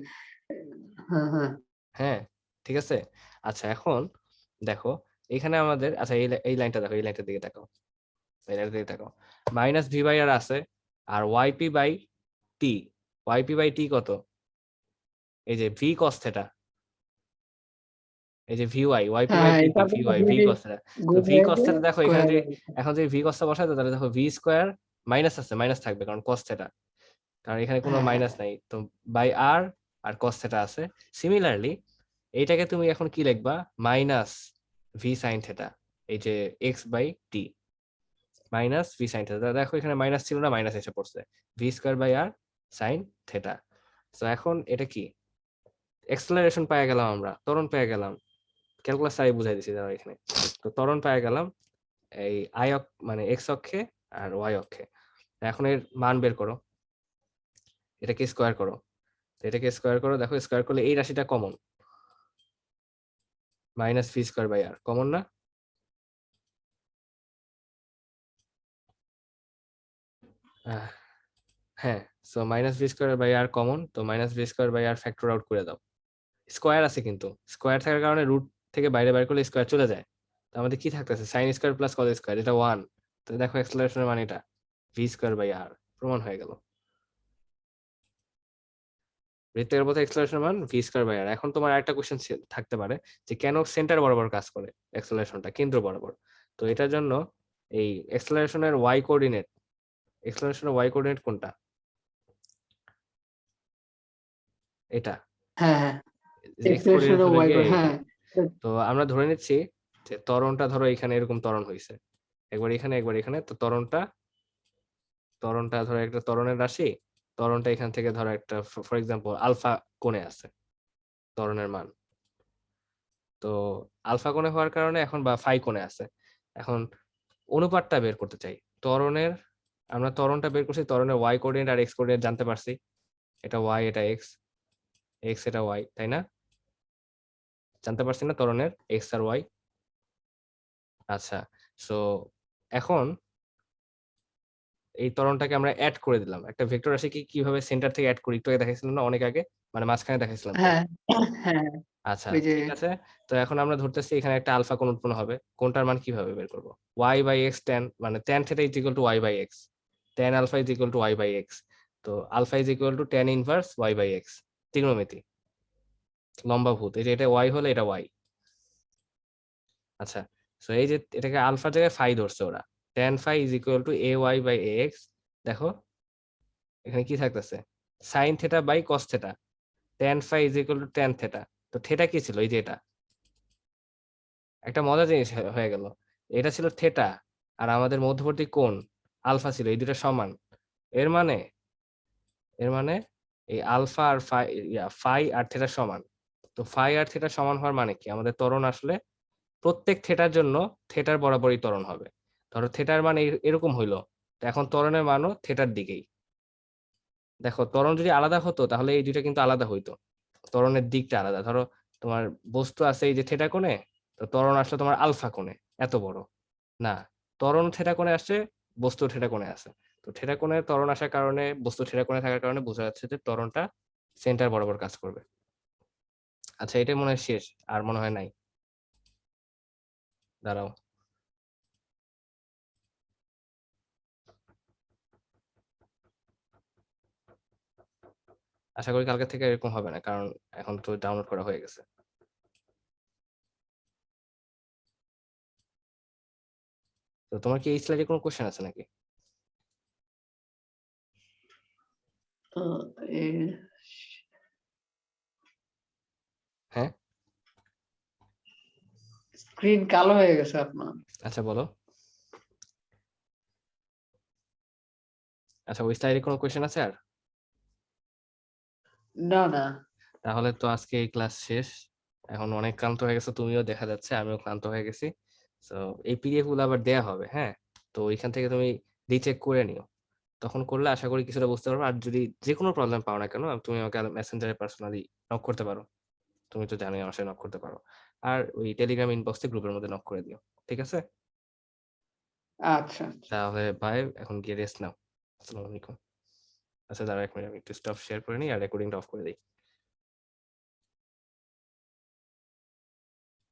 হ্যাঁ হ্যাঁ হ্যাঁ, ঠিক আছে। আচ্ছা, এখন দেখো এখানে আমাদের, আচ্ছা এই লাইনটা দেখো, এই লাইনটার দিকে তাকাও, এই লাইনটার দিকে তাকাও। মাইনাস ভি বাই আর আছে, আর YP by T. YP by T কত? এই যে ভি কস থেটা, এই যে ভি ওয়াই, ওয়াইপি বাই হ্যাঁ টি কি? এটা v y, v cos theta. তো গুণ ভি হয়ে কস গিয়ে থেটা দেখো এখানে স্কয়ার যে, হয়ে গেছে। এখন যদি ভি কসটা বসাই তো তাহলে দেখো ভি স্কোয়ার মাইনাস আছে, মাইনাস থাকবে কারণ কস থেটা, কারণ এখানে কোনো হ্যাঁ হ্যাঁ মাইনাস নাই, তো by r, r cos theta আছে। সিমিলারলি এইটাকে তুমি এখন কি লিখবা? মাইনাস ভি সাইন থেটা, এই যে x by t, minus V sine theta. দেখো এখানে মাইনাস ছিল না, মাইনাস এসে পড়ছে, v square by R sine theta. তো এখন এটা কি? এক্সেলারেশন পেয়ে গেলাম, আমরা ত্বরণ পেয়ে গেলাম। ক্যালকুলাস তাই বুঝাই দিছি দাঁড়াও এখানে। তো ত্বরণ পেয়ে গেলাম এই মানে এক্স অক্ষে আর ওয়াই অক্ষে। এখন এর মান বের করো, এটাকে স্কোয়ার করো। তো এটাকে স্কোয়ার করো, দেখো স্কোয়ার করলে এই রাশিটা common, minus V square by R common না? আহ, হ্যাঁ, so minus V square by R common, তো minus V square by R factor out করে দাও। স্কোয়ার আছে কিন্তু, স্কোয়ার থাকার কারণে রুট থেকে বাইরে বাইর করলে স্কোয়ার চলে যায়। তো আমাদের কি থাকতেছে? Sine square plus cos square, এটা 1। তো দেখো অ্যাক্সেলারেশনের মানে এটা ভি স্কোয়ার বাই আর, প্রমাণ হয়ে গেল। বৃত্তের পথে অ্যাক্সেলারেশনের মান ভি স্কোয়ার বাই আর। এখন তোমার আরেকটা কোশ্চেন থাকতে পারে যে কেন সেন্টার বরাবর কাজ করে অ্যাক্সেলারেশনটা, কেন্দ্র বরাবর। তো এটার জন্য এই অ্যাক্সেলারেশনের ওয়াই কোঅর্ডিনেট, অ্যাক্সেলারেশনের ওয়াই কোঅর্ডিনেট কোনটা? এটা, হ্যাঁ হ্যাঁ এক্স কোঅর্ডিনেট এক্সপ্রেশনে হলো ওয়াই গিয়ে হ্যাঁ এইটা। তো আমরা ধরে নিচ্ছি যে ত্বরণটা ধরো এখানে এরকম ত্বরণ হয়েছে, একবার এখানে একবার এখানে। তো ত্বরণটা ধরো একটা ত্বরণের রাশি, ত্বরণটা এখান থেকে ধরো একটা ফর এক্সাম্পল আলফা কোণে আছে ত্বরণের মান। তো আলফা কোণে হওয়ার কারণে এখন, বা ফাই কোণে আছে, এখন অনুপাতটা বের করতে চাই ত্বরণের। আমরা ত্বরণটা বের করছি, ত্বরণের ওয়াই কোঅর্ডিনেট আর এক্স কোঅর্ডিনেট জানতে পারছি, এটা ওয়াই এটা এক্স, এক্স এটা ওয়াই, তাই না? জানতে পারছি না ত্বরণের এক্স আর ওয়াই। আচ্ছা, সো এখন এই ত্বরণটাকে আমরা অ্যাড করে দিলাম, একটা ভেক্টর রাশিকে কিভাবে সেন্টার থেকে অ্যাড করি একটু আগে দেখাইছিলাম না, অনেক আগে, মানে মাঝখানে দেখাইছিলাম তো। হ্যাঁ হ্যাঁ আচ্ছা, ওই যে ঠিক আছে। তো এখন আমরা ধরতেছি এখানে একটা আলফা কোণ উৎপন্ন হবে, কোনটার মান কিভাবে বের করব? y বাই এক্স ট্যান, মানে tan theta is equal to y by X, tan alpha is equal to y by X. তো alpha is equal to tan inverse y by X, ত্রিগোণমিতি, লম্বাভূত, এই যে এটা y হলে এটা y। আচ্ছা, সো এই যে এটাকে আলফার জায়গায় ফাই ধরছে ওরা, tan phi is equal to a y by a x. দেখো এখানে কি থাকতেছে? Sine theta by cos theta, tan phi is equal to tan theta. তো থেটা কি ছিল? এই যে এটা একটা মজার জিনিস হয়ে গেল, এটা ছিল থেটা, আর আমাদের মধ্যবর্তী কোণ আলফা ছিল, এই দুটো সমান। এর মানে, এর মানে এই আলফা আর ফাই আর থেটা সমান। তো ফাই আর থেটা সমান হওয়ার মানে কি? আমাদের ত্বরণ আসলে প্রত্যেক থেটার জন্য থেটার বরাবরই ত্বরণ হবে। ধরো থেটার মান এরকম হইলো, তো এখন ত্বরণের মানও থেটার দিকেই। দেখো ত্বরণ যদি আলাদা হতো তাহলে এই দুইটা কিন্তু আলাদা হইতো, ত্বরণের দিকটা আলাদা। ধরো তোমার বস্তু আছে এই যে থেটা কোণে, তো ত্বরণ আসলে তোমার আলফা কোণে এত বড় না, ত্বরণ থেটা কোণে আসছে, বস্তু থেটা কোণে আছে। তো থেটা কোণে ত্বরণ আসার কারণে, বস্তু থেটা কোণে থাকার কারণে বোঝা যাচ্ছে যে ত্বরণটা সেন্টার বরাবর কাজ করবে। আচ্ছা এটাই মনে হয় শেষ, আর মনে হয় নাই। দাঁড়াও, আশা করি কালকে থেকে এরকম হবে না, কারণ এখন তো ডাউনলোড করা হয়ে গেছে। তো তোমার কি এই স্লাইডে কোনো কোশ্চেন আছে নাকি? হ্যাঁ স্ক্রিন কালো হয়ে গেছে আপনার। আচ্ছা বলো। আচ্ছা ওই স্লাইডে কোনো কোশ্চেন আছে আর? না না তাহলে তো আজকে এই ক্লাস শেষ। এখন অনেক ক্লান্ত হয়ে গেছে, তুমিও দেখা যাচ্ছে, আমিও ক্লান্ত হয়ে গেছি। তো এই পিডিএফ গুলো আবার দেয়া হবে, হ্যাঁ, তো ওইখান থেকে তুমি রিচেক করে নিও। তখন করলে আশা করি কিছুটা বুঝতে পারবে। আর যদি যে কোনো প্রবলেম পাও না কেন, তুমি আমাকে মেসেঞ্জারে পার্সোনালি নক করতে পারো, তুমি তো জানোই আমার সাথে নক করতে পারো। আর ওই টেলিগ্রাম ইনবক্সে গ্রুপের মধ্যে নক করে দিও, ঠিক আছে? আচ্ছা তাহলে বাই, এখন গিয়ে রেস্ট নাও। আসসালামু আলাইকুম। আচ্ছা দাঁড়া 1 মিনিট, আমি একটু স্টপ শেয়ার করে নিই আর রেকর্ডিংটা অফ করে দিই।